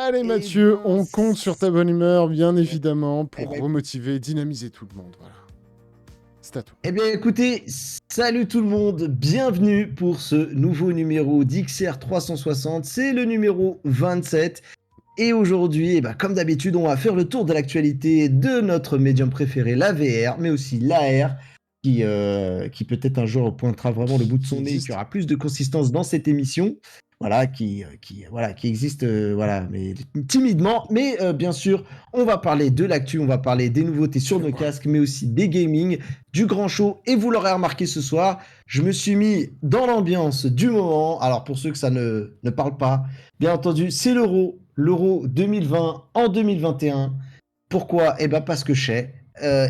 Allez Eh Mathieu, bien, on compte sur ta bonne humeur, bien ouais. évidemment, Eh pour ben, remotiver, dynamiser tout le monde. Voilà. C'est à toi. eh bien, écoutez, salut tout le monde, bienvenue pour ce nouveau numéro d'XR 360. C'est le numéro 27. Et aujourd'hui, comme d'habitude, on va faire le tour de l'actualité de notre médium préféré, la VR, mais aussi l'AR, qui peut-être un jour pointera vraiment le bout de Qui son nez et qui existe. aura plus de consistance dans cette émission. Voilà, qui existe, voilà, mais timidement. Mais bien sûr, on va parler de l'actu, on va parler des nouveautés sur nos casques, mais aussi des gaming, du grand show. Et vous l'aurez remarqué ce soir, je me suis mis dans l'ambiance du moment. Alors pour ceux que ça ne parle pas, bien entendu, c'est l'Euro 2020 en 2021. Pourquoi? Eh ben parce que je sais.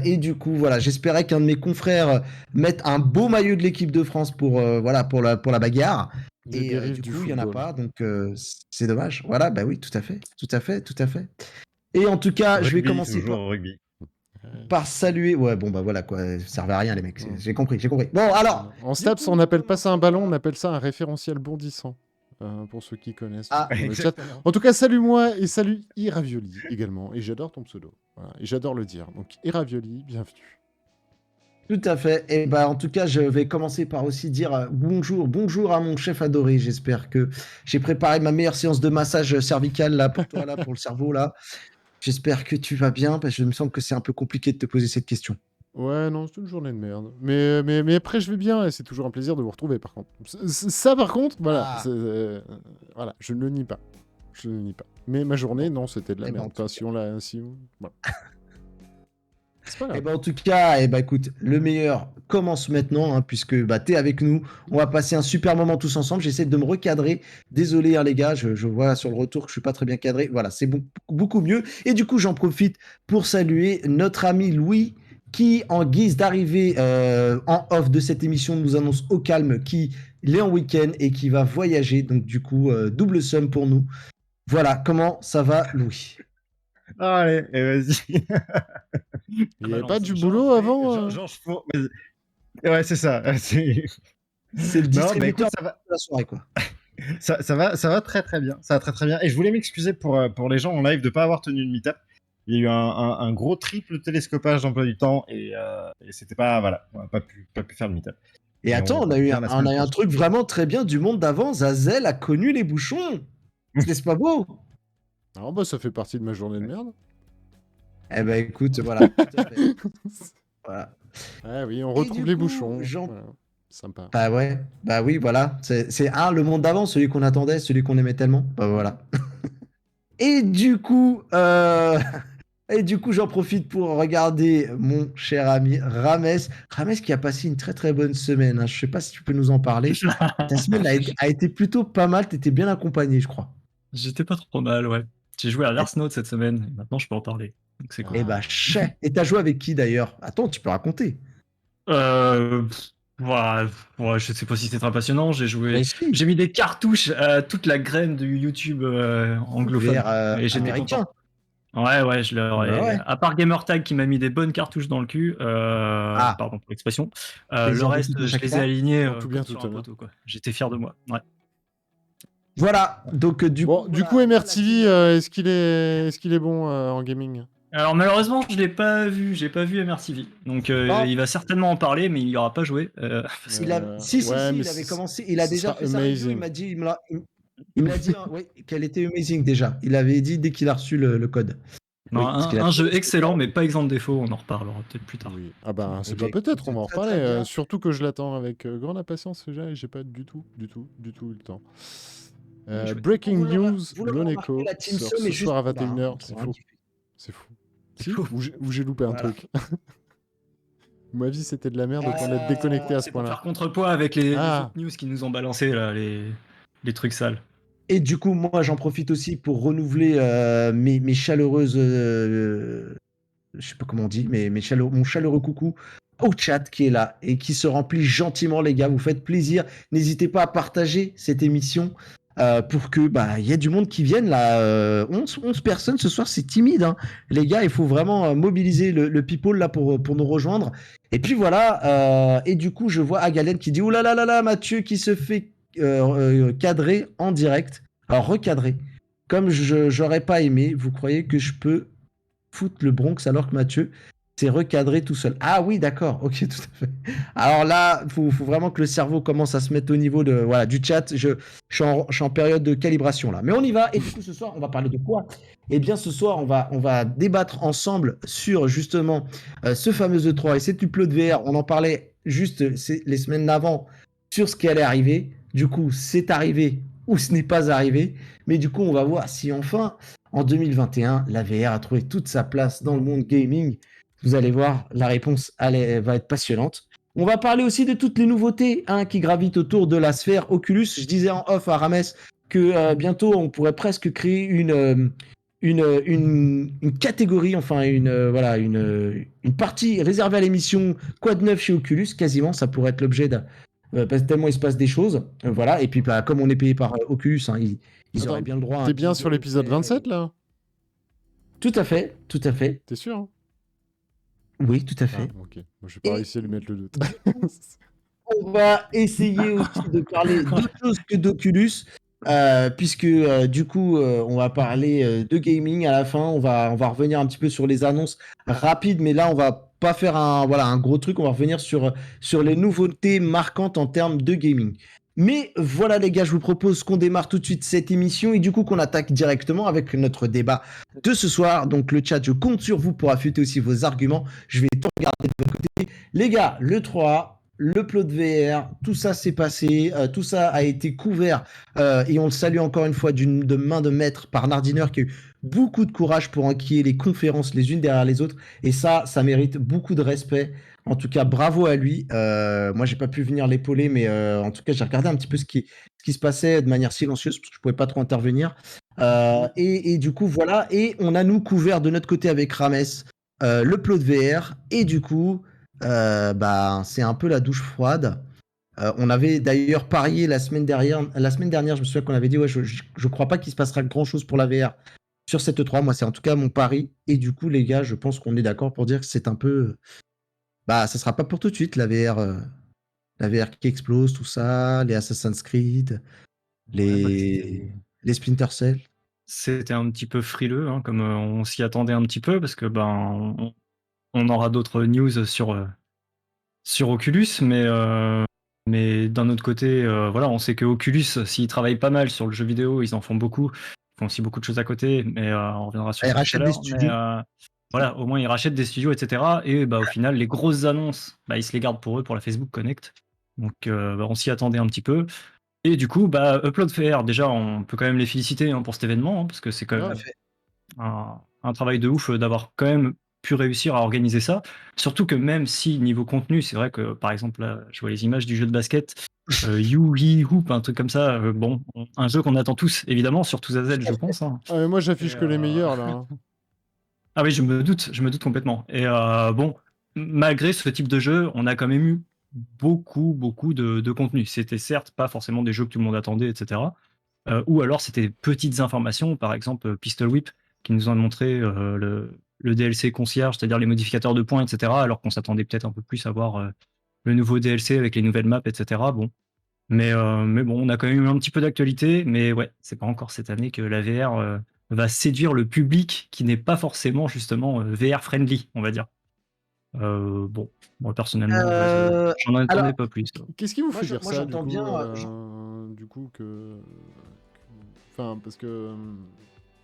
Et du coup, voilà, j'espérais qu'un de mes confrères mette un beau maillot de l'équipe de France voilà, pour la bagarre. Les Et dérives du du coup, il n'y en a football. pas, donc c'est dommage. Voilà, bah oui, tout à fait, tout à fait, tout à fait. Et en tout cas, je vais Rugby, commencer toujours rugby. par saluer. Ouais, bon, bah voilà, quoi, ça servait à rien, les mecs. Ouais. J'ai compris, j'ai compris. Bon, alors. En du STAPS, coup, on n'appelle pas ça un commençons ballon, par- on appelle ça un référentiel bondissant. Pour ceux qui connaissent Ah, dans le chat. Exactement. En tout cas, salut moi et salut Iravioli également. Et j'adore ton pseudo. Voilà. Et j'adore le dire. Donc Iravioli, bienvenue. tout à fait. Et bah, en tout cas, je vais commencer par aussi dire bonjour à mon chef adoré. J'espère que j'ai préparé ma meilleure séance de massage cervical là pour toi là, pour le cerveau là. J'espère que tu vas bien parce que je me sens que c'est un peu compliqué de te poser cette question. Ouais, non, c'est une journée de merde. Mais après, je vais bien et c'est toujours un plaisir de vous retrouver, par contre. Ça, par contre, voilà. Ah. Voilà, je ne le nie pas. Je ne le nie pas. Mais ma journée, non, c'était de la Eh ben, merde. en tout Enfin, si on l'a... voilà. C'est pas Et grave. en tout cas, écoute, le meilleur commence maintenant, hein, puisque t'es avec nous. On va passer un super moment tous ensemble. J'essaie de me recadrer. Désolé, hein, les gars, je vois sur le retour que je suis pas très bien cadré. Voilà, c'est beaucoup mieux. Et du coup, j'en profite pour saluer notre ami Louis, qui, en guise d'arrivée en off de cette émission, nous annonce au calme qu'il est en week-end et qui va voyager. Donc, du coup, double somme pour nous. Voilà, comment ça va, Louis? Allez, et vas-y. Il n'y avait pas Balance. du boulot avant Georges Four. Ouais, c'est ça. C'est le Non, bah distributeur écoute, ça va, de la soirée, quoi. ça va très très bien. Ça va très très bien. Et je voulais m'excuser pour les gens en live de pas avoir tenu le meet-up. Il y a eu un gros triple télescopage d'emploi du temps et c'était pas, voilà, on n'a pas pu faire le meet-up. Et attends, on a eu un truc vraiment très bien du monde d'avant. Zazel a connu les bouchons. N'est-ce pas beau? Alors, bah, ça fait partie de ma journée de merde. Eh ben, écoute, voilà. Tout à fait. Voilà. Ah oui, on Et retrouve du les coup, bouchons. Voilà. Sympa. Bah ouais, bah oui, voilà. C'est le monde d'avant, celui qu'on attendait, celui qu'on aimait tellement. Bah voilà. Et du coup, j'en profite pour regarder mon cher ami Rames. Rames qui a passé une très très bonne semaine, hein. Je sais pas si tu peux nous en parler. Ta semaine a été plutôt pas mal. T'étais bien accompagné, je crois. J'étais pas trop mal, ouais. J'ai joué à Lars Note cette semaine, et maintenant je peux en parler. Donc c'est cool. Eh bah, chais. Et t'as joué avec qui d'ailleurs? Attends, tu peux raconter. Ouais, je sais pas si c'est très passionnant. J'ai joué, Mais si. j'ai mis des cartouches à toute la graine du YouTube anglophone. VR Et j'étais américain. content. Ouais, je leur ai. Bah ouais. À part Gamertag qui m'a mis des bonnes cartouches dans le cul, pardon pour l'expression. Le Plaisir de reste, tout à je chaque les ai fois. alignés Tout bien, comme tout sur un honneur. poteau, quoi. J'étais fier de moi. Ouais. Voilà. Donc du coup. Du coup, MRTV, est-ce qu'il est bon en gaming? Alors malheureusement, je l'ai pas vu, j'ai pas vu MRTV. Donc Non. il va certainement en parler, mais il y aura pas joué. Si, il avait commencé. Il a déjà fait sa review. Il m'a dit, il me l'a dit, hein, oui, qu'elle était amazing déjà. Il avait dit dès qu'il a reçu le code. Non, Oui, un jeu excellent, mais pas exempt de défaut. On en reparlera peut-être plus tard. Oui. Ah bah, c'est Ok. pas peut-être, on va en Très, très reparler. bien. Surtout que je l'attends avec grande impatience déjà et j'ai pas du tout eu le temps. Breaking Vous l'aurez- news, vous l'aurez Lone remarqué, Echo la Team sort Somme ce est juste soir à en bas, hein, 21h. pour C'est un fou. kiff. C'est fou. Si, ou j'ai loupé un Voilà. truc. Ma vie, c'était de la merde autant d'être déconnecté à ce C'est pour point-là. faire contrepoids avec les Ah. autres news qui nous ont balancé là, les trucs sales. Et du coup, moi, j'en profite aussi pour renouveler mes chaleureuses, je sais pas comment on dit, mais mon chaleureux coucou au chat qui est là et qui se remplit gentiment, les gars. Vous faites plaisir. N'hésitez pas à partager cette émission pour que il y ait du monde qui vienne là. 11 personnes ce soir, c'est timide, hein. Les gars, il faut vraiment mobiliser le people là pour nous rejoindre. Et puis voilà. Et du coup, je vois Agalen qui dit ouh là là, Mathieu qui se fait cadrer en direct. Alors recadrer. comme j'aurais pas aimé, vous croyez que je peux foutre le Bronx alors que Mathieu s'est recadré tout seul? Ah oui, d'accord, ok, tout à fait. Alors là, faut vraiment que le cerveau commence à se mettre au niveau voilà, du chat. Je suis en période de calibration là. Mais on y va. Et du coup, ce soir, on va parler de quoi? Eh bien, ce soir, on va débattre ensemble sur justement ce fameux E3 et cet upload VR. On en parlait juste les semaines d'avant sur ce qui allait arriver. Du coup, c'est arrivé ou ce n'est pas arrivé. Mais du coup, on va voir si enfin, en 2021, la VR a trouvé toute sa place dans le monde gaming. Vous allez voir, la réponse va être passionnante. On va parler aussi de toutes les nouveautés qui gravitent autour de la sphère Oculus. Je disais en off à Rames que bientôt, on pourrait presque créer une catégorie, enfin voilà, une partie réservée à l'émission Quoi de neuf chez Oculus, quasiment. Ça pourrait être l'objet tellement il se passe des choses. Voilà. Et puis, bah, comme on est payé par Oculus, ils auraient bien le droit. T'es bien sur l'épisode 27 là? Tout à fait, tout à fait. T'es sûr? Oui, tout à fait. Ah, ok. Moi, je vais pas réussi à lui mettre le doute. On va essayer aussi de parler d'autre chose que d'Oculus, puisque du coup, on va parler de gaming à la fin. On va revenir un petit peu sur les annonces rapides, mais là, on va pas faire un gros truc. On va revenir sur les nouveautés marquantes en termes de gaming. Mais voilà les gars, je vous propose qu'on démarre tout de suite cette émission et du coup qu'on attaque directement avec notre débat de ce soir. Donc le chat, je compte sur vous pour affûter aussi vos arguments. Je vais tout regarder de votre côté. Les gars, le 3, le plot de VR, tout ça s'est passé, tout ça a été couvert et on le salue encore une fois de main de maître par Nardiner qui a eu beaucoup de courage pour enquiller les conférences les unes derrière les autres et ça mérite beaucoup de respect. En tout cas, bravo à lui. Moi, j'ai pas pu venir l'épauler, mais en tout cas, j'ai regardé un petit peu ce qui se passait de manière silencieuse parce que je pouvais pas trop intervenir. Et du coup, voilà. Et on a nous couvert de notre côté avec Rames le plot de VR. Et du coup, bah, c'est un peu la douche froide. On avait d'ailleurs parié la semaine dernière, je me souviens qu'on avait dit ouais, je crois pas qu'il se passera grand chose pour la VR sur cette E3. Moi, c'est en tout cas mon pari. Et du coup, les gars, je pense qu'on est d'accord pour dire que c'est un peu. Bah, ça sera pas pour tout de suite, la VR qui explose, tout ça, les Assassin's Creed, les Splinter Cell. C'était un petit peu frileux, hein, comme on s'y attendait un petit peu, parce que ben on aura d'autres news sur Oculus, mais d'un autre côté, voilà, on sait que Oculus, s'ils travaillent pas mal sur le jeu vidéo, ils en font beaucoup, ils font aussi beaucoup de choses à côté, mais on reviendra sur ça tout à l'heure. Mais voilà, au moins ils rachètent des studios, etc. Et bah, au final, les grosses annonces, bah, ils se les gardent pour eux, pour la Facebook Connect. Donc bah, on s'y attendait un petit peu. Et du coup, bah, Upload VR, déjà, on peut quand même les féliciter hein, pour cet événement, hein, parce que c'est quand même un travail de ouf d'avoir quand même pu réussir à organiser ça. Surtout que même si niveau contenu, c'est vrai que par exemple, là, je vois les images du jeu de basket, You Hoop, un truc comme ça, bon, un jeu qu'on attend tous, évidemment, surtout Zazel, je pense. Hein. Ah, mais moi, j'affiche que les meilleurs là. Hein. Ah oui, je me doute complètement. Et bon, malgré ce type de jeu, on a quand même eu beaucoup de contenu. C'était certes pas forcément des jeux que tout le monde attendait, etc. Ou alors c'était des petites informations, par exemple Pistol Whip, qui nous ont montré le DLC concierge, c'est-à-dire les modificateurs de points, etc. Alors qu'on s'attendait peut-être un peu plus à voir le nouveau DLC avec les nouvelles maps, etc. Bon. Mais bon, on a quand même eu un petit peu d'actualité, mais ouais, c'est pas encore cette année que la VR va séduire le public qui n'est pas forcément justement VR friendly, on va dire. Bon, moi personnellement, j'en attendais pas plus. Qu'est-ce qui vous fait dire moi, ça j'entends du coup, bien, du coup enfin, parce que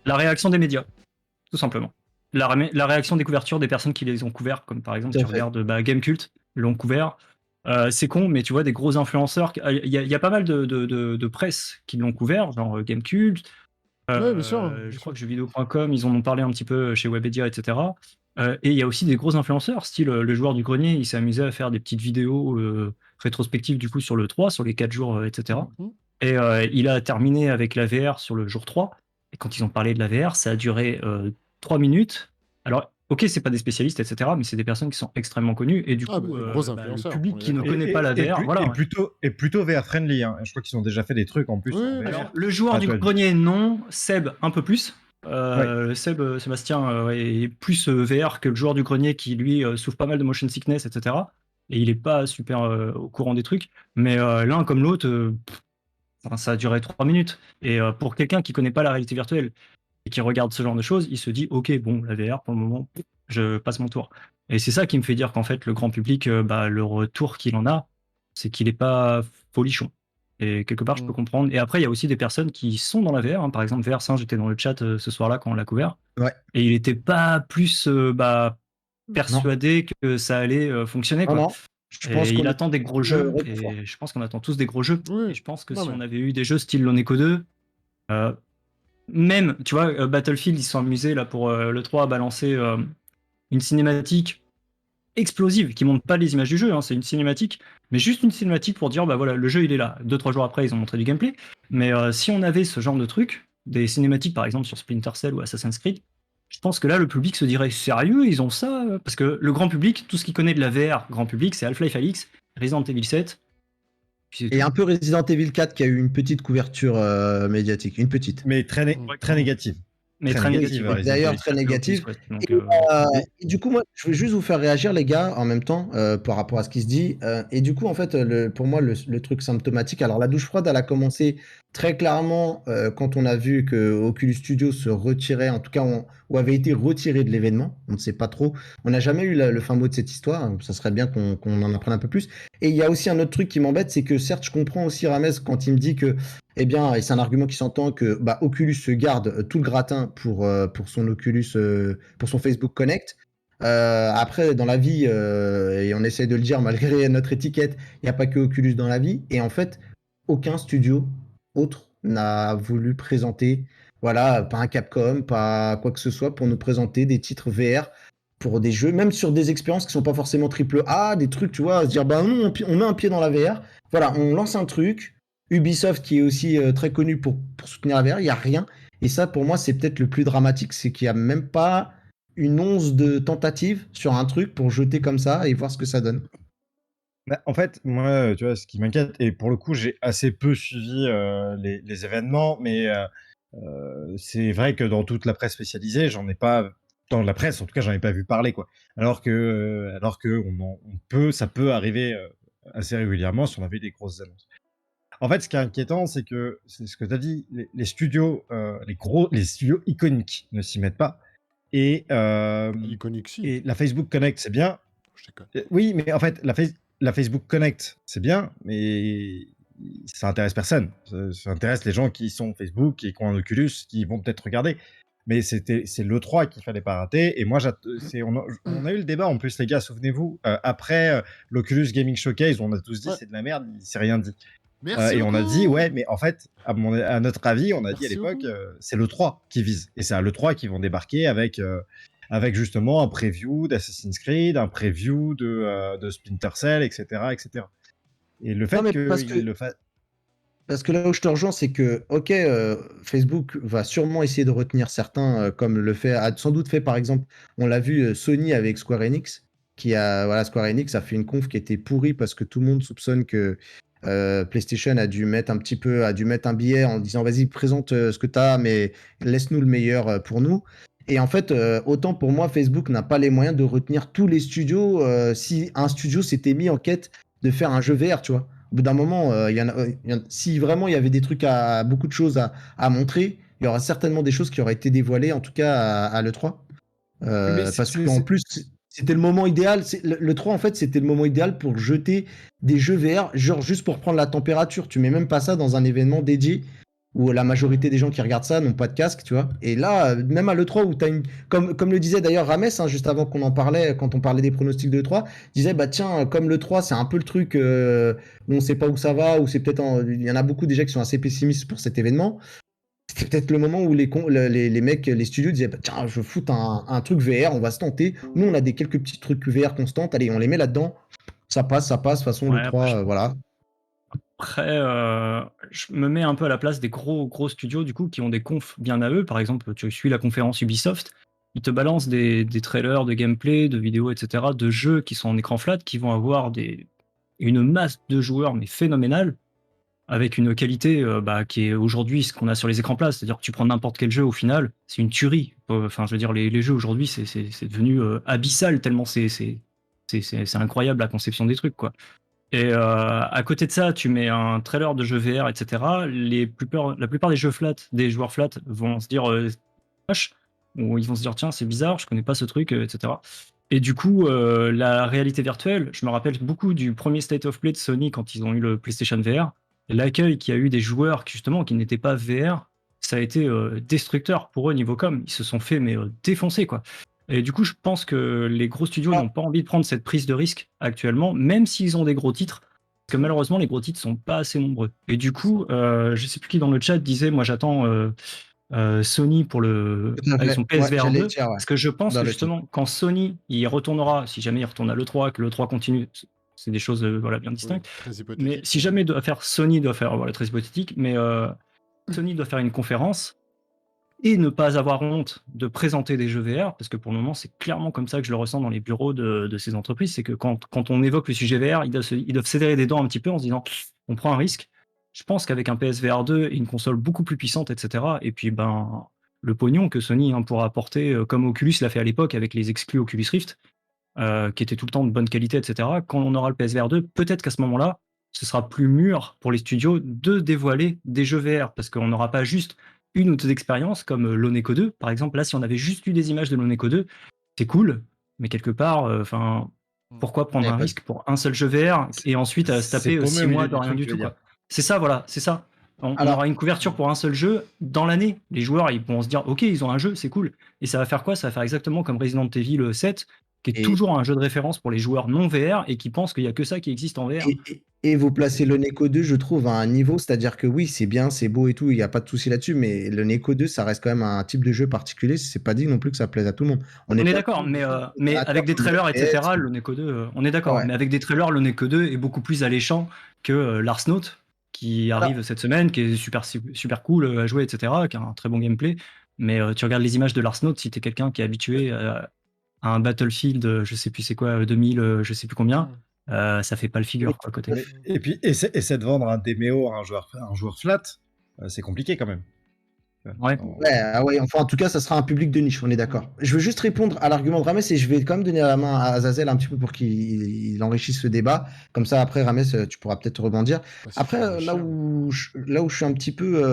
La réaction des médias, tout simplement. La réaction des couvertures des personnes qui les ont couverts, comme par exemple, tu regardes Gamecult, l'ont couvert. C'est con, mais tu vois, des gros influenceurs, il y a pas mal de presse qui l'ont couvert, genre Gamecult. Ouais, bien sûr. Je crois que jeuxvideo.com, ils en ont parlé un petit peu chez Webedia, etc. Et il y a aussi des gros influenceurs, style le joueur du grenier, il s'est amusé à faire des petites vidéos rétrospectives du coup sur le 3, sur les 4 jours, etc. Et il a terminé avec la VR sur le jour 3. Et quand ils ont parlé de la VR, ça a duré 3 minutes. Alors, ok, c'est pas des spécialistes, etc., mais c'est des personnes qui sont extrêmement connues. Et du coup, le public qui ne connaît pas la VR, voilà. Et plutôt VR friendly. Hein. Je crois qu'ils ont déjà fait des trucs en plus. Oui, alors, le joueur du grenier, non. Seb, un peu plus. Sébastien est plus VR que le joueur du grenier qui, lui, souffre pas mal de motion sickness, etc. Et il est pas super au courant des trucs. Mais l'un comme l'autre, Enfin, ça a duré 3 minutes. Et pour quelqu'un qui connaît pas la réalité virtuelle et qui regarde ce genre de choses, il se dit ok, bon, la VR pour le moment, je passe mon tour. Et c'est ça qui me fait dire qu'en fait, le grand public, le retour qu'il en a, c'est qu'il est pas folichon. Et quelque part, je peux comprendre. Et après, il y a aussi des personnes qui sont dans la VR. Par exemple, VR Singe, j'étais dans le chat ce soir-là quand on l'a couvert. Ouais. Et il était pas plus persuadé que ça allait fonctionner. Non, Quoi. non. Je pense Et qu'on il est attend des gros jeux. réconfort. Et je pense qu'on attend tous des gros jeux. Oui. Et je pense que Non, si mais- on avait eu des jeux style Loneco 2, même, tu vois, Battlefield, ils se sont amusés là pour le 3 à balancer une cinématique explosive qui montre pas les images du jeu, hein, c'est une cinématique, mais juste une cinématique pour dire bah voilà, le jeu il est là. 2-3 jours après, ils ont montré du gameplay. Mais si on avait ce genre de truc, des cinématiques par exemple sur Splinter Cell ou Assassin's Creed, je pense que là le public se dirait sérieux, ils ont ça parce que le grand public, tout ce qu'il connaît de la VR, grand public, c'est Half-Life Alyx, Resident Evil 7. Puis c'est Et tout. un peu Resident Evil 4 qui a eu une petite couverture médiatique, une petite. Mais très négative. Mais Très très négative, négatif. Resident D'ailleurs, Evil très 4 en plus, négative. ouais. Donc, Et du coup, moi, je veux juste vous faire réagir, les gars, en même temps, par rapport à ce qui se dit. Et du coup, en fait, pour moi, le truc symptomatique, alors la douche froide, elle a commencé très clairement quand on a vu que Oculus Studio se retirait, en tout cas, ou avait été retiré de l'événement. On ne sait pas trop. On n'a jamais eu le fin mot de cette histoire. Hein. Ça serait bien qu'on en apprenne un peu plus. Et il y a aussi un autre truc qui m'embête, c'est que certes, je comprends aussi Ramez quand il me dit que eh bien, et c'est un argument qui s'entend que Oculus se garde tout le gratin pour son Oculus, pour son Facebook Connect. Après, dans la vie, et on essaie de le dire malgré notre étiquette, il n'y a pas que Oculus dans la vie. Et en fait, aucun studio autre n'a voulu présenter, voilà, pas un Capcom, pas quoi que ce soit, pour nous présenter des titres VR pour des jeux, même sur des expériences qui sont pas forcément triple A, des trucs, tu vois, à se dire, non, on met un pied dans la VR. Voilà, on lance un truc. Ubisoft qui est aussi très connu pour soutenir la VR, il n'y a rien. Et ça, pour moi, c'est peut-être le plus dramatique, c'est qu'il n'y a même pas une once de tentative sur un truc pour jeter comme ça et voir ce que ça donne. Bah, en fait, moi, tu vois, ce qui m'inquiète, et pour le coup, j'ai assez peu suivi les événements, mais c'est vrai que dans toute la presse spécialisée, j'en ai pas, dans la presse, en tout cas, j'en ai pas vu parler, quoi. Alors que ça peut arriver assez régulièrement si on avait des grosses annonces. En fait, ce qui est inquiétant, c'est que, c'est ce que tu as dit, les studios, les studios iconiques ne s'y mettent pas. Et Iconique, si. et la Facebook Connect, c'est bien. Je déconne. Oui, mais en fait, la Facebook Connect, c'est bien, mais ça intéresse personne. Ça intéresse les gens qui sont Facebook, qui ont un Oculus, qui vont peut-être regarder. Mais c'est l'E3 qu'il fallait pas rater. Et moi, on a eu le débat en plus, les gars, souvenez-vous, après l'Oculus Gaming Showcase, on a tous dit Ouais. c'est de la merde, il s'est rien dit. Merci Et on a beaucoup. dit, ouais, mais en fait, à notre avis, on a dit Merci à l'époque, beaucoup. c'est l'E3 qui vise. Et c'est à l'E3 qu'ils vont débarquer avec justement un preview d'Assassin's Creed, un preview de Splinter Cell, etc. etc. Et le fait Non, mais qu'ils le fassent. Parce que là où je te rejoins, c'est que, ok, Facebook va sûrement essayer de retenir certains, comme a sans doute fait par exemple, on l'a vu Sony avec Square Enix, Square Enix a fait une conf qui était pourrie parce que tout le monde soupçonne que PlayStation a dû mettre un billet en disant vas-y, présente ce que tu as, mais laisse-nous le meilleur pour nous. Et en fait, autant pour moi, Facebook n'a pas les moyens de retenir tous les studios si un studio s'était mis en quête de faire un jeu VR, tu vois. Au bout d'un moment, si vraiment il y avait beaucoup de choses à montrer, il y aura certainement des choses qui auraient été dévoilées, en tout cas à l'E3. Mais Parce qu'en plus, c'était le moment idéal. Le 3, en fait, c'était le moment idéal pour jeter des jeux VR, genre juste pour prendre la température. Tu mets même pas ça dans un événement dédié où la majorité des gens qui regardent ça n'ont pas de casque, tu vois. Et là, même à l'E3, où tu as comme le disait d'ailleurs Rames, hein, juste avant qu'on en parlait, quand on parlait des pronostics de l'E3, disait, bah tiens, comme l'E3, c'est un peu le truc où on sait pas où ça va, où c'est peut-être. Il y en a beaucoup déjà qui sont assez pessimistes pour cet événement. C'était peut-être le moment où les mecs, les studios disaient, bah, tiens, je foute un truc VR, on va se tenter. Nous, on a quelques petits trucs VR constantes, allez, on les met là-dedans. Ça passe, de toute façon, Ouais, l'E3, voilà. Après, je me mets un peu à la place des gros studios du coup qui ont des confs bien à eux. Par exemple, tu suis la conférence Ubisoft, ils te balancent des trailers de gameplay, de vidéos, etc., de jeux qui sont en écran flat, qui vont avoir une masse de joueurs mais phénoménale, avec une qualité qui est aujourd'hui ce qu'on a sur les écrans plats. C'est-à-dire que tu prends n'importe quel jeu au final, c'est une tuerie. Enfin, je veux dire, les jeux aujourd'hui, c'est devenu abyssal tellement c'est incroyable la conception des trucs, quoi. Et à côté de ça, tu mets un trailer de jeu VR, etc. La plupart des jeux flat, des joueurs flat vont se dire vache, ou ils vont se dire tiens, c'est bizarre, je connais pas ce truc, etc. Et du coup, la réalité virtuelle, je me rappelle beaucoup du premier State of Play de Sony quand ils ont eu le PlayStation VR. L'accueil qu'il y a eu des joueurs justement qui n'étaient pas VR, ça a été destructeur pour eux niveau com. Ils se sont fait mais défoncer quoi. Et du coup, je pense que les gros studios Ah. n'ont pas envie de prendre cette prise de risque actuellement, même s'ils ont des gros titres, parce que malheureusement, les gros titres sont pas assez nombreux. Et du coup, je sais plus qui dans le chat disait, moi j'attends Sony pour Tout à avec fait. son Ouais, PSVR j'allais 2, dire, ouais, parce que je pense dans que le chat. justement, quand Sony il retournera, si jamais il retourne à l'E3, que l'E3 continue, c'est des choses voilà, bien Oui, distinctes. très Mais hypothétique. si jamais Sony doit faire, voilà, très hypothétique, mais Sony doit faire une conférence et ne pas avoir honte de présenter des jeux VR, parce que pour le moment, c'est clairement comme ça que je le ressens dans les bureaux de ces entreprises, c'est que quand on évoque le sujet VR, ils doivent serrer les dents un petit peu en se disant on prend un risque. Je pense qu'avec un PSVR 2 et une console beaucoup plus puissante, etc., et puis ben le pognon que Sony pourra apporter, comme Oculus l'a fait à l'époque avec les exclus Oculus Rift, qui étaient tout le temps de bonne qualité, etc., quand on aura le PSVR 2, peut-être qu'à ce moment-là, ce sera plus mûr pour les studios de dévoiler des jeux VR, parce qu'on n'aura pas juste une ou deux expériences comme l'Oneco 2. Par exemple, là, si on avait juste eu des images de l'Oneco 2, c'est cool, mais quelque part, pourquoi Il y prendre a un pas de- risque pour un seul jeu VR et ensuite se C'est taper paumé 6 au milieu mois de du rien truc, du tu veux tout, dire. quoi. C'est ça, voilà, c'est ça. On Alors, aura une couverture pour un seul jeu dans l'année. Les joueurs, ils vont se dire, ok, ils ont un jeu, c'est cool. Et ça va faire quoi? Ça va faire exactement comme Resident Evil 7, qui est et, toujours un jeu de référence pour les joueurs non VR et qui pensent qu'il n'y a que ça qui existe en VR. et vous placez le Neko 2, je trouve, à un niveau, c'est-à-dire que oui, c'est bien, c'est beau et tout, il n'y a pas de souci là-dessus, mais le Neko 2, ça reste quand même un type de jeu particulier, c'est pas dit non plus que ça plaise à tout le monde. On n'est On est pas d'accord, tous des mais amateurs avec des comme les trailers, FPS. etc., le Neko 2, on est d'accord. Ouais. Mais avec des trailers, le Neko 2 est beaucoup plus alléchant que Lars Note, qui Alors, arrive cette semaine, qui est super cool à jouer, etc., qui a un très bon gameplay. Mais tu regardes les images de Lars Note, si t'es quelqu'un qui est habitué à un Battlefield, je sais plus c'est quoi, 2000, je sais plus combien, ça fait pas le oui, figure, quoi, à côté. Et puis, essaie de vendre un DMO à un joueur flat, c'est compliqué quand même. Ouais. ouais, ah ouais, enfin, en tout cas, ça sera un public de niche, on est d'accord. Je veux juste répondre à l'argument de Rames et je vais quand même donner la main à Azazel un petit peu pour qu'il enrichisse ce débat. Comme ça, après, Rames, tu pourras peut-être rebondir. Bah, s'il faut Après, enrichir. là où je suis un petit peu,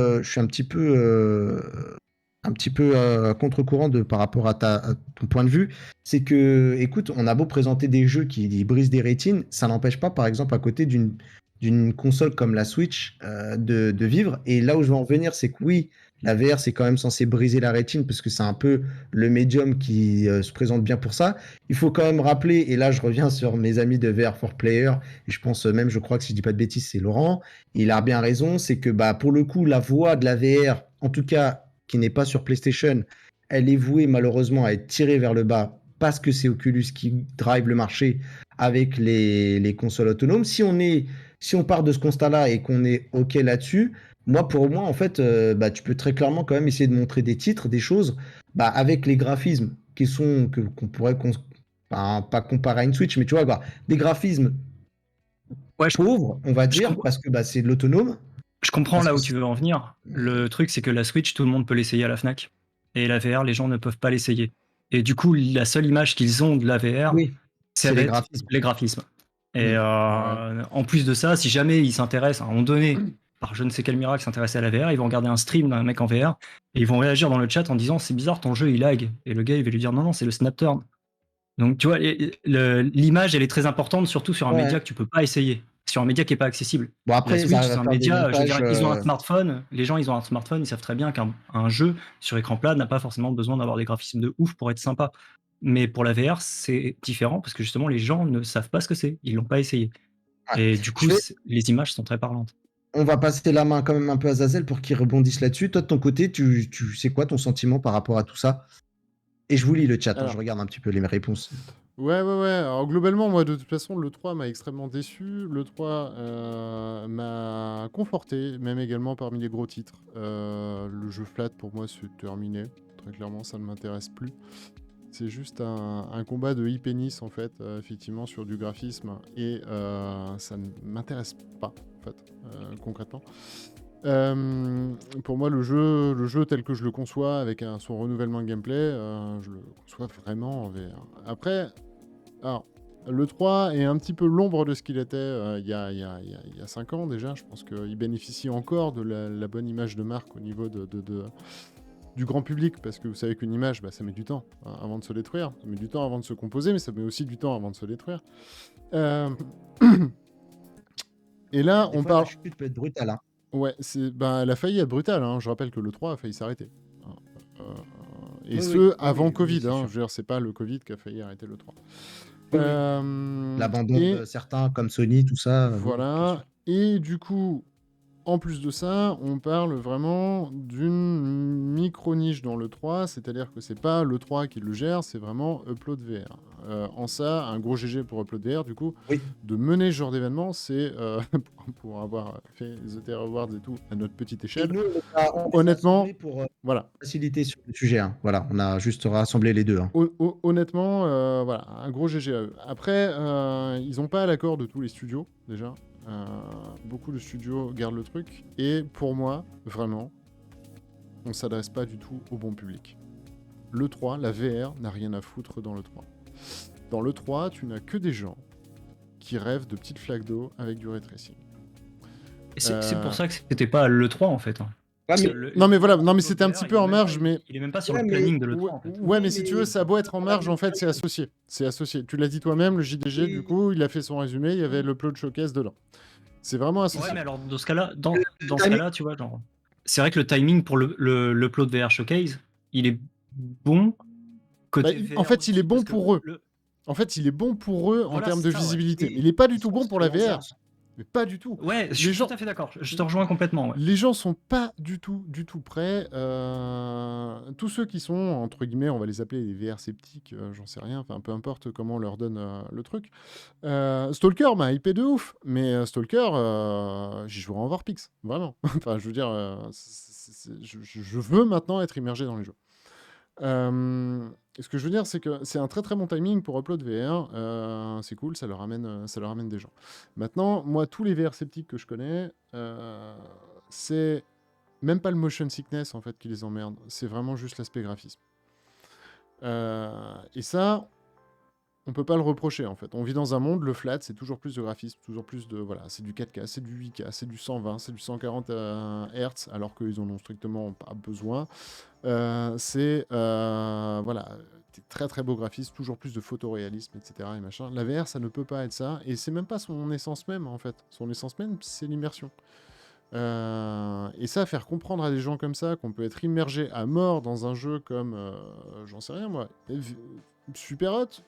un petit peu contre-courant par rapport à ton point de vue, c'est que, écoute, on a beau présenter des jeux qui brisent des rétines, ça n'empêche pas, par exemple, à côté d'une console comme la Switch, de vivre. Et là où je veux en venir, c'est que oui, la VR, c'est quand même censé briser la rétine parce que c'est un peu le médium qui se présente bien pour ça. Il faut quand même rappeler, et là je reviens sur mes amis de VR for Player, et je pense même, je crois que si je dis pas de bêtises, c'est Laurent, il a bien raison, c'est que bah, pour le coup, la voie de la VR, en tout cas qui n'est pas sur PlayStation, elle est vouée malheureusement à être tirée vers le bas parce que c'est Oculus qui drive le marché avec les consoles autonomes. Si on part de ce constat-là et qu'on est OK là-dessus, pour moi, en fait, bah, tu peux très clairement quand même essayer de montrer des titres, des choses, bah, avec les graphismes qu'on pourrait pas comparer à une Switch, mais tu vois, bah, des graphismes Ouais, pauvres, on va je, dire, parce que bah, c'est de l'autonome. Je comprends Parce là que où tu veux en venir. Le truc, c'est que la Switch, tout le monde peut l'essayer à la Fnac. Et la VR, les gens ne peuvent pas l'essayer. Et du coup, la seule image qu'ils ont de la VR, oui, ça c'est va les être graphismes. les graphismes. Et Mm. en plus de ça, si jamais ils s'intéressent à un moment donné, par je ne sais quel miracle, s'intéresser à la VR, ils vont regarder un stream d'un mec en VR et ils vont réagir dans le chat en disant c'est bizarre, ton jeu il lag. Et le gars il va lui dire non, non, c'est le snap turn. Donc tu vois, l'image elle est très importante, surtout sur un Ouais. média que tu peux pas essayer, sur un média qui est pas accessible. Bon, La après, ils Switch, arrivent c'est à un faire des média, je veux montages. dire, ils ont un smartphone, les gens ils ont un smartphone, ils savent très bien qu'un jeu sur écran plat n'a pas forcément besoin d'avoir des graphismes de ouf pour être sympa. Mais pour la VR, c'est différent parce que justement les gens ne savent pas ce que c'est, ils l'ont pas essayé. Ouais. Et du Je coup, vais, les images sont très parlantes. on va passer la main quand même un peu à Zazel pour qu'il rebondisse là-dessus. Toi, de ton côté, tu sais quoi ton sentiment par rapport à tout ça? Et je vous lis le chat, hein, je Alors, regarde un petit peu les réponses. ouais. Alors, globalement, moi, de toute façon, le 3 m'a extrêmement déçu. Le 3 m'a conforté, même également parmi les gros titres. Le jeu flat, pour moi, c'est terminé. Très clairement, ça ne m'intéresse plus. C'est juste un combat de e-pénis, en fait, effectivement, sur du graphisme. Et ça ne m'intéresse pas, en fait, concrètement. Pour moi, le jeu tel que je le conçois, avec son renouvellement de gameplay, je le conçois vraiment en VR. Après, alors, Le 3 est un petit peu l'ombre de ce qu'il était il y a 5 ans déjà. Je pense qu'il bénéficie encore de la bonne image de marque au niveau du grand public, parce que vous savez qu'une image, ça met du temps avant de se détruire. Ça met du temps avant de se composer, mais ça met aussi du temps avant de se détruire. Euh, Et là, Des on fois, la parle... chute peut être brutale. Hein. Ouais, elle a failli être brutale. Hein. Je rappelle que le 3 a failli s'arrêter. Euh, et Oui, ce, oui, avant oui, Covid. c'est Hein. sûr. Je veux dire, c'est pas le Covid qui a failli arrêter le 3. Oui, oui. Euh, L'abandon et de certains comme Sony, tout ça. Oui, bien voilà. sûr. Et du coup, en plus de ça, on parle vraiment d'une micro-niche dans le 3, c'est-à-dire que c'est pas le 3 qui le gère, c'est vraiment Upload VR. En ça, un gros GG pour Upload VR, du coup, Oui. de mener ce genre d'événement, c'est pour avoir fait les ETR Awards et tout à notre petite Et échelle. nous, on les a Honnêtement, rassemblés pour voilà. faciliter sur le sujet. Hein. Voilà, on a juste rassemblé les deux. Hein. Honnêtement, voilà, un gros GG à eux. Après, ils n'ont pas l'accord de tous les studios, déjà. Beaucoup de studios gardent le truc. Et pour moi, vraiment, on ne s'adresse pas du tout au bon public. Le 3, la VR, n'a rien à foutre dans le 3. Dans le 3, tu n'as que des gens qui rêvent de petites flaques d'eau avec du ray tracing. Et c'est pour ça que c'était pas l'E3 en fait. Hein. Ouais, mais... Non mais voilà, non mais c'était un petit peu en marge, mais... Il est même pas sur Ouais, le planning de l'E3 en fait. Ouais, mais si tu veux, ça a beau être en marge, en fait, c'est associé. C'est associé. Tu l'as dit toi-même, le JDG, Oui. du coup, il a fait son résumé, il y avait l'upload showcase dedans. C'est vraiment associé. Ouais, mais alors dans ce cas-là, dans ce cas-là, tu vois, genre, c'est vrai que le timing pour l'upload VR Showcase, il est bon côté VR en fait, il est bon parce que pour eux. En fait, il est bon pour eux en Voilà, termes de c'est ça, ouais. visibilité. Et Il n'est pas du tout bon pour la forcément, VR. ça. Mais pas du tout. Ouais, je suis tout à fait d'accord. Je te rejoins complètement. Ouais. Les gens sont pas du tout prêts. Tous ceux qui sont, entre guillemets, on va les appeler les VR sceptiques, j'en sais rien, enfin peu importe comment on leur donne le truc. Stalker m'a hypé de ouf, mais Stalker, j'y jouerai en Warpix, vraiment. Enfin, je veux dire, je veux maintenant être immergé dans les jeux. Ce que je veux dire, c'est que c'est un très très bon timing pour Upload VR. C'est cool, ça leur amène des gens. Maintenant, moi, tous les VR sceptiques que je connais, c'est même pas le motion sickness en fait qui les emmerde. C'est vraiment juste l'aspect graphisme. Et ça, on peut pas le reprocher en fait. On vit dans un monde, le flat, c'est toujours plus de graphisme, toujours plus de... Voilà, c'est du 4K, c'est du 8K, c'est du 120, c'est du 140 Hz, alors qu'ils en ont strictement pas besoin. C'est... voilà, des très très beaux graphismes, toujours plus de photoréalisme, etc. Et machin. La VR, ça ne peut pas être ça, et c'est même pas son essence même en fait. Son essence même, c'est l'immersion. Et ça, faire comprendre à des gens comme ça qu'on peut être immergé à mort dans un jeu comme... j'en sais rien moi. Super Hot,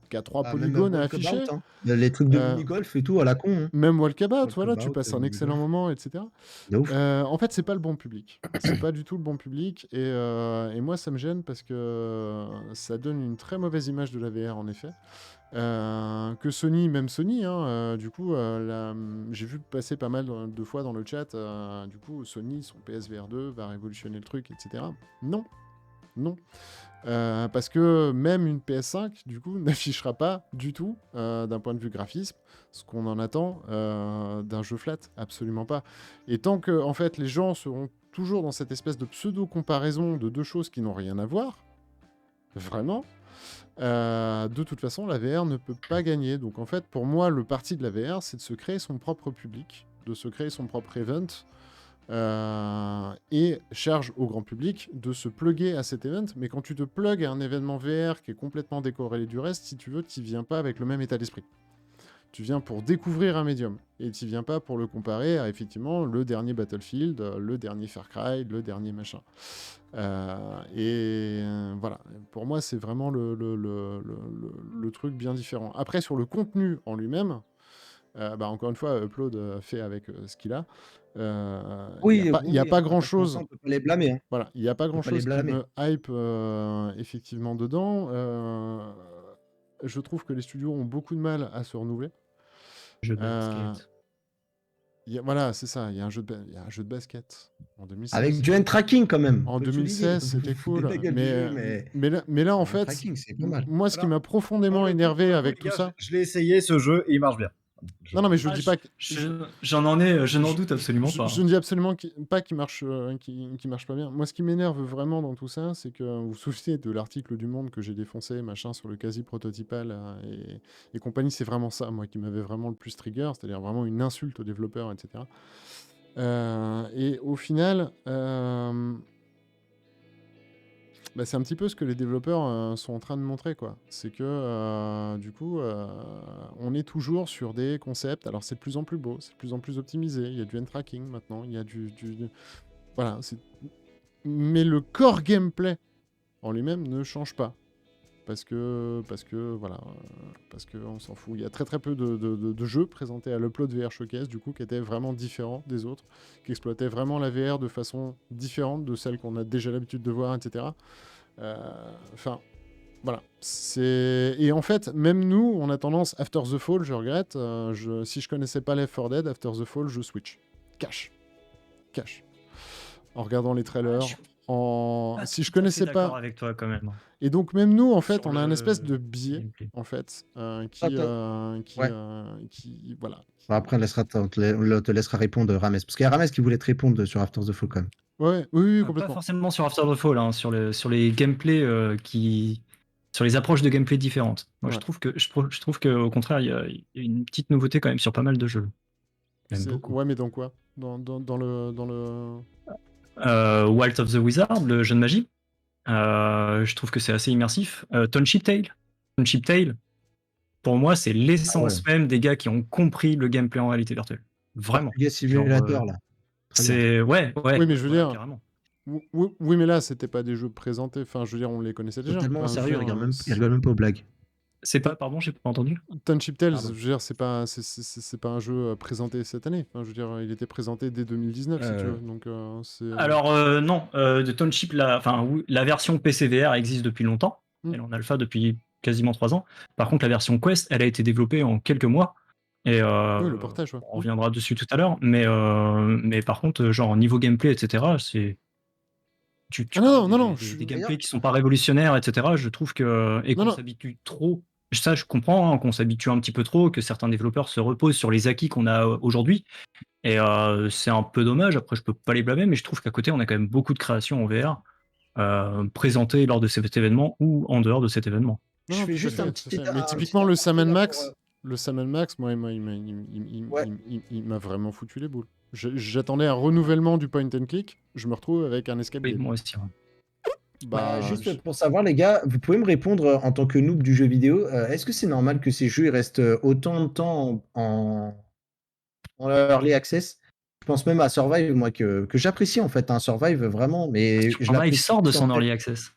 qui a 3 polygones à afficher. Hein. Les trucs de mini-golf et tout à la con. Hein. Même Walkabout, voilà, tu passes un excellent moment, etc. En fait, c'est pas le bon public. C'est pas du tout le bon public. Et moi, ça me gêne parce que ça donne une très mauvaise image de la VR, en effet. Que Sony, même Sony, hein, du coup, j'ai vu passer pas mal de fois dans le chat, du coup, Sony, son PSVR 2 va révolutionner le truc, etc. Non. Parce que même une PS5, du coup, n'affichera pas du tout, d'un point de vue graphisme, ce qu'on en attend d'un jeu flat. Absolument pas. Et tant que, en fait, les gens seront toujours dans cette espèce de pseudo-comparaison de deux choses qui n'ont rien à voir, vraiment, de toute façon, la VR ne peut pas gagner. Donc, en fait, pour moi, le parti de la VR, c'est de se créer son propre public, de se créer son propre event, et charge au grand public de se plugger à cet event. Mais quand tu te plugues à un événement VR qui est complètement décorrélé du reste, si tu veux, tu viens pas avec le même état d'esprit. Tu viens pour découvrir un médium. Et tu viens pas pour le comparer à, effectivement, le dernier Battlefield, le dernier Far Cry, le dernier machin. Voilà. Pour moi, c'est vraiment le truc bien différent. Après, sur le contenu en lui-même, encore une fois, Upload fait avec ce qu'il a. Il n'y a pas grand-chose. On peut pas les blâmer. Hein. Voilà, il n'y a pas grand-chose qui me hype effectivement dedans. Je trouve que les studios ont beaucoup de mal à se renouveler. Jeu de basket. Voilà, c'est ça. Il y a un jeu de basket en 2016. Avec du hand tracking quand même. En 2016, c'était cool. Mais là, en fait, moi, ce qui m'a profondément énervé avec tout ça... Je l'ai essayé, ce jeu, et il marche bien. Non, mais je Ah, dis pas que. je n'en doute absolument pas. Je ne dis absolument pas qu'il marche, qu'il marche pas bien. Moi, ce qui m'énerve vraiment dans tout ça, c'est que vous vous souvenez de l'article du Monde que j'ai défoncé, machin, sur le quasi prototypal et compagnie. C'est vraiment ça, moi, qui m'avait vraiment le plus trigger, c'est-à-dire vraiment une insulte aux développeurs, etc. Et au final, bah, c'est un petit peu ce que les développeurs sont en train de montrer, quoi. C'est que, du coup, on est toujours sur des concepts. Alors, c'est de plus en plus beau, c'est de plus en plus optimisé. Il y a du hand tracking maintenant, il y a voilà. Mais le core gameplay en lui-même ne change pas. Parce que voilà, parce qu'on s'en fout. Il y a très très peu de jeux présentés à l'Upload VR Showcase, du coup, qui étaient vraiment différents des autres, qui exploitaient vraiment la VR de façon différente de celle qu'on a déjà l'habitude de voir, etc. Enfin, voilà. Et en fait, même nous, on a tendance, After the Fall, je regrette, si je connaissais pas Left 4 Dead, After the Fall, je switch. Cash. En regardant les trailers, si je connaissais pas... d'accord avec toi quand même. Et donc même nous, en fait, Sur on a un le espèce de biais, gameplay. en fait, Ouais. qui voilà. Bon, après, on te laissera répondre, Rames. Parce qu'il y a Rames qui voulait te répondre sur After the Fall quand même. Ouais, oui, Pas complètement. forcément sur After the Fall, hein, sur les gameplays sur les approches de gameplay différentes. Moi, Ouais. je trouve que au contraire, il y a une petite nouveauté quand même sur pas mal de jeux. Même beaucoup. Ouais, mais dans quoi? Dans le... Wild of the Wizard, le jeu de magie. Je trouve que c'est assez immersif. Township Tale, pour moi, c'est l'essence même des gars qui ont compris le gameplay en réalité virtuelle. Vraiment. Portuguese Simulator, là. Très bien. C'est ouais. Oui, mais je veux voilà, dire, carrément. oui, mais là, c'était pas des jeux présentés. Enfin, je veux dire, on les connaissait déjà. Totalement Enfin, je veux sérieux, dire, il regarde même pas aux blagues. C'est pas, pardon, j'ai pas entendu. Township Tales, Pardon. je veux dire, c'est pas un jeu présenté cette année. Enfin, je veux dire, il était présenté dès 2019, si tu veux. Donc, c'est... Alors non, de Township, la version PC VR existe depuis longtemps. Elle est en alpha depuis quasiment 3 ans. Par contre, la version Quest, elle a été développée en quelques mois. Et Oui, le portage, ouais. on reviendra dessus tout à l'heure. Mais par contre, genre niveau gameplay, etc., c'est... non, des gameplays qui sont pas révolutionnaires, etc. Je trouve que... Et qu'on s'habitue trop... Ça, je comprends, hein, qu'on s'habitue un petit peu trop, que certains développeurs se reposent sur les acquis qu'on a aujourd'hui. Et c'est un peu dommage, après je peux pas les blâmer, mais je trouve qu'à côté on a quand même beaucoup de créations en VR présentées lors de cet événement ou en dehors de cet événement. Non, Je fais tout à juste fait, un tout à petit fait. état- Mais un typiquement, petit le aparté Sam là Max, moi, il m'a vraiment foutu les boules. J'attendais un renouvellement du point and click, je me retrouve avec un escape Oui, game. moi aussi. Ouais. Juste pour savoir, les gars, vous pouvez me répondre en tant que noob du jeu vidéo, est-ce que c'est normal que ces jeux ils restent autant de temps en early access? Je pense même à Survive, moi, que j'apprécie en fait, un Survive vraiment, mais je Survive l'apprécie sort de plus, en son fait. early access.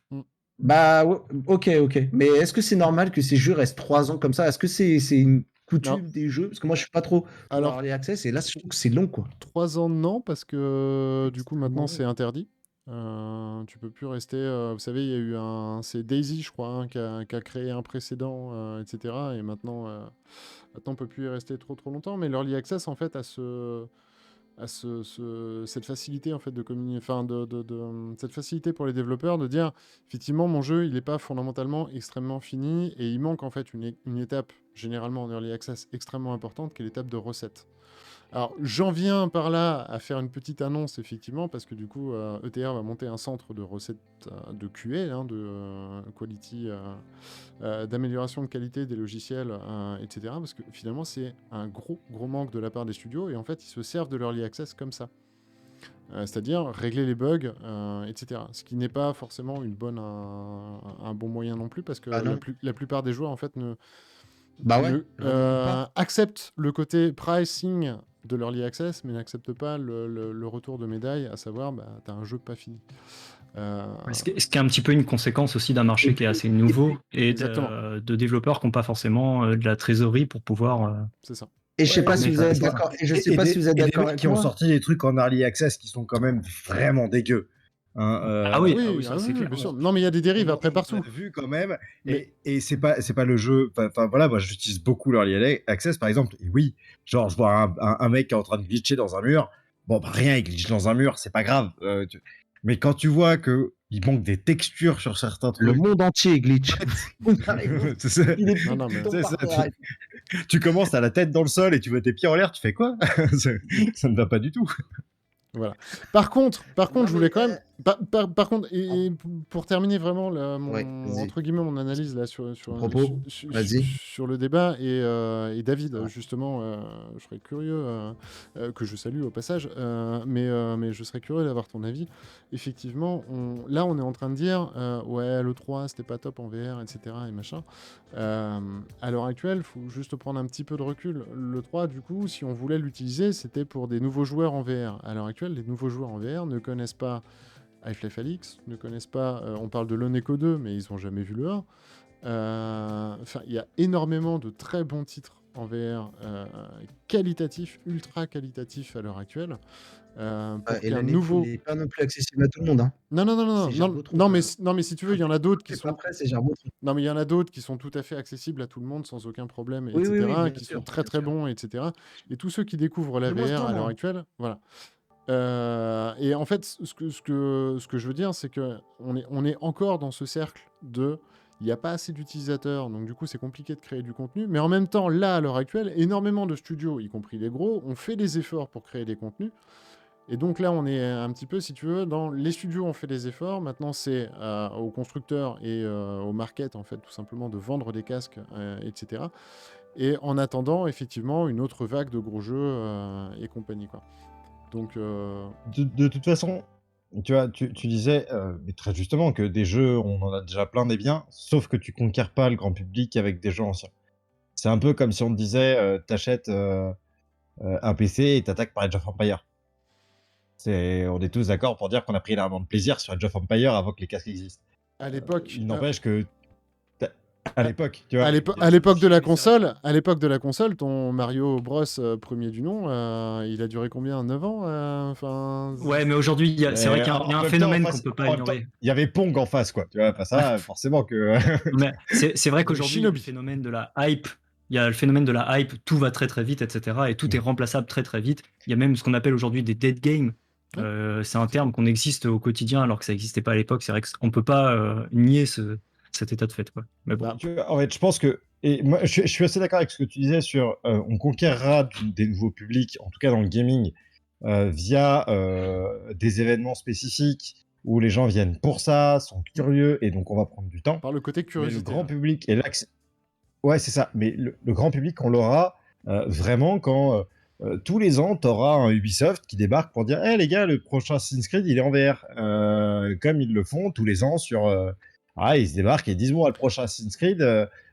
Bah, ok. Mais est-ce que c'est normal que ces jeux restent 3 ans comme ça? Est-ce que c'est une coutume des jeux? Parce que moi, je suis pas trop pour Alors, early access, et là, je trouve que c'est long, quoi. 3 ans, non, parce que du coup, maintenant, Extrêmement c'est interdit. Tu peux plus rester. Vous savez, il y a eu c'est Daisy, je crois, hein, qui a créé un précédent, etc. Et maintenant, on peut plus y rester trop longtemps. Mais l'early access, en fait, a cette facilité en fait de communiquer, enfin cette facilité pour les développeurs de dire effectivement mon jeu il n'est pas fondamentalement extrêmement fini et il manque en fait une étape généralement en early access extrêmement importante qui est l'étape de recette. Alors j'en viens par là à faire une petite annonce effectivement parce que du coup ETR va monter un centre de recettes de QA, hein, de quality, d'amélioration de qualité des logiciels, etc. Parce que finalement c'est un gros manque de la part des studios et en fait ils se servent de l'early access comme ça. C'est-à-dire régler les bugs, etc. Ce qui n'est pas forcément un bon moyen non plus parce que la plupart des joueurs en fait acceptent le côté pricing de l'early access mais n'acceptent pas le retour de médaille, à savoir t'as un jeu pas fini. Ce qui est un petit peu une conséquence aussi d'un marché qui est assez nouveau et de développeurs qui n'ont pas forcément de la trésorerie pour pouvoir... C'est ça. Et je sais pas si vous êtes d'accord. Je sais pas si vous êtes d'accord avec qui ont sorti des trucs en early access qui sont quand même vraiment dégueux. Ah oui, c'est clair. Bien sûr. Non, mais il y a des dérives après partout. On l'a vu quand même. Et c'est pas le jeu. Enfin voilà, moi j'utilise beaucoup l'early access par exemple. Et oui, genre je vois un mec qui est en train de glitcher dans un mur. Bon, rien, il glitch dans un mur, c'est pas grave. Mais quand tu vois que il manque des textures sur certains trucs. Le monde entier glitch. C'est ça. Non, mais... Tu commences, t'as la tête dans le sol et tu vois tes pieds en l'air, tu fais quoi? Ça ne va pas du tout. Voilà. Par contre, Non, je voulais mais, quand même. Par contre, et pour terminer vraiment ouais, vas-y. entre guillemets mon analyse là sur Propos, vas-y. sur le débat et David Ouais. justement, je serais curieux que je salue au passage, mais je serais curieux d'avoir ton avis. Effectivement, là on est en train de dire ouais le 3 c'était pas top en VR etc et machin. À l'heure actuelle, il faut juste prendre un petit peu de recul. Le 3, du coup, si on voulait l'utiliser, c'était pour des nouveaux joueurs en VR. À l'heure actuelle, les nouveaux joueurs en VR ne connaissent pas Half-Life Alyx, ne connaissent pas. On parle de l'Oneco 2, mais ils n'ont jamais vu le 1. Enfin, il y a énormément de très bons titres en VR qualitatifs, ultra qualitatifs à l'heure actuelle. Pour Et qu'il y ait un l'année, nouveau. il n'est pas non plus accessible à tout le monde. Hein. Non, non, non, non, C'est non, Gerbotron, non, quand mais, même. non, mais si tu veux, il y en a d'autres qui C'est pas sont. prêt, c'est Gerbotron. Non, mais il y en a d'autres qui sont tout à fait accessibles à tout le monde sans aucun problème, Oui, oui, oui, etc., bien qui sûr, sont très bien très sûr. bons, etc. Et tous ceux qui découvrent la Je bosse VR pas, à l'heure moi. actuelle, voilà. Et en fait, ce que je veux dire, c'est que on est encore dans ce cercle de il n'y a pas assez d'utilisateurs, donc du coup c'est compliqué de créer du contenu. Mais en même temps, là, à l'heure actuelle, énormément de studios, y compris les gros, ont fait des efforts pour créer des contenus. Et donc là, on est un petit peu, si tu veux, dans les studios ont fait des efforts. Maintenant, c'est aux constructeurs et aux markets, en fait, tout simplement, de vendre des casques, etc. Et en attendant, effectivement, une autre vague de gros jeux et compagnie, quoi. Donc, De toute façon, tu vois, tu disais, mais très justement, que des jeux, on en a déjà plein des biens, sauf que tu conquiers pas le grand public avec des jeux anciens. C'est un peu comme si on te disait, t'achètes un PC et t'attaques par Age of Empire. On est tous d'accord pour dire qu'on a pris énormément de plaisir sur Age of Empire avant que les casques existent. à l'époque, Il n'empêche que, t'as- à à- l'époque, tu vois, à l'époque de la oui, c'est vrai. console, ton Mario Bros premier du nom, il a duré combien? 9 ans? Enfin, Ouais, mais aujourd'hui, c'est vrai Mais qu'il y a, il y a en un même temps, phénomène qu'on peut pas en même temps, ignorer. il y avait Pong en face, quoi. Tu vois, pas ça, forcément que. Mais c'est vrai qu'aujourd'hui, il y a le Shinobi. phénomène de la hype. Il y a le phénomène de la hype, tout va très très vite, etc. Et tout est remplaçable très très vite. Il y a même ce qu'on appelle aujourd'hui des dead games. Ouais, C'est un terme qu'on existe au quotidien alors que ça n'existait pas à l'époque. C'est vrai qu'on ne peut pas nier cet état de fait. Quoi. Mais bon. Bah, En fait, je pense que. Et moi, je suis assez d'accord avec ce que tu disais sur on conquérera des nouveaux publics, en tout cas dans le gaming, via des événements spécifiques où les gens viennent pour ça, sont curieux, et donc on va prendre du temps. par le côté Mais le curiosité. grand Là. public et l'accès. Ouais, c'est ça. Mais le grand public, on l'aura vraiment quand tous les ans, tu auras un Ubisoft qui débarque pour dire hey, les gars, le prochain Assassin's Creed, il est en VR. Comme ils le font tous les ans sur. Ils se débarquent et disent bon, le prochain Assassin's Creed,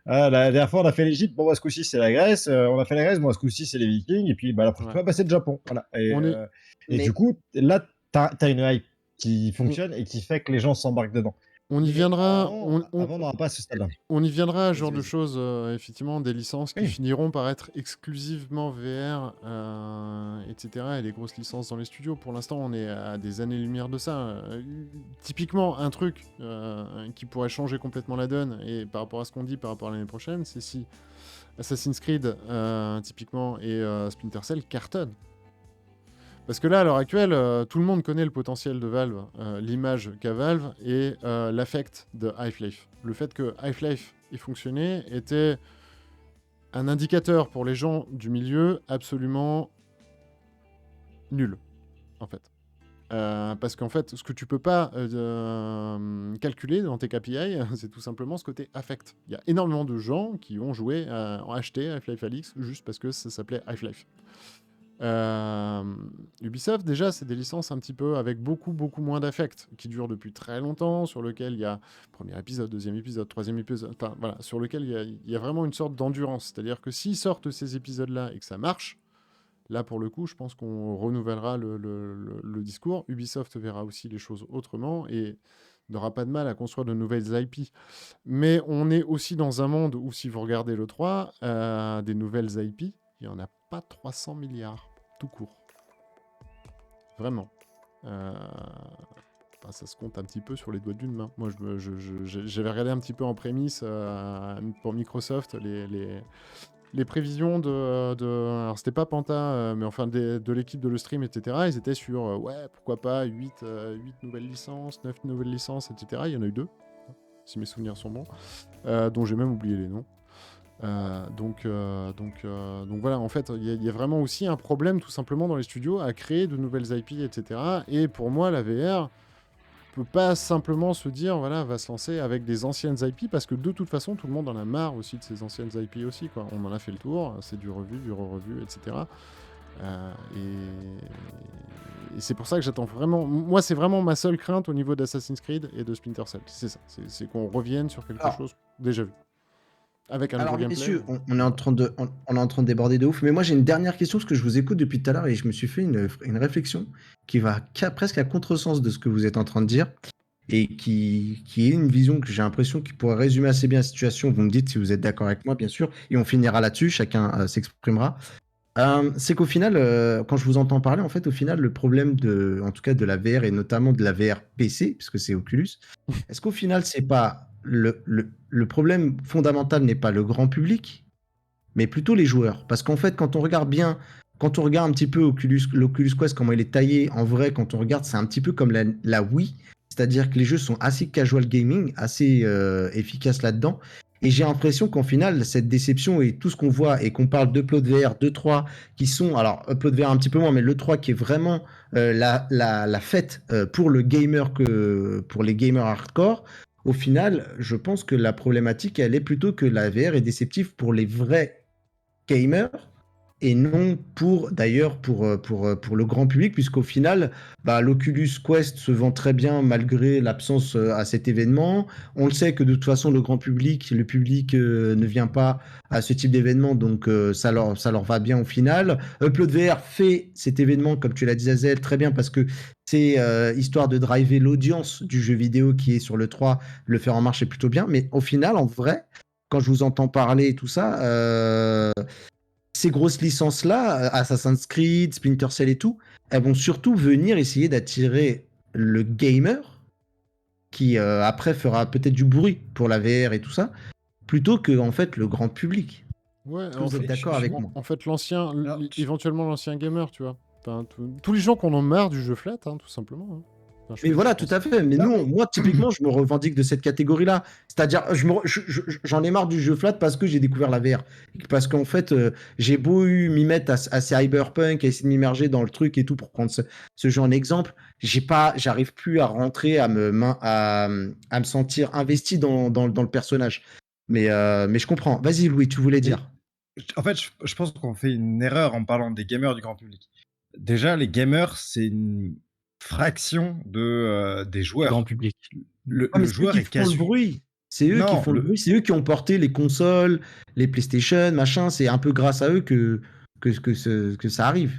la dernière fois, on a fait l'Égypte, bon, bah, ce coup-ci, c'est la Grèce. On a fait la Grèce, bon, ce coup-ci, c'est les Vikings. Et puis, bah, la prochaine Ouais. fois, bah, c'est le Japon. Voilà. On est, Et Mais du coup, là, tu as une hype qui fonctionne et qui fait que les gens s'embarquent dedans. on y Mais viendra. avant, on n'aura pas ce stade-là. On y viendra à ce Vas-y, genre de vas-y. choses, effectivement, des licences qui Oui. finiront par être exclusivement VR, etc. Et des grosses licences dans les studios. Pour l'instant, on est à des années-lumière de ça. Typiquement, un truc qui pourrait changer complètement la donne, et par rapport à ce qu'on dit par rapport à l'année prochaine, c'est si Assassin's Creed, typiquement, et Splinter Cell cartonnent. Parce que là, à l'heure actuelle, tout le monde connaît le potentiel de Valve, l'image qu'a Valve et l'affect de Half-Life. Le fait que Half-Life ait fonctionné était un indicateur pour les gens du milieu absolument nul, en fait. Parce qu'en fait, ce que tu peux pas calculer dans tes KPI, c'est tout simplement ce côté affect. Il y a énormément de gens qui ont joué, ont acheté Half-Life Alyx juste parce que ça s'appelait Half-Life. Ubisoft, déjà, c'est des licences un petit peu avec beaucoup moins d'affect, qui durent depuis très longtemps, sur lequel il y a premier épisode, deuxième épisode, troisième épisode, enfin voilà, sur lequel il y a vraiment une sorte d'endurance. C'est-à-dire que s'ils sortent ces épisodes-là et que ça marche, là pour le coup, je pense qu'on renouvellera le discours. Ubisoft verra aussi les choses autrement et n'aura pas de mal à construire de nouvelles IP. Mais on est aussi dans un monde où, si vous regardez le 3, des nouvelles IP, il n'y en a pas 300 milliards. Tout court. Vraiment. Ça se compte un petit peu sur les doigts d'une main. Moi, j'avais regardé un petit peu en prémisse pour Microsoft les prévisions alors, c'était pas Panta, mais enfin de l'équipe de le stream, etc. Ils étaient sur, ouais, pourquoi pas, 8 nouvelles licences, 9 nouvelles licences, etc. Il y en a eu 2, si mes souvenirs sont bons, dont j'ai même oublié les noms. Donc voilà, en fait, il y a vraiment aussi un problème tout simplement dans les studios à créer de nouvelles IP, etc. Et pour moi, la VR peut pas simplement se dire, voilà, va se lancer avec des anciennes IP, parce que de toute façon, tout le monde en a marre aussi de ces anciennes IP aussi, quoi. On en a fait le tour, c'est du revu, du re-revu, etc. Et c'est pour ça que j'attends vraiment... Moi, c'est vraiment ma seule crainte au niveau d'Assassin's Creed et de Splinter Cell. C'est ça, c'est qu'on revienne sur quelque Alors, chose déjà vu. Avec un nouveau alors, gameplay. messieurs, on est on est en train de déborder de ouf, mais moi j'ai une dernière question parce que je vous écoute depuis tout à l'heure et je me suis fait une réflexion qui va presque à contresens de ce que vous êtes en train de dire et qui est une vision que j'ai l'impression qui pourrait résumer assez bien la situation. Vous me dites si vous êtes d'accord avec moi, bien sûr, et on finira là-dessus, chacun s'exprimera. C'est qu'au final, quand je vous entends parler, en fait, au final, le problème en tout cas de la VR et notamment de la VR PC, puisque c'est Oculus, est-ce qu'au final, c'est pas le problème fondamental n'est pas le grand public, mais plutôt les joueurs. Parce qu'en fait, quand on regarde bien, quand on regarde un petit peu l'Oculus Quest, comment il est taillé, en vrai, quand on regarde, c'est un petit peu comme la Wii, c'est-à-dire que les jeux sont assez casual gaming, assez efficaces là-dedans. Et j'ai l'impression qu'en final, cette déception et tout ce qu'on voit, et qu'on parle d'Upload VR, de 3, qui sont, alors Upload VR un petit peu moins, mais le 3 qui est vraiment la fête pour le gamer, pour les gamers hardcore, au final, je pense que la problématique, elle est plutôt que la VR est déceptive pour les vrais gamers et non d'ailleurs pour le grand public, puisqu'au final, bah, l'Oculus Quest se vend très bien malgré l'absence à cet événement. On le sait que de toute façon, le grand public, le public ne vient pas à ce type d'événement, donc ça leur va bien au final. Upload VR fait cet événement, comme tu l'as dit, Azel, très bien parce que c'est histoire de driver l'audience du jeu vidéo qui est sur le 3, le faire en marche est plutôt bien, mais au final, en vrai, quand je vous entends parler et tout ça, ces grosses licences-là, Assassin's Creed, Splinter Cell et tout, elles vont surtout venir essayer d'attirer le gamer qui après fera peut-être du bruit pour la VR et tout ça, plutôt que en fait le grand public. Ouais, Est-ce que vous êtes d'accord avec moi? en fait, Alors, éventuellement l'ancien gamer, tu vois. Enfin, tous les gens qui en ont marre du jeu flat, hein, tout simplement. Hein. Enfin, Mais voilà, tout à fait. Mais Non, nous, moi, typiquement, je me revendique de cette catégorie-là. C'est-à-dire, j'en ai marre du jeu flat parce que j'ai découvert la VR. Parce qu'en fait, j'ai beau m'y mettre à Cyberpunk, à essayer de m'immerger dans le truc et tout pour prendre ce jeu en exemple, j'arrive plus à rentrer, à me sentir investi dans le personnage. Mais je comprends. Vas-y, Louis, tu voulais dire. en fait, je pense qu'on fait une erreur en parlant des gamers du grand public. Déjà, les gamers, c'est une fraction des joueurs. Grand public. Le Ah, mais c'est eux joueur qui est font le casu. bruit. C'est eux qui Non, font le bruit. C'est eux qui ont porté les consoles, les PlayStation, machin. C'est un peu grâce à eux que ça arrive.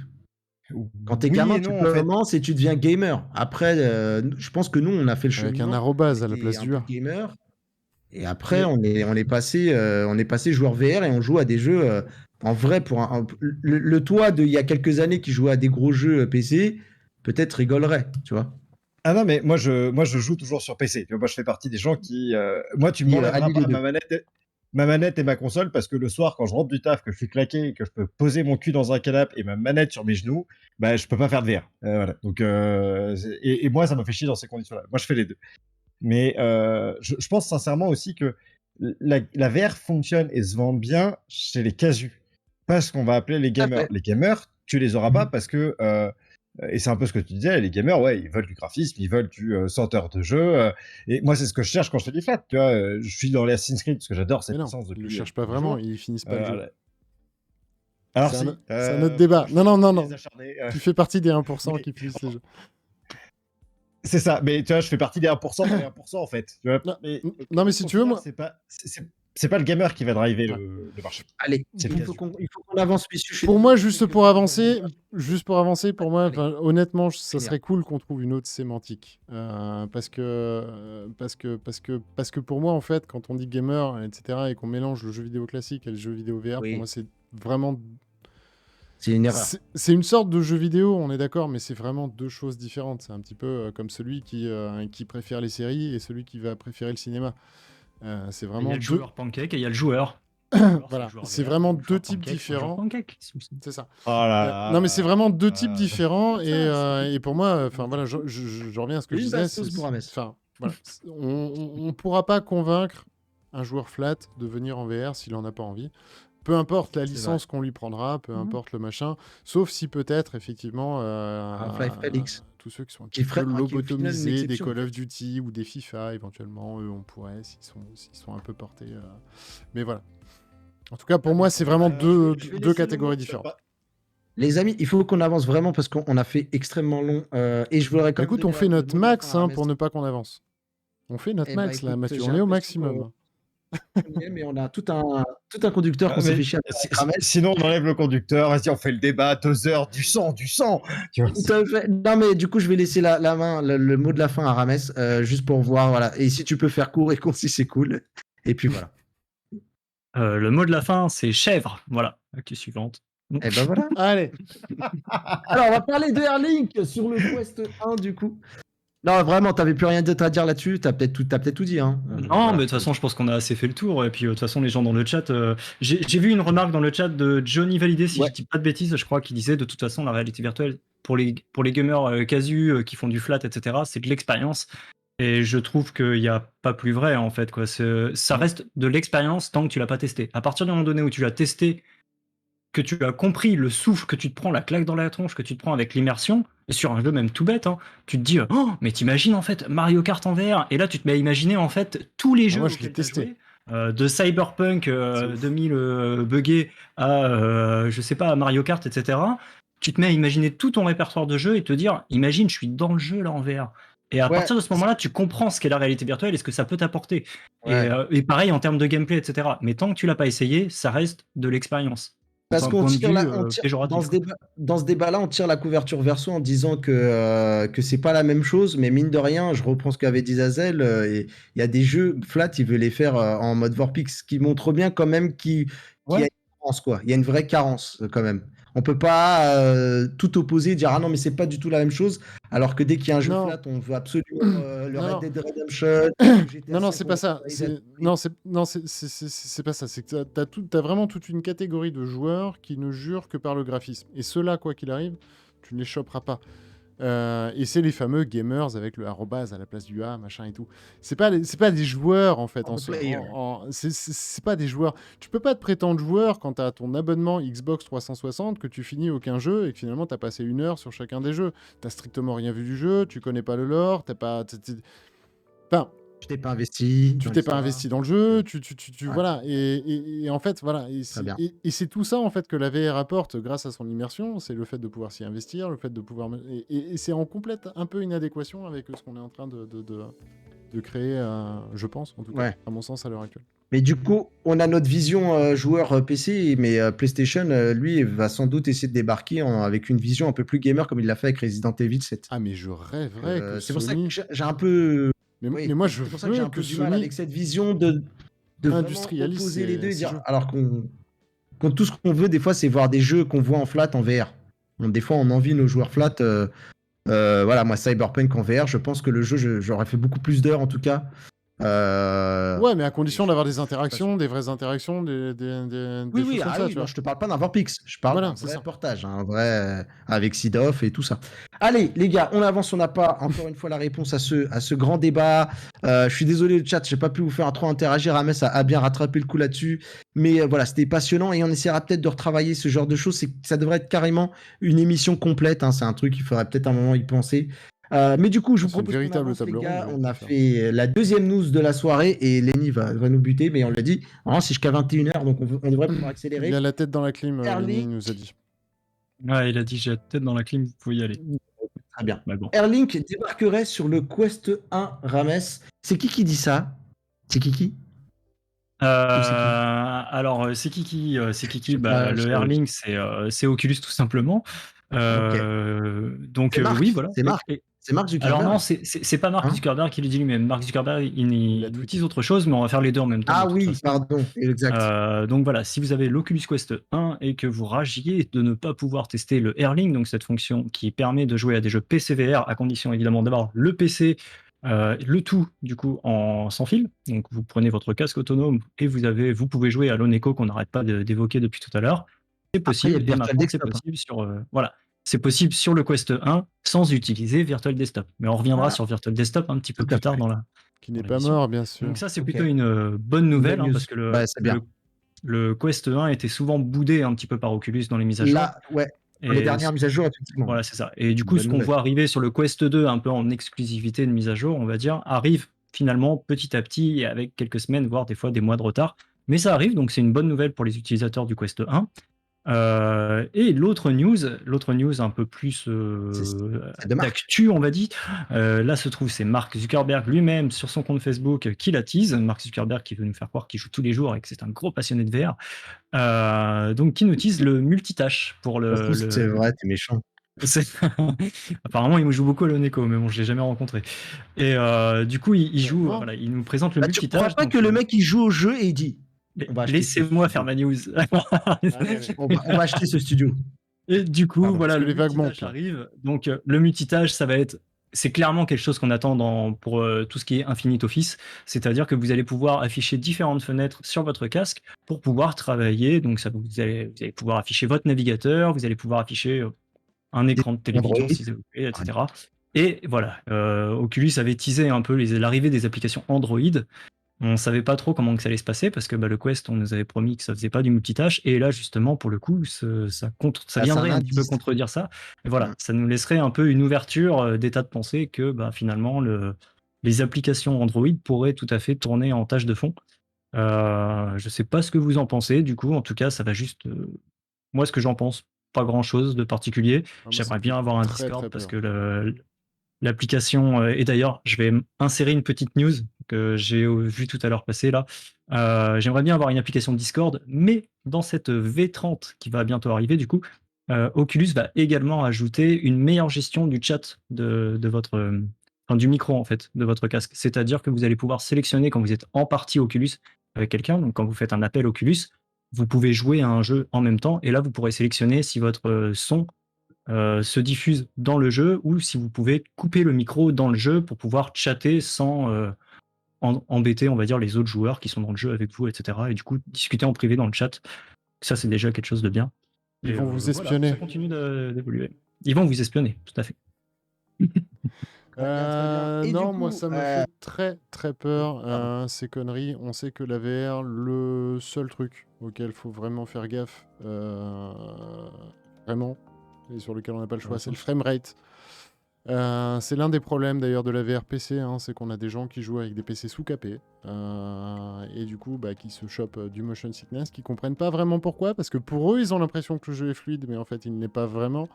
Quand t'es oui gamin, et tu non, en fait. commences et tu deviens gamer. Après, je pense que nous, on a fait le Avec un cheminement. arrobase à la Et place un du peu A. gamer. Et après, Mais on est passé joueur VR et on joue à des jeux en vrai le toi il y a quelques années qui jouait à des gros jeux PC, peut-être rigolerait, tu vois. ah non, mais moi je joue toujours sur PC. Tu vois, moi je fais partie des gens qui moi tu m'enlèveras allie les pas deux. ma manette et ma console parce que le soir quand je rentre du taf que je suis claqué et que je peux poser mon cul dans un canapé et ma manette sur mes genoux, bah je peux pas faire de VR. Voilà. Donc et moi ça m'a fait chier dans ces conditions-là. Moi je fais les deux. Mais je pense sincèrement aussi que la VR fonctionne et se vend bien chez les casus. Pas ce qu'on va appeler les à gamers. fait. Les gamers, tu les auras pas parce que et c'est un peu ce que tu disais, les gamers, ouais, ils veulent du graphisme, ils veulent du senteur de jeu. Et moi, c'est ce que je cherche quand je fais du flat. Tu vois, je suis dans les Assassin's Creed parce que j'adore cette Mais non, licence ils ne le depuis cherchent pas toujours. vraiment, ils finissent pas le jeu. Alors C'est si. un autre débat. Non. les acharnés, Tu fais partie des 1% mais- qui finissent les jeux. C'est ça, mais tu vois, je fais partie des 1% des 1% en fait. Tu vois, Non, mais, non, mais si au tu veux, final, moi... c'est pas le gamer qui va driver Ouais. le marché. Allez, C'est le il casu. faut qu'on avance, messieurs. Je suis Pour moi, désolé, juste que- pour avancer, pour moi, Allez. enfin, honnêtement, ça Finir. serait cool qu'on trouve une autre sémantique. Parce que pour moi, en fait, quand on dit gamer, etc., et qu'on mélange le jeu vidéo classique et le jeu vidéo VR, Oui. pour moi, c'est vraiment... C'est une erreur. C'est une sorte de jeu vidéo, on est d'accord, mais c'est vraiment deux choses différentes. C'est un petit peu comme celui qui préfère les séries et celui qui va préférer le cinéma. C'est Il y vraiment a le deux... joueur pancake et il y a le joueur. Voilà, Le joueur c'est VR, vraiment le deux joueur types pancake, le joueur différents. pancake. C'est ça. Oh là là. Non, mais c'est vraiment deux types euh, différents. ça, Et pour moi, enfin voilà, je reviens à ce que je Une disais. basse sauce pour Hermès. Enfin, voilà, on pourra pas convaincre un joueur flat de venir en VR s'il en a pas envie. Peu importe la C'est licence qu'on lui prendra, peu Mhm. importe le machin, sauf si peut-être effectivement Half-Life Felix. tous ceux qui sont un Qui petit peu ferait- qui est au final une lobotomisés, des exception, Call en of fait. Duty ou des FIFA éventuellement, eux on pourrait s'ils sont un peu portés. Mais voilà. En tout cas pour moi c'est vraiment Je vais deux laisser catégories le mot. différentes. Les amis, il faut qu'on avance vraiment parce qu'on a fait extrêmement long. Et je voudrais quand même Écoute, on donner fait le notre mot de la max fin à hein, Rames. pour ne pas qu'on avance. On fait notre Eh ben, max là, écoute, Mathieu, j'ai on est au l'impression maximum. qu'on y est, mais on a tout un conducteur qu'on s'est Mais fait chier à Rames. sinon, on enlève le conducteur. Vas-y, on fait le débat. 2 heures, du sang. Tu vois. Tout à fait. Non, mais du coup, je vais laisser la main, le mot de la fin à Rames, juste pour voir. Voilà. Et si tu peux faire court et concis, c'est cool. Et puis voilà. Le mot de la fin, c'est chèvre. Voilà. Actu suivante. Et ben voilà. Allez, Alors, on va parler de Airlink sur le Quest 1, du coup. Non, vraiment, t'avais plus rien d'autre à dire là-dessus. T'as peut-être tout dit. Hein. Non, Voilà. mais de toute façon, je pense qu'on a assez fait le tour. Et puis, de toute façon, les gens dans le chat. J'ai vu une remarque dans le chat de Johnny Validé, si Ouais. je dis pas de bêtises, je crois, qui disait de toute façon, la réalité virtuelle, pour les gamers casus qui font du flat, etc., c'est de l'expérience. Et je trouve qu'il n'y a pas plus vrai, en fait. Quoi. Ça reste de l'expérience tant que tu l'as pas testé. À partir du moment donné où tu l'as testé, que tu as compris le souffle que tu te prends, la claque dans la tronche que tu te prends avec l'immersion, et sur un jeu même tout bête, hein, tu te dis oh, mais t'imagines en fait Mario Kart en VR, et là tu te mets à imaginer en fait tous les jeux moi je l'ai auxquels t'as testé. joué, de Cyberpunk C'est ouf. 2000 buggé à je sais pas à Mario Kart, etc. Tu te mets à imaginer tout ton répertoire de jeux et te dire imagine je suis dans le jeu là en VR. Et à Ouais. partir de ce moment-là, tu comprends ce qu'est la réalité virtuelle et ce que ça peut t'apporter. Ouais. Et pareil en termes de gameplay, etc. Mais tant que tu l'as pas essayé, ça reste de l'expérience. Parce D'un qu'on point de tire, vue on tire péjoratif. dans ce débat-là, on tire la couverture verso en disant que c'est pas la même chose, mais mine de rien, je reprends ce qu'avait dit Zazel, et il y a des jeux flat, il veut les faire en mode Vorpix, ce qui montre bien quand même qu'il y a Ouais. une carence, quoi. Il y a une vraie carence quand même. On peut pas tout opposer et dire ah non mais c'est pas du tout la même chose, alors que dès qu'il y a un jeu Non. flat, on veut absolument le Non, Red non. Dead Redemption, le GTA Non, 5, c'est on pas veut ça. que ça aille C'est pas ça. C'est que t'as vraiment toute une catégorie de joueurs qui ne jurent que par le graphisme. Et ceux-là, quoi qu'il arrive, tu ne les choperas pas. Et c'est les fameux gamers avec le arrobase à la place du A, machin et tout. C'est pas des joueurs, en fait. For the player. C'est pas des joueurs. Tu peux pas te prétendre joueur quand t'as ton abonnement Xbox 360, que tu finis aucun jeu et que finalement t'as passé 1 heure sur chacun des jeux. T'as strictement rien vu du jeu, tu connais pas le lore, t'as pas... Enfin, Tu t'es pas investi. tu dans t'es pas l'histoire. investi dans le jeu, Ouais. voilà. Et en fait, voilà. bien. Et c'est tout ça, en fait, que la VR apporte grâce à son immersion. C'est le fait de pouvoir s'y investir, le fait de pouvoir. Et c'est en complète un peu inadéquation avec ce qu'on est en train de créer, je pense, en tout cas, Ouais. à mon sens, à l'heure actuelle. Mais du coup, on a notre vision joueur PC, mais PlayStation, lui, va sans doute essayer de débarquer avec une vision un peu plus gamer comme il l'a fait avec Resident Evil 7. Ah, mais je rêverais que C'est pour ça que Sony. j'ai un peu. Mais Oui, moi, je c'est pour ça que j'ai veux un peu que du mal Sony avec cette vision de vraiment industrialise opposer les deux et ces dire. jeux. Alors qu'on tout ce qu'on veut, des fois, c'est voir des jeux qu'on voit en flat en VR. Des fois, on envie nos joueurs flat. Voilà, moi, Cyberpunk en VR, je pense que le jeu, j'aurais fait beaucoup plus d'heures en tout cas. Ouais, mais à condition d'avoir des je suis pas interactions, des vraies interactions, des Oui, choses comme ça, tu non, vois. je te parle pas d'un Vorpix, je parle Voilà, d'un c'est vrai ça. portage, un vrai avec Sidoff et tout ça. Allez, les gars, on avance, on n'a pas encore une fois la réponse à ce grand débat. Je suis désolé le chat, j'ai pas pu vous faire trop interagir. Rames a bien rattrapé le coup là-dessus, mais voilà, c'était passionnant et on essaiera peut-être de retravailler ce genre de choses. Ça devrait être carrément une émission complète. Hein, c'est un truc, il faudrait peut-être un moment y penser. Mais du coup, je vous C'est une propose qu'on véritable avance, les table gars. ronde, On a ouais, fait la deuxième news de la soirée et Lenny va nous buter, mais on l'a dit, hein, c'est jusqu'à 21h, donc on devrait pouvoir accélérer. Il a la tête dans la clim, Airlink. Lenny nous a dit. Ouais, il a dit j'ai la tête dans la clim, vous pouvez y aller. Très bien. Bah bon. Airlink débarquerait sur le Quest 1 Rames. C'est qui dit ça? C'est qui? Alors, c'est Kiki, bah, le Airlink, c'est Oculus tout simplement. Donc, C'est Mark, oui, voilà. c'est Mark. C'est Mark Zuckerberg. Alors non, c'est pas Mark Hein Zuckerberg qui le dit lui-même. Mark Zuckerberg, il a tweeté. utilise autre chose, mais on va faire les deux en même temps. Ah de toute oui, façon. pardon, exact. Donc voilà, si vous avez l'Oculus Quest 1 et que vous ragiez de ne pas pouvoir tester le Airlink, donc cette fonction qui permet de jouer à des jeux PC VR, à condition évidemment d'avoir le PC, le tout du coup sans fil. Donc vous prenez votre casque autonome et vous pouvez jouer à l'Oneco qu'on n'arrête pas d'évoquer depuis tout à l'heure. C'est possible, il y a le et Virtual maintenant c'est Desktop, hein. possible sur voilà. C'est possible sur le Quest 1 sans utiliser Virtual Desktop. Mais on reviendra sur Virtual Desktop un petit peu Tout à plus tard fait. Qui n'est dans pas l'émission. mort, bien sûr. Donc ça, c'est Ok. plutôt une bonne nouvelle, Bonne news. parce que Ouais, c'est bien. le Quest 1 était souvent boudé un petit peu par Oculus dans les mises à jour. Là, ouais, pour les Et dernières mises à jour, effectivement. voilà, c'est ça. Et du coup, Bonne ce qu'on nouvelle. voit arriver sur le Quest 2, un peu en exclusivité de mise à jour, on va dire, arrive finalement petit à petit, et avec quelques semaines, voire des fois des mois de retard. Mais ça arrive, donc c'est une bonne nouvelle pour les utilisateurs du Quest 1. Et l'autre news un peu plus C'est de Marc. d'actu, on va dire. Là se trouve, c'est Mark Zuckerberg lui-même sur son compte Facebook qui la tease. Mark Zuckerberg qui veut nous faire croire qu'il joue tous les jours et que c'est un gros passionné de VR. Donc qui nous tease le multitâche pour Ça se trouve, c'est vrai, t'es méchant. Apparemment, il joue beaucoup à l'Oneco, mais bon, je l'ai jamais rencontré. Et du coup, il joue, Vraiment voilà, il nous présente le Bah, tu crois multitâche. pas donc, que le mec il joue au jeu et il dit on va acheter ce laissez-moi studio. faire ma news. Allez, allez. On va acheter ce studio. Et du coup, Pardon. voilà, Parce que le les vagues multitâche montent, là. arrive. Donc, le multitâche, c'est clairement quelque chose qu'on attend pour tout ce qui est Infinite Office. C'est-à-dire que vous allez pouvoir afficher différentes fenêtres sur votre casque pour pouvoir travailler. Donc, vous allez pouvoir afficher votre navigateur, vous allez pouvoir afficher un écran de télévision Android. si vous voulez, etc. Et voilà, Oculus avait teasé un peu l'arrivée des applications Android. On savait pas trop comment que ça allait se passer parce que le Quest, on nous avait promis que ça faisait pas du multitâche. Et là, justement, pour le coup, ça c'est viendrait un un petit peu indice. contredire ça. Et voilà, Mm. ça nous laisserait un peu une ouverture d'état de pensée que finalement, les applications Android pourraient tout à fait tourner en tâche de fond. Je sais pas ce que vous en pensez. Du coup, en tout cas, ça va juste. Moi, ce que j'en pense, pas grand-chose de particulier. Ah, moi, ça J'aimerais me fait bien avoir un très, Discord très parce peur. que l'application, et d'ailleurs, je vais insérer une petite news que j'ai vue tout à l'heure passer là. J'aimerais bien avoir une application Discord, mais dans cette V30 qui va bientôt arriver, du coup, Oculus va également ajouter une meilleure gestion du chat de votre, enfin, du micro en fait, de votre casque. C'est-à-dire que vous allez pouvoir sélectionner quand vous êtes en partie Oculus avec quelqu'un, donc quand vous faites un appel Oculus, vous pouvez jouer à un jeu en même temps, et là vous pourrez sélectionner si votre son se diffuse dans le jeu ou si vous pouvez couper le micro dans le jeu pour pouvoir chatter sans embêter, on va dire, les autres joueurs qui sont dans le jeu avec vous, etc. Et du coup, discuter en privé dans le chat. Ça, c'est déjà quelque chose de bien. Ils Et vont vous voilà, espionner. ça continue d'évoluer. Ils vont vous espionner, tout à fait. Très bien, très bien. Et Non, du moi, coup, ça me fait très, très peur, pardon. ces conneries. On sait que la VR, le seul truc auquel faut vraiment faire gaffe, vraiment, et sur lequel on n'a pas le choix, c'est le framerate. C'est l'un des problèmes d'ailleurs de la VR PC, hein, c'est qu'on a des gens qui jouent avec des PC sous-capés, et du coup qui se chopent du motion sickness, qui comprennent pas vraiment pourquoi, parce que pour eux ils ont l'impression que le jeu est fluide, mais en fait il ne l'est pas vraiment.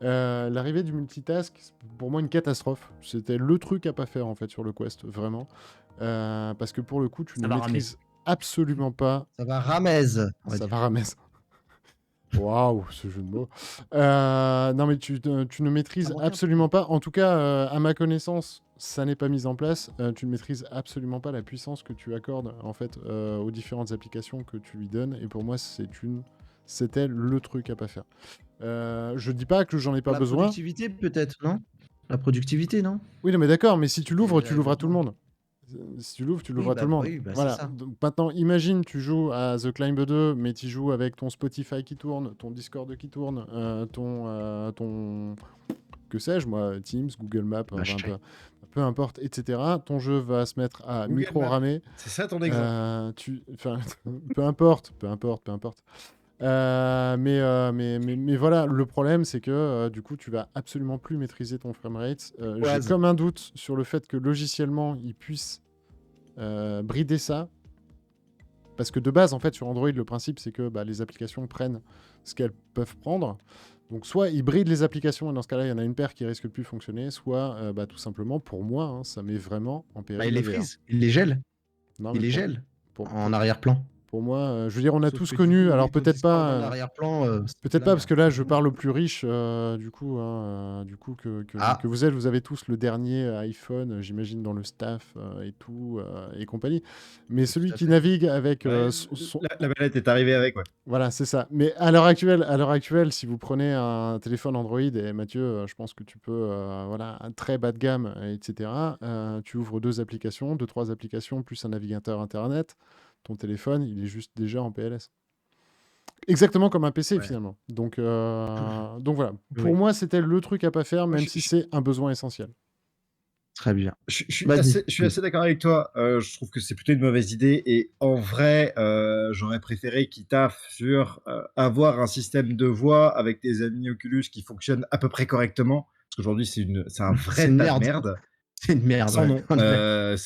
L'arrivée du multitask, c'est pour moi une catastrophe. C'était le truc à pas faire en fait sur le Quest, vraiment. Parce que pour le coup, tu Ça ne va ramer. maîtrises absolument pas. Ça va ramez. on va Ça dire. va ramer. Waouh, ce jeu de mots. Non, mais tu ne maîtrises Ah, bon, tiens. absolument pas. En tout cas, à ma connaissance, ça n'est pas mis en place. Tu ne maîtrises absolument pas la puissance que tu accordes en fait aux différentes applications que tu lui donnes. Et pour moi, c'était le truc à pas faire. Je dis pas que j'en ai pas La besoin. productivité, peut-être, non? La productivité, non? Oui, non, mais d'accord, mais si tu l'ouvres, tu déjà l'ouvres à tout le besoin. monde. Si tu l'ouvres, tu Oui, l'ouvres à tout le monde. oui, c'est Voilà. ça. Donc, maintenant, imagine, tu joues à The Climb 2, mais tu joues avec ton Spotify qui tourne, ton Discord qui tourne, ton que sais-je, moi, Teams, Google Maps, enfin, peu importe, etc. Ton jeu va se mettre à Google micro-ramer. C'est ça ton exemple. Enfin, peu importe. Mais voilà, le problème, c'est que du coup, tu vas absolument plus maîtriser ton framerate. J'ai comme un doute sur le fait que logiciellement, ils puissent brider ça. Parce que de base, en fait, sur Android, le principe, c'est que les applications prennent ce qu'elles peuvent prendre. Donc, soit ils brident les applications, et dans ce cas-là, il y en a une paire qui risque de plus fonctionner, soit, tout simplement, pour moi, hein, ça met vraiment en péril Il la les VR. freeze, il les gèle. Non, Il mais les gèle pour en arrière-plan. Pour moi, je veux dire, on a Sauf tous que du connu, coup, alors mettre ton peut-être Discord en pas, arrière-plan, c'est peut-être de pas la parce que merde. là, je parle aux plus riches, du coup, Ah. que vous avez tous le dernier iPhone, j'imagine, dans le staff et tout, et compagnie. Mais Tout celui à qui fait. navigue avec Ouais, son... la manette est arrivée avec, ouais. Voilà, c'est ça. Mais à l'heure actuelle, si vous prenez un téléphone Android, et Mathieu, je pense que tu peux, voilà, un très bas de gamme, etc., tu ouvres 2 applications, 2-3 applications, plus un navigateur Internet, ton téléphone, il est juste déjà en PLS. Exactement comme un PC, Ouais. finalement. Donc voilà. Pour Oui. moi, c'était le truc à pas faire, même je- si c'est un besoin essentiel. Très bien. Je suis Vas-y. assez d'accord avec toi. Je trouve que c'est plutôt une mauvaise idée. Et en vrai, j'aurais préféré qu'ils taffent sur avoir un système de voix avec des amis Oculus qui fonctionne à peu près correctement. Parce qu'aujourd'hui, c'est un C'est vrai une tas de merde. merde. C'est une merde. Sans Ouais. nom. En effet.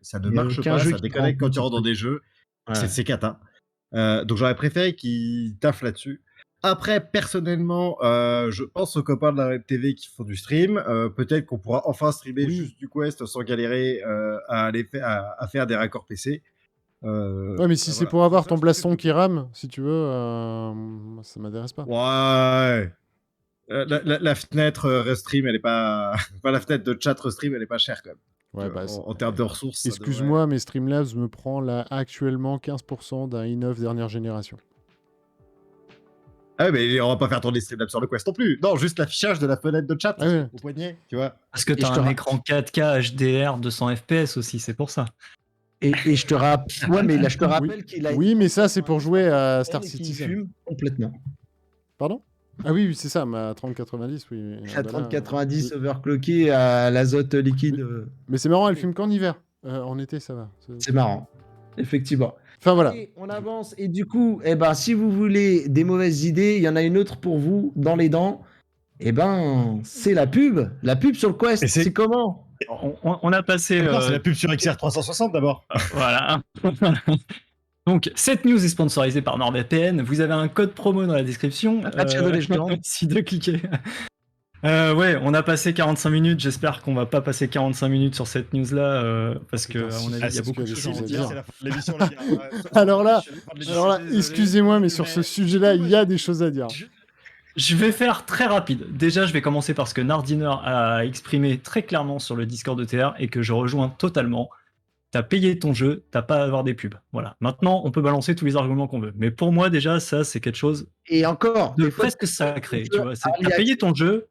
Ça ne Il y a marche aucun pas, jeu ça qui déconnecte prend quand tu rentres dans compte. des jeux. Ouais. C'est cata. Donc j'aurais préféré qu'ils taffent là-dessus. Après, personnellement, je pense aux copains de la Web TV qui font du stream. Peut-être qu'on pourra enfin streamer Oui. juste du Quest sans galérer à faire des raccords PC. Ouais, mais si c'est Voilà. pour avoir Ça, ton je trouve que c'est blason qui cool. rame, si tu veux, moi, ça m'intéresse pas. Ouais. La fenêtre Restream, elle est pas. Enfin, la fenêtre de chat Restream, elle est pas chère quand même. Ouais, bah, En termes de ressources, ça devrait. excuse-moi, mais Streamlabs me prend là actuellement 15% d'un i9 dernière génération. Ah ouais, mais on va pas faire tourner Streamlabs sur le Quest non plus. Non, juste l'affichage de la fenêtre de chat Ah ouais. au poignet, tu vois. Parce que Et t'as je te un ra- écran 4K HDR 200 FPS aussi, c'est pour ça. Et je te rappelle, ouais, mais là, je te Oui. rappelle qu'il a Oui, été mais ça, pensé c'est pour jouer à Star et qu'il Citizen. fume complètement. Pardon? Ah oui, c'est ça, ma 3090, oui. La Ah bah là, 3090 overclockée à l'azote liquide. Mais c'est marrant, elle fume qu'en hiver. En été, ça va. C'est marrant. Effectivement. Enfin, voilà. Allez, on avance. Et du coup, eh ben, si vous voulez des mauvaises idées, il y en a une autre pour vous dans les dents. Eh ben, c'est la pub. La pub sur le Quest. Et c'est- C'est comment? On a passé. Non, c'est la pub sur XR360 d'abord. Voilà. Donc, cette news est sponsorisée par NordVPN. Vous avez un code promo dans la description. Pas de Shadow Legends. Si de cliquer. Ouais, on a passé 45 minutes. J'espère qu'on va pas passer 45 minutes sur cette news-là. Parce putain, que, à si, mon avis, il y parce a beaucoup qu'il y de a des choses à choses à dire. dire. C'est la fin de l'émission, les gars. Alors là, Je suis fan de Alors là, désolé, excusez-moi, mais sur ce sujet-là, il y a des choses à dire. Je vais faire très rapide. Déjà, je vais commencer par ce que Nardiner a exprimé très clairement sur le Discord de TR et que je rejoins totalement. T'as payé ton jeu, t'as pas à avoir des pubs. Voilà. Maintenant, on peut balancer tous les arguments qu'on veut. Mais pour moi, déjà, ça, c'est quelque chose Et encore, de des fois, presque sacré. tu Tu peux vois, aller t'as payé ton jeu,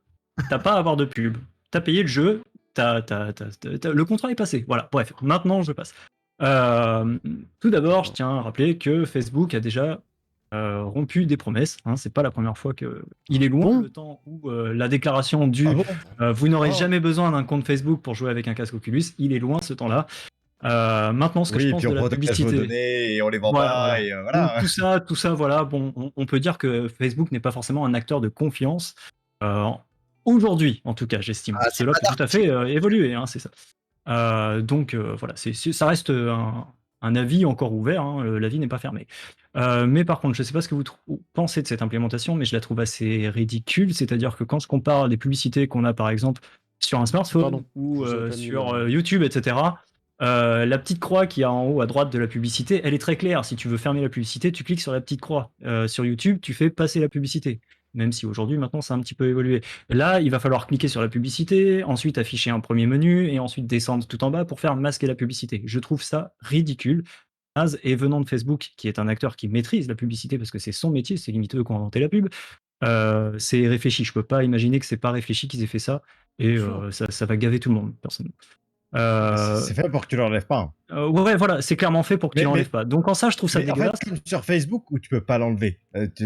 t'as pas à avoir de pub. T'as payé le jeu, le contrat est passé. Voilà. Bref, maintenant, je passe. Tout d'abord, je tiens à rappeler que Facebook a déjà rompu des promesses. Hein, c'est pas la première fois que. Il est loin Bon. le temps où la déclaration du Ah bon vous n'aurez Oh. jamais besoin d'un compte Facebook pour jouer avec un casque Oculus. Il est loin ce temps-là. Maintenant, ce que je Oui, pense puis on de la protège nos publicité. données et on les vend Voilà, pas. voilà. Et Donc, voilà. tout ça, voilà. Bon, on peut dire que Facebook n'est pas forcément un acteur de confiance. Aujourd'hui, en tout cas, j'estime. Ah, c'est Cela pas peut tout à fait évoluer, hein, c'est ça. Donc voilà, ça reste un avis encore ouvert, hein, l'avis n'est pas fermé. Mais par contre, je ne sais pas ce que vous pensez de cette implémentation, mais je la trouve assez ridicule. C'est-à-dire que quand je compare les publicités qu'on a, par exemple, sur un smartphone Pardon, ou je vous avais pas mis sur le- YouTube, etc., la petite croix qui est en haut à droite de la publicité, elle est très claire. Si tu veux fermer la publicité, tu cliques sur la petite croix. Sur YouTube, tu fais passer la publicité. Même si aujourd'hui, maintenant, ça a un petit peu évolué. Là, il va falloir cliquer sur la publicité, ensuite afficher un premier menu et ensuite descendre tout en bas pour faire masquer la publicité. Je trouve ça ridicule. Et venant de Facebook, qui est un acteur qui maîtrise la publicité parce que c'est son métier, c'est limite eux qui ont inventé la pub, c'est réfléchi. Je peux pas imaginer que c'est pas réfléchi qu'ils aient fait ça et ça va gaver tout le monde, personnellement. C'est fait pour que tu l'enlèves pas. Ouais, voilà, c'est clairement fait pour que tu Mais- l'enlèves pas. Donc en ça, je trouve ça Mais en dégueulasse. fait, comme sur Facebook où tu peux pas l'enlever.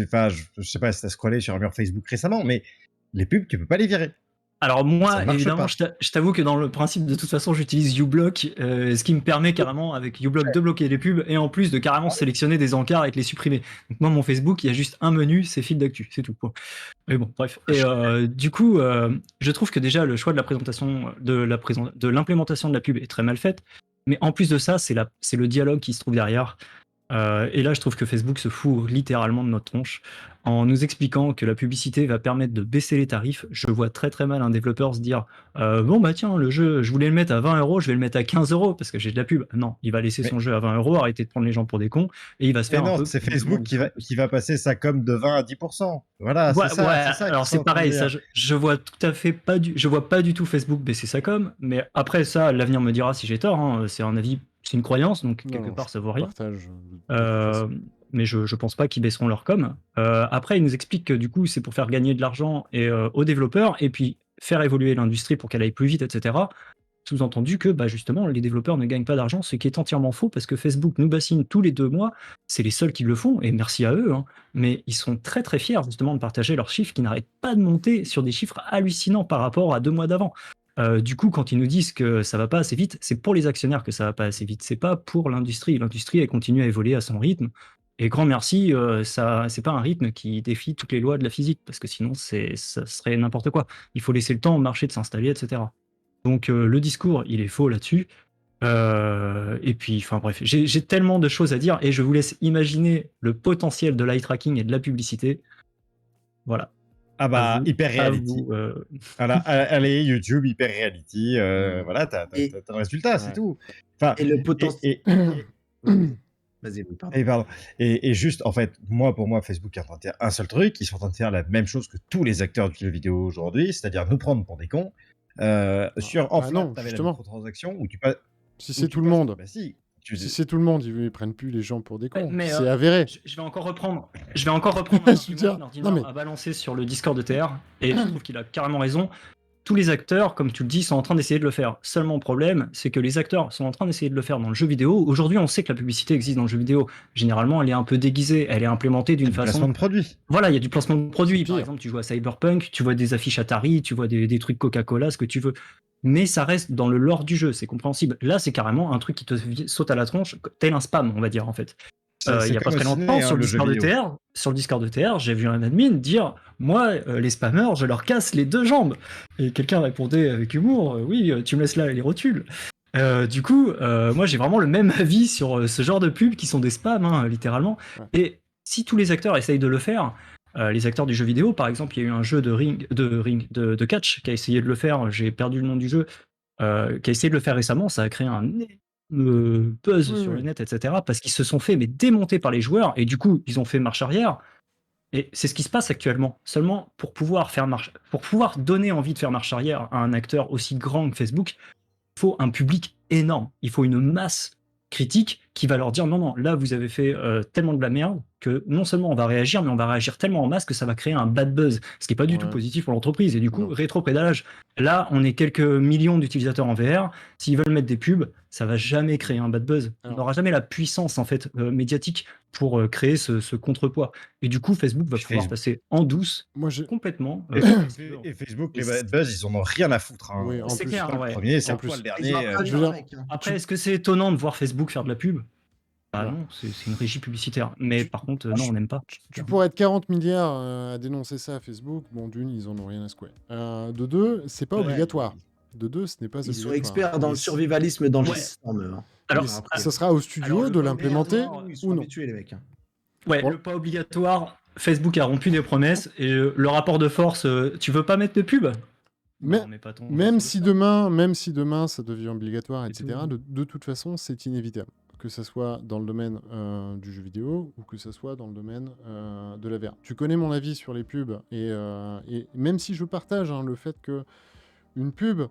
Enfin, je sais pas si t'as scrollé sur un mur Facebook récemment, mais les pubs, tu peux pas les virer. Alors Ça moi, marche évidemment, pas. je t'avoue que dans le principe, de toute façon, j'utilise uBlock, ce qui me permet carrément, avec uBlock, de bloquer les pubs et en plus de carrément sélectionner des encarts et de les supprimer. Donc moi, mon Facebook, il y a juste un menu, c'est fil d'actu, c'est tout. Point. Mais bon, bref. Et du coup, je trouve que déjà, le choix de la présentation, de l'implémentation de la pub est très mal faite. Mais en plus de ça, c'est le dialogue qui se trouve derrière. Et là, je trouve que Facebook se fout littéralement de notre tronche en nous expliquant que la publicité va permettre de baisser les tarifs. Je vois très très mal un développeur se dire bon bah tiens, le jeu, je voulais le mettre à 20 €, je vais le mettre à 15 € parce que j'ai de la pub. Non, il va laisser son jeu à 20 €, arrêter de prendre les gens pour des cons et il va se Mais faire un non, peu. c'est Facebook qui va passer sa com de 20 à 10%. Voilà, Ouais, c'est ça. ouais, c'est ça alors qu'ils sont c'est en train de pareil, dire. ça, je vois tout à fait je vois pas du tout Facebook baisser sa com, mais après ça, l'avenir me dira si j'ai tort. Hein, c'est un avis, c'est une croyance, donc Non, quelque non, part je ça vaut rien. partage, Mais je pense pas qu'ils baisseront leur com. Après, ils nous expliquent que du coup, c'est pour faire gagner de l'argent aux développeurs et puis faire évoluer l'industrie pour qu'elle aille plus vite, etc. Sous-entendu que bah, justement, les développeurs ne gagnent pas d'argent, ce qui est entièrement faux parce que Facebook nous bassine tous les 2 mois. C'est les seuls qui le font et merci à eux. Hein. Mais ils sont très très fiers justement de partager leurs chiffres qui n'arrêtent pas de monter sur des chiffres hallucinants par rapport à 2 mois d'avant. Du coup, quand ils nous disent que ça va pas assez vite, c'est pour les actionnaires que ça va pas assez vite. C'est pas pour l'industrie. L'industrie, elle continue à évoluer à son rythme. Et grand merci, c'est pas un rythme qui défie toutes les lois de la physique, parce que sinon, ça serait n'importe quoi. Il faut laisser le temps au marché de s'installer, etc. Donc, le discours, il est faux là-dessus. Et puis, enfin bref, j'ai tellement de choses à dire, et je vous laisse imaginer le potentiel de l'eye tracking et de la publicité. Voilà. Ah bah, À vous, Hyper à Reality. vous, Voilà, allez, YouTube, Hyper Reality, voilà, t'as Et- le résultat, c'est Ouais. tout. Enfin, Et le potentiel. Vas-y, Louis, pardon. et pardon. Et juste, en fait, pour moi, Facebook est en train de faire un seul truc. Ils sont en train de faire la même chose que tous les acteurs du jeu vidéo aujourd'hui, c'est-à-dire nous prendre pour des cons. En Flat, non, t'avais la justement. microtransaction où tu passes. Si c'est tout le monde, Bah si. si c'est tout le monde, ils prennent plus les gens pour des Ouais, cons. mais, C'est avéré. je vais encore reprendre un Je veux dire, argument non, mais- à balancer sur le Discord de TR, et je trouve qu'il a carrément raison. Tous les acteurs, comme tu le dis, sont en train d'essayer de le faire. Seulement, le problème, c'est que les acteurs sont en train d'essayer de le faire dans le jeu vidéo. Aujourd'hui, on sait que la publicité existe dans le jeu vidéo. Généralement, elle est un peu déguisée, elle est implémentée d'une Placement façon... de produit. Voilà, il y a du placement de produits. C'est Par pire. exemple, tu joues à Cyberpunk, tu vois des affiches Atari, tu vois des trucs Coca-Cola, ce que tu veux. Mais ça reste dans le lore du jeu, c'est compréhensible. Là, c'est carrément un truc qui te saute à la tronche, tel un spam, on va dire, en fait. Il y a pas très longtemps, sur le Discord de TR, j'ai vu un admin dire moi, les spammers, je leur casse les 2 jambes. Et quelqu'un répondait avec humour oui, tu me laisses là les rotules. Du coup, moi, j'ai vraiment le même avis sur ce genre de pubs qui sont des spams, hein, littéralement. Ouais. Et si tous les acteurs essayent de le faire, les acteurs du jeu vidéo, par exemple, il y a eu un jeu de catch qui a essayé de le faire, j'ai perdu le nom du jeu, qui a essayé de le faire récemment, ça a créé un buzz Oui, sur le oui. net, etc. Parce qu'ils se sont fait démonter par les joueurs, et du coup, ils ont fait marche arrière. Et c'est ce qui se passe actuellement. Seulement, pour pouvoir donner envie de faire marche arrière à un acteur aussi grand que Facebook, il faut un public énorme. Il faut une masse critique qui va leur dire non, non, là, vous avez fait tellement de la merde que non seulement on va réagir, mais on va réagir tellement en masse que ça va créer un bad buzz, ce qui n'est pas du tout Ouais. positif pour l'entreprise. Et du coup, Non. rétropédalage. Là, on est quelques millions d'utilisateurs en VR. S'ils veulent mettre des pubs, ça va jamais créer un bad buzz. On Alors- n'aura jamais la puissance en fait médiatique pour créer ce contrepoids. Et du coup, Facebook va pouvoir passer en douce Moi, j'ai. complètement. Et Facebook, les bad buzz, ils en ont rien à foutre. Hein. Oui, en C'est plus. clair, C'est pas ouais. le premier, c'est En un fois plus. le Ils ont dernier. pas je dit veux un dire- mec, hein. Après, est-ce que c'est étonnant de voir Facebook faire de la pub? Bah Voilà. non, c'est une régie publicitaire. Mais par contre, non, on n'aime pas. Tu pourrais être 40 milliards à dénoncer ça à Facebook. Bon, d'une, ils en ont rien à secouer. De deux, c'est pas Ouais. obligatoire. De deux, ce n'est pas Ils sont obligatoire. experts dans le survivalisme dans le Ouais. shitstorm, eux, hein. Alors, Ils ont appris. Ce sera au studio Alors, le de pas l'implémenter obligatoire, Ils sont ou non. habitués, les mecs, hein. ouais, Bon. le pas obligatoire, Facebook a rompu des promesses et le rapport de force, tu veux pas mettre de pub? Mais- Bah, on met pas ton- Même sur si le demain ça devient obligatoire, C'est etc., tout. de toute façon, c'est inévitable. Que ça soit dans le domaine du jeu vidéo ou que ça soit dans le domaine de la VR. Tu connais mon avis sur les pubs et même si je partage le fait que une pub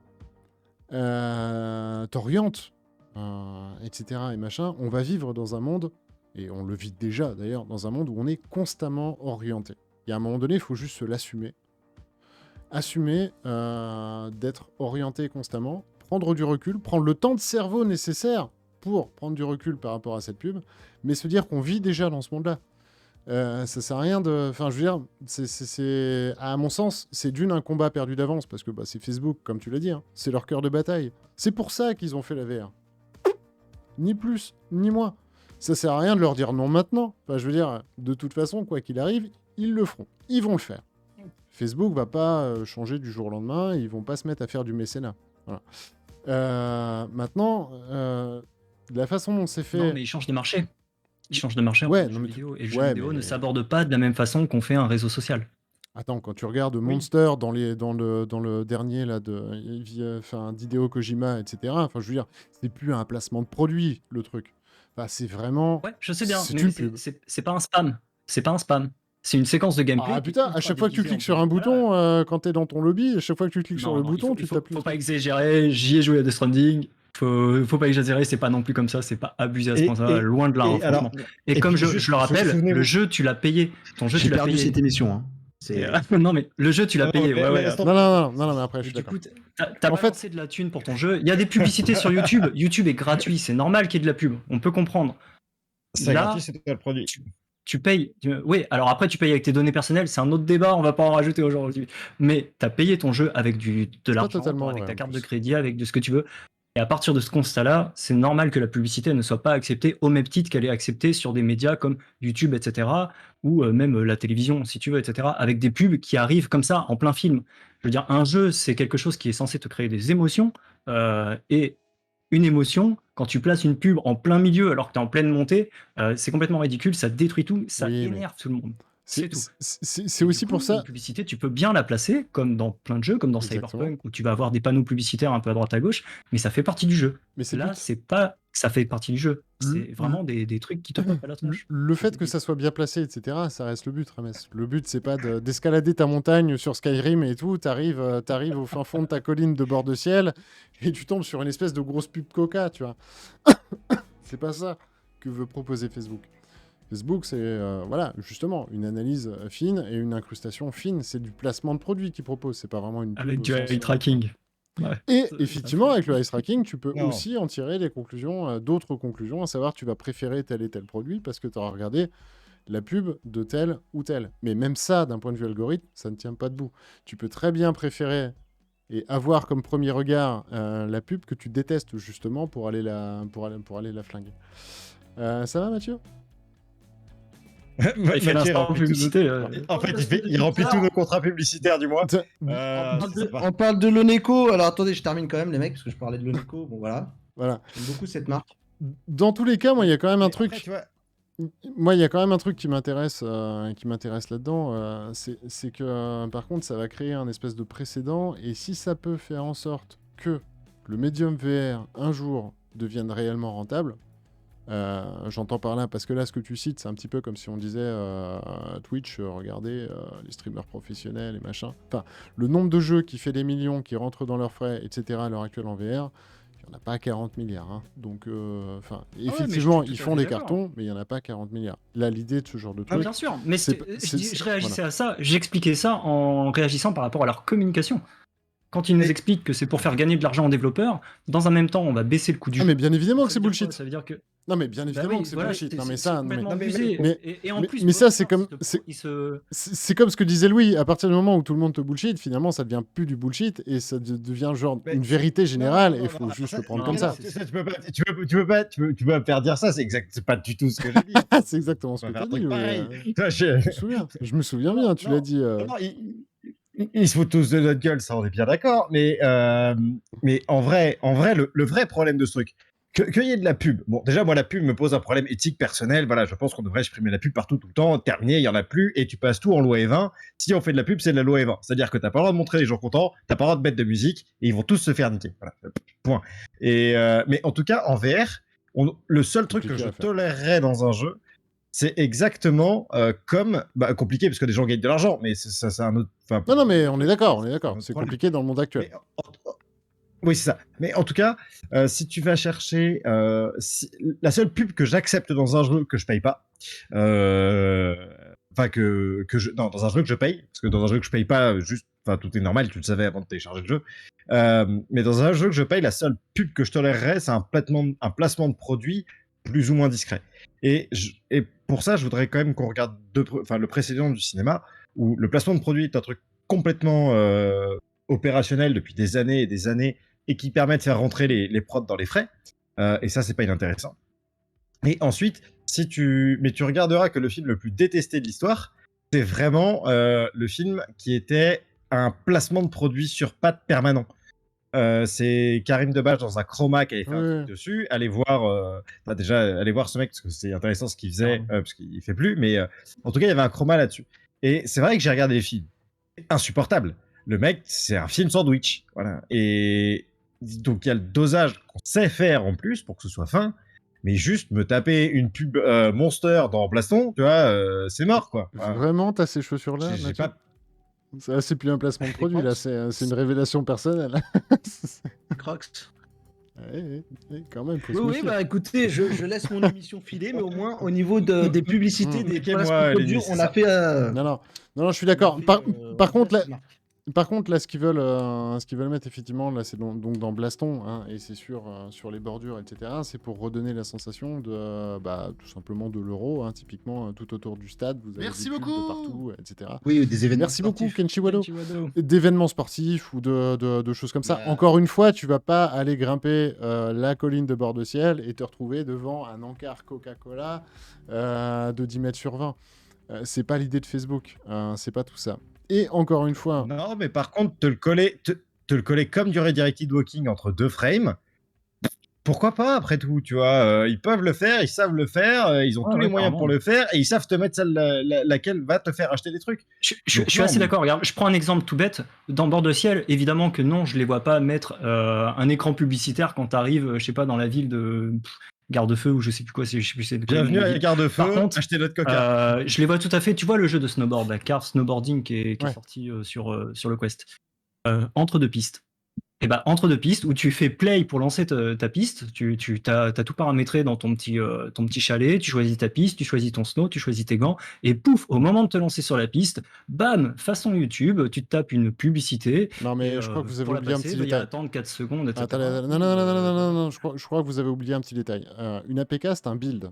t'oriente, etc. et machin, on va vivre dans un monde, et on le vit déjà d'ailleurs, dans un monde où on est constamment orienté. Il y a un moment donné, il faut juste se l'assumer. Assumer d'être orienté constamment, prendre du recul, prendre le temps de cerveau nécessaire pour prendre du recul par rapport à cette pub, mais se dire qu'on vit déjà dans ce monde-là. Ça sert à rien de... Enfin, je veux dire, à mon sens, c'est un combat perdu d'avance, parce que c'est Facebook, comme tu l'as dit, c'est leur cœur de bataille. C'est pour ça qu'ils ont fait la VR. Ni plus, ni moins. Ça sert à rien de leur dire non maintenant. Enfin, je veux dire, de toute façon, quoi qu'il arrive, ils le feront. Ils vont le faire. Facebook va pas changer du jour au lendemain, ils vont pas se mettre à faire du mécénat. Voilà. Maintenant, de la façon dont c'est fait... Non, mais ils changent de marché. Ils changent de marché Ouais, entre le non, jeu mais vidéo. Et le jeu ouais, vidéo mais- ne s'aborde pas de la même façon qu'on fait un réseau social. Attends, quand tu regardes Monster dans le dernier là, d'Hideo Kojima, etc., enfin, je veux dire, c'est plus un placement de produit, le truc. Enfin, c'est vraiment... Ouais, je sais bien, C'est mais une pub. c'est pas un spam. C'est pas un spam. C'est une séquence de gameplay. Ah qui est putain, à ultra chaque fois que tu déguisée cliques en sur un pub. bouton, Voilà. quand t'es dans ton lobby, à chaque fois que tu cliques sur le bouton, tu tapes faut pas exagérer. J'y ai joué à Death Stranding. Faut pas exagérer, c'est pas non plus comme ça, c'est pas abusé à ce point-là, loin de là, et alors- franchement. Et et comme puis, je le rappelle, souvenez-vous- le jeu, tu l'as payé. Ton jeu, J'ai tu l'as perdu payé. cette émission, hein. C'est... Non, mais le jeu, tu l'as Non, payé. mais- Ouais, mais ouais. laisse-toi- Non, mais après, je Et suis du d'accord. coup, t'as En fait- balancé de la thune pour ton jeu. Il y a des publicités sur YouTube. YouTube est gratuit, c'est normal qu'il y ait de la pub. On peut comprendre. C'est Là, gratuit, c'est toi le produit. tu payes. Oui, alors après, tu payes avec tes données personnelles, c'est un autre débat, on va pas en rajouter aujourd'hui. Mais tu as payé ton jeu avec de l'argent, totalement avec vrai, ta en carte de plus. crédit, avec de ce que tu veux. Et à partir de ce constat-là, c'est normal que la publicité ne soit pas acceptée au même titre qu'elle est acceptée sur des médias comme YouTube, etc., ou même la télévision, si tu veux, etc., avec des pubs qui arrivent comme ça en plein film. Je veux dire, un jeu, c'est quelque chose qui est censé te créer des émotions, et une émotion, quand tu places une pub en plein milieu alors que tu es en pleine montée, c'est complètement ridicule, ça détruit tout, ça Oui, mais énerve tout le monde. C'est tout. c'est Et du aussi pour coup, une ça. publicité, tu peux bien la placer, comme dans plein de jeux, comme dans Exactement. Cyberpunk, où tu vas avoir des panneaux publicitaires un peu à droite à gauche, mais ça fait partie du jeu. Mais c'est le Là, but. c'est pas que ça fait partie du jeu, c'est Le- vraiment des trucs qui te tapent à la tronche. Le fait que ça soit bien placé, etc., ça reste le but, Rames. Le but, c'est pas d'escalader ta montagne sur Skyrim et tout. T'arrives au fin fond de ta colline de bord de ciel et tu tombes sur une espèce de grosse pub Coca, tu vois. C'est pas ça que veut proposer Facebook. Facebook, c'est voilà, justement, une analyse fine et une incrustation fine. C'est du placement de produits qu'ils proposent. C'est pas vraiment une pub Avec au du sens, eye tracking. Ouais. Et Ça- effectivement, avec le ice tracking, tu peux Non. aussi en tirer des conclusions, d'autres conclusions, à savoir tu vas préférer tel et tel produit parce que tu auras regardé la pub de tel ou tel. Mais même ça, d'un point de vue algorithme, ça ne tient pas debout. Tu peux très bien préférer et avoir comme premier regard la pub que tu détestes justement pour aller la flinguer. Ça va, Mathieu? Il fait l'instant publicité. En fait, il remplit tous nos contrats publicitaires du mois. On parle de Loneco. Alors attendez, je termine quand même, les mecs, parce que je parlais de Loneco. Bon, voilà. Voilà. J'aime beaucoup cette marque. Dans tous les cas, moi, il y a quand même un truc. Après, tu vois, Moi, il y a quand même un truc qui m'intéresse là-dedans, c'est que par contre, ça va créer un espèce de précédent, et si ça peut faire en sorte que le médium VR un jour devienne réellement rentable, j'entends par là, parce que là, ce que tu cites, c'est un petit peu comme si on disait Twitch, regardez les streamers professionnels et machin. Enfin, le nombre de jeux qui fait des millions, qui rentrent dans leurs frais, etc. à l'heure actuelle en VR. Il n'y en a pas 40 milliards. Hein. Donc, effectivement, mais je suis ils tout à font fait des d'accord. cartons, mais il n'y en a pas 40 milliards. Là, l'idée de ce genre de truc. Bien sûr, mais c'est- je réagissais à ça, j'expliquais ça en réagissant par rapport à leur communication. Quand ils nous expliquent que c'est pour faire gagner de l'argent aux développeurs, dans un même temps, on va baisser le coût du Ah, jeu. mais bien évidemment que Ça c'est veut dire bullshit. quoi? Ça veut dire que Non, mais bien bah évidemment oui, que c'est voilà, bullshit. Non, mais c'est ça, complètement mais- abusé. mais- Et en plus, mais ça, c'est Overcast, comme- il se- c'est comme ce que disait Louis. À partir du moment où tout le monde te bullshit, finalement, ça devient plus du bullshit et ça devient genre Mais- une vérité générale. non, Et il faut non, juste ça, le prendre non, comme mais ça. Ça, tu peux pas me faire dire ça. C'est pas du tout ce que j'ai dit. C'est exactement ce On que va tu faire as un dit. truc Louis. pareil. Toi, Je me souviens bien, tu l'as dit. Non, ils se foutent tous de notre gueule, ça on est bien d'accord. Mais en vrai, le vrai problème de ce truc, qu'il y ait de la pub. Bon, déjà, moi, la pub me pose un problème éthique personnel. Voilà, je pense qu'on devrait supprimer la pub partout, tout le temps. Terminé, il y en a plus, et tu passes tout en loi E20. Si on fait de la pub, c'est de la loi E20. C'est-à-dire que t'as pas le droit de montrer les gens contents, t'as pas le droit de mettre de musique, et ils vont tous se faire niquer. Voilà, point. Mais en tout cas, en VR, le seul truc que Compliqué je à faire. tolérerais dans un jeu, c'est exactement comme compliqué parce que des gens gagnent de l'argent, mais ça c'est un autre. Non, mais on est d'accord. un autre C'est problème. compliqué dans le monde actuel. Mais oui, c'est ça. Mais en tout cas, si tu vas chercher la seule pub que j'accepte dans un jeu que je paye pas, enfin dans un jeu que je paye, parce que dans un jeu que je paye pas, juste, enfin tout est normal, tu le savais avant de télécharger le jeu. Mais dans un jeu que je paye, la seule pub que je tolérerais, c'est un placement de produit plus ou moins discret. Et pour ça, je voudrais quand même qu'on regarde le précédent du cinéma, où le placement de produit est un truc complètement opérationnel depuis des années et des années, et qui permet de faire rentrer les prods dans les frais. Et ça, c'est pas inintéressant. Et ensuite, mais tu regarderas que le film le plus détesté de l'histoire, c'est vraiment le film qui était un placement de produit sur pattes permanent. C'est Karim Debache dans un chroma qui avait fait un truc dessus. Allez voir ce mec parce que c'est intéressant ce qu'il faisait, parce qu'il fait plus. Mais en tout cas, il y avait un chroma là-dessus. Et c'est vrai que j'ai regardé les films. Insupportable. Le mec, c'est un film sandwich. Voilà. Et donc, il y a le dosage qu'on sait faire en plus pour que ce soit fin. Mais juste me taper une pub Monster dans Blaston, tu vois, c'est mort, quoi. Vraiment, t'as ces chaussures-là, J'ai Mathieu pas... Ça, c'est plus un placement de produit, là, c'est une révélation personnelle. Crocs. Quand même, faut se Oui, méfier. bah écoutez, je laisse mon émission filer, mais au moins au niveau des publicités, des Expliquez-moi, placements de produits, Lenny, c'est on a ça. fait. Non, je suis d'accord. Par contre, Par contre, là, ce qu'ils veulent mettre, effectivement, là, c'est donc dans Blaston, hein, et c'est sur les bordures, etc. C'est pour redonner la sensation de, tout simplement de l'euro, hein, typiquement, tout autour du stade, vous avez Merci des pubs beaucoup. de partout, etc. Oui, des événements Merci beaucoup, sportifs. Kenshi Wado. Wado. D'événements sportifs ou de choses comme ça. Bah. Encore une fois, tu vas pas aller grimper la colline de bord de ciel et te retrouver devant un encart Coca-Cola de 10 mètres sur 20. C'est pas l'idée de Facebook, c'est pas tout ça. Et encore une fois, Non, mais par contre, te le coller comme du redirected walking entre deux frames, pourquoi pas après tout, tu vois, ils peuvent le faire, ils savent le faire, ils ont Ouais, tous les ouais, moyens carrément. pour le faire et ils savent te mettre celle laquelle va te faire acheter des trucs. Je Donc suis non, assez mais- d'accord. Regarde, je prends un exemple tout bête. Dans Bord de Ciel, évidemment que non, je les vois pas mettre un écran publicitaire quand tu arrives, je sais pas, dans la ville de Garde-Feu ou je sais plus quoi. Je sais plus c'est de quoi Bienvenue la à ville. Garde-Feu, Par contre, acheter notre coca. je les vois tout à fait. Tu vois le jeu de snowboard, la Car Snowboarding qui est Ouais. sorti sur le Quest. Entre deux pistes. Et bah, entre deux pistes, où tu fais play pour lancer ta piste, tu as tout paramétré dans ton petit chalet, tu choisis ta piste, tu choisis ton snow, tu choisis tes gants, et pouf, au moment de te lancer sur la piste, bam, façon YouTube, tu te tapes une publicité. non mais et, je crois que vous avez pour la oublié un passer, petit il y a détail. attendre 4 secondes, etc. Attendez, non, non, non, non, non, non, non, je crois que vous avez oublié un petit détail. Une APK, c'est un build.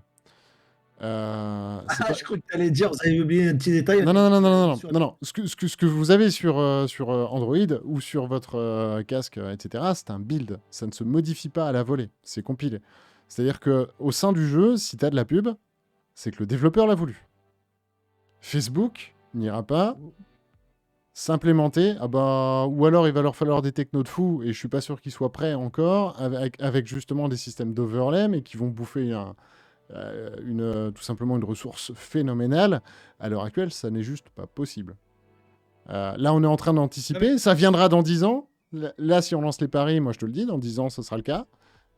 C'est pas... Je crois que tu allais dire, vous avez oublié un petit détail. Non, non, non, non, non, non, non, non. Ce que vous avez sur Android ou sur votre casque, etc., c'est un build. Ça ne se modifie pas à la volée. C'est compilé. C'est-à-dire qu'au sein du jeu, si tu as de la pub, c'est que le développeur l'a voulu. Facebook n'ira pas s'implémenter, ou alors il va leur falloir des technos de fou, et je suis pas sûr qu'ils soient prêts encore, avec justement des systèmes d'overlay, mais qui vont bouffer tout simplement une ressource phénoménale. À l'heure actuelle, ça n'est juste pas possible. Là, on est en train d'anticiper. Ça viendra dans 10 ans. Là, si on lance les paris, moi je te le dis, dans 10 ans, ce sera le cas.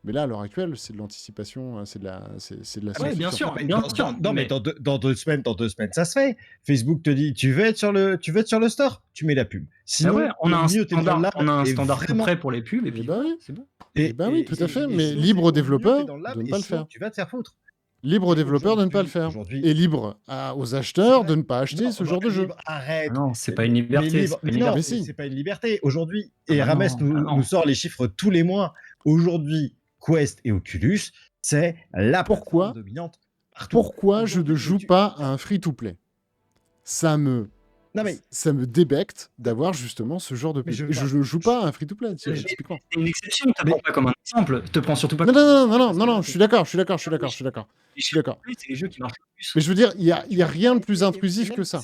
Mais là, à l'heure actuelle, c'est de l'anticipation, c'est de la Ouais, bien science-fiction. sûr. Mais bien dans- sûr, non, mais mais- dans deux semaines, ça se fait. Facebook te dit, tu veux être sur le store, tu mets la pub. Ah Sinon, ouais, on a un mieux, t'es dans le standard, lab, on a un et standard tout vraiment- prêt pour les pubs, et puis bah voilà, oui. c'est bon. Eh ben oui, tout à fait, mais sinon, libre c'est aux au mieux, développeurs t'es dans le lab, de ne et pas le sinon, faire. Tu vas te faire foutre. Libre aux Et développeurs de ne pas le faire. aujourd'hui- Et libre aux acheteurs de ne pas acheter Non, ce genre de jeu. libre, arrête. Ah non, c'est pas une Mais liberté. libre- c'est pas une non, liberté. Mais si. c'est pas une liberté. Aujourd'hui, Ah et bah Rames non, ah non. nous sort les chiffres tous les mois. Aujourd'hui, Quest et Oculus, c'est la Pourquoi plateforme dominante partout. Pourquoi je ne Aujourd'hui, joue pas à un free-to-play? Ça me Non mais débecte d'avoir justement ce genre de Mais pub. je- Je ne joue pas à un free-to-play, Mais- typiquement. C'est une exception, te prends pas comme un exemple. Te prends surtout pas Non, comme non, un non, exemple, non, parce non, que non, je suis d'accord, je suis d'accord, je suis d'accord, je suis d'accord. les Je suis d'accord. free-to-play, c'est les jeux qui marchent le plus. Mais je veux dire, il y a rien de plus Mais- intrusif mais que même- ça.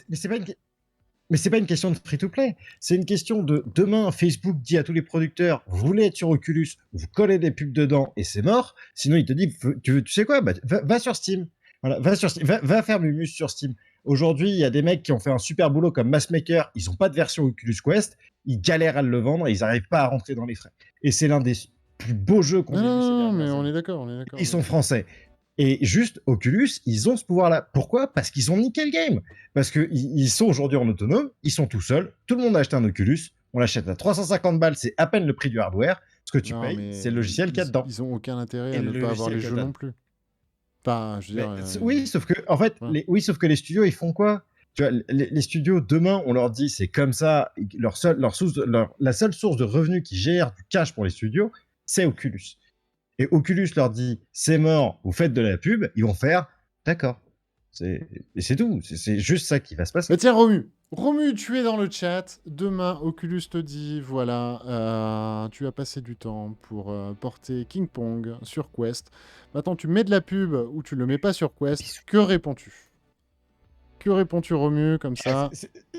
Mais c'est pas une question de free-to-play. C'est une question de demain, Facebook dit à tous les producteurs, vous voulez être sur Oculus, vous collez des pubs dedans et c'est mort. Sinon, il te dit, tu sais quoi, bah, va sur Steam. Voilà, va sur Steam, va faire Mumus sur Steam. Aujourd'hui, il y a des mecs qui ont fait un super boulot comme Massmaker, ils ont pas de version Oculus Quest, ils galèrent à le vendre et ils n'arrivent pas à rentrer dans les frais. Et c'est l'un des plus beaux jeux qu'on Non, ait vu non, ces non, dernières mais on années. est d'accord, on est d'accord. Ils sont français. Et juste, Oculus, ils ont ce pouvoir-là. Pourquoi? Parce qu'ils ont niqué le game. Parce qu'ils sont aujourd'hui en autonome, ils sont tout seuls, tout le monde a acheté un Oculus, on l'achète à 350 balles, c'est à peine le prix du hardware. Ce que tu Non, payes, mais c'est le logiciel qu'il y a dedans. Ils ont aucun intérêt Et à ne le pas avoir les logiciel jeux que non plus. Enfin, je veux dire. Oui, sauf que, en fait, ouais. sauf que les studios, ils font quoi? Tu vois, les studios, demain, on leur dit, c'est comme ça, la seule source de revenus qui gère du cash pour les studios, c'est Oculus. Et Oculus leur dit, c'est mort, vous faites de la pub, ils vont faire, d'accord. Et c'est tout, c'est juste ça qui va se passer. Mais tiens, Romu, tu es dans le chat. Demain, Oculus te dit, voilà, tu as passé du temps pour porter King Pong sur Quest. Maintenant, tu mets de la pub ou tu le mets pas sur Quest. Que réponds-tu? Que réponds-tu, Romu, comme ça?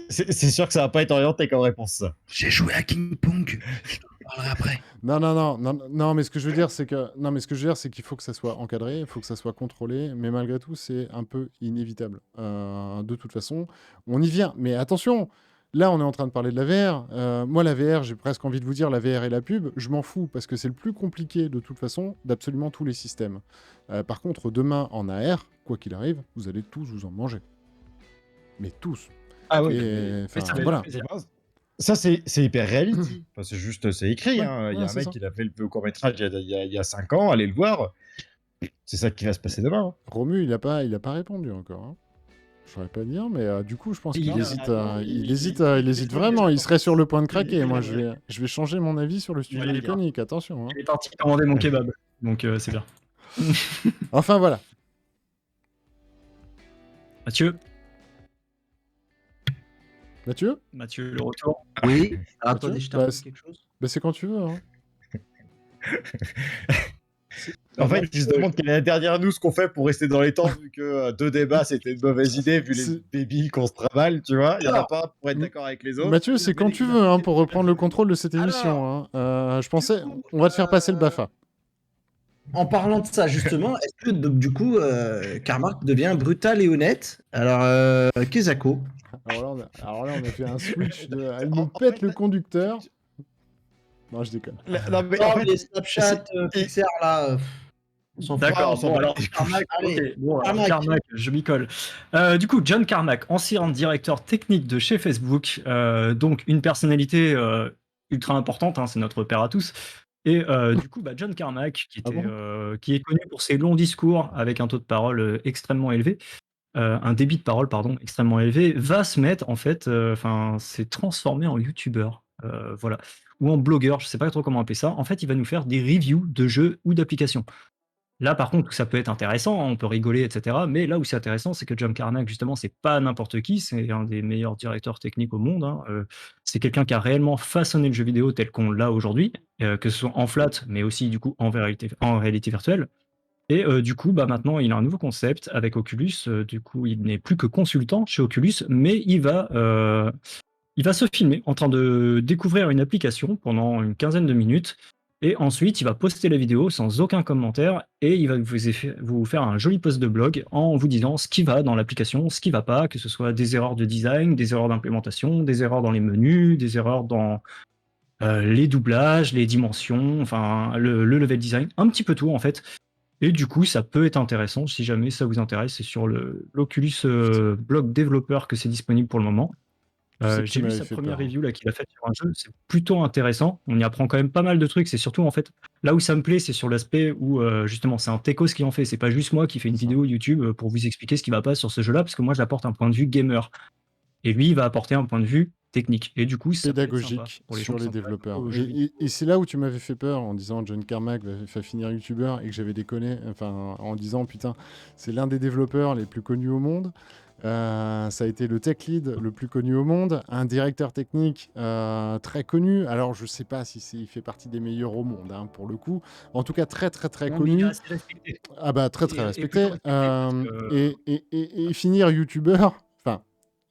C'est sûr que ça va pas être orienté comme réponse, ça. J'ai joué à King Pong. Je t'en parlerai après. Non, mais ce que je veux dire, c'est qu'il faut que ça soit encadré, il faut que ça soit contrôlé, mais malgré tout, c'est un peu inévitable. De toute façon, on y vient. Mais attention, là, on est en train de parler de la VR. Moi, la VR, j'ai presque envie de vous dire, la VR et la pub, je m'en fous, parce que c'est le plus compliqué, de toute façon, d'absolument tous les systèmes. Par contre, demain, en AR, quoi qu'il arrive, vous allez tous vous en manger. Mais tous. Ah oui. Et, enfin, ça fait voilà. plaisir. Ça, c'est hyper reality. Enfin, c'est juste, c'est écrit. Ouais, hein. Il y ouais, a un c'est mec ça. qui a fait le court-métrage il y a 5 ans, allez le voir. C'est ça qui va se passer demain. hein. Romu, il a pas répondu encore. Hein. Je saurais pas dire, mais du coup, je pense Il qu'il a- hésite, non, il il- hésite, il- il hésite il- vraiment. Il serait sur le point de il- craquer. il- Moi, il- je vais changer mon avis sur le studio Ouais, il est bien. iconique. Attention. Hein. Il est parti commander mon kebab. Donc c'est bien. Enfin, voilà. Mathieu, Mathieu, le retour. Oui. Alors, Mathieu attendez, je Bah, t'apprends c'est- quelque chose. bah, c'est quand tu veux. Hein. En fait, il se demande quelle est la dernière news qu'on fait pour rester dans les temps, vu que deux débats c'était une mauvaise idée, vu les C'est- babies qu'on se travaille, tu vois. Il y en a Alors, pas un pour être d'accord avec les autres. Mathieu, c'est quand tu veux hein, pour reprendre le contrôle de cette émission. Hein. Je pensais, on va te faire passer le BAFA. En parlant de ça, justement, est-ce que donc, du coup, Carmack devient brutal et honnête? Alors, Kezako. Alors là, on a fait un switch. Il nous pète le conducteur. Non, je déconne. Non, mais en Non, fait, les Snapchat, Pixar, là, on s'en fout. D'accord, on s'en bon bat alors les couilles. Carmack, Allez, ok, bon, alors, Carmack. Carmack, je m'y colle. Du coup, John Carmack, ancien directeur technique de chez Facebook, donc une personnalité ultra importante, hein, c'est notre père à tous. Et du coup, John Carmack, Ah bon qui est connu pour ses longs discours avec un taux de parole extrêmement élevé, un débit de parole, pardon, extrêmement élevé, va se mettre en fait, s'est transformé en youtubeur, voilà, ou en blogueur, je sais pas trop comment appeler ça. En fait, il va nous faire des reviews de jeux ou d'applications. Là, par contre, ça peut être intéressant, hein, on peut rigoler, etc. Mais là où c'est intéressant, c'est que John Carmack, justement, c'est pas n'importe qui, c'est un des meilleurs directeurs techniques au monde. Hein. C'est quelqu'un qui a réellement façonné le jeu vidéo tel qu'on l'a aujourd'hui, que ce soit en flat, mais aussi du coup en réalité virtuelle. Et du coup, maintenant, il a un nouveau concept avec Oculus. Du coup, il n'est plus que consultant chez Oculus, mais il va se filmer en train de découvrir une application pendant une quinzaine de minutes. Et ensuite, il va poster la vidéo sans aucun commentaire et il va vous faire un joli post de blog en vous disant ce qui va dans l'application, ce qui va pas, que ce soit des erreurs de design, des erreurs d'implémentation, des erreurs dans les menus, des erreurs dans les doublages, les dimensions, enfin le level design, un petit peu tout en fait. Et du coup, ça peut être intéressant si jamais ça vous intéresse. C'est sur l'Oculus Blog Developer que c'est disponible pour le moment. Tu sais que tu J'ai lu m'avais sa fait première peur, hein. review là, qu'il a faite sur un jeu, c'est plutôt intéressant. On y apprend quand même pas mal de trucs. C'est surtout en fait là où ça me plaît, c'est sur l'aspect où justement c'est un techos qui en fait. C'est pas juste moi qui fais une C'est ça. vidéo YouTube pour vous expliquer ce qui va pas sur ce jeu-là, parce que moi j'apporte un point de vue gamer et lui il va apporter un point de vue technique. Et du coup, ça peut être sympa Pédagogique pour les sur gens qui les s'intéressent développeurs. aux jeux vidéo. Et c'est là où tu m'avais fait peur en disant John Carmack va finir youtubeur et que j'avais déconné, enfin en disant putain, c'est l'un des développeurs les plus connus au monde. Ça a été le tech lead le plus connu au monde, un directeur technique très connu. Alors je sais pas si il fait partie des meilleurs au monde hein, pour le coup. En tout cas très très très Non, mais il est connu. assez respecté. Ah bah très Et- très et respecté. plutôt respecté parce que- Et finir youtubeur, enfin,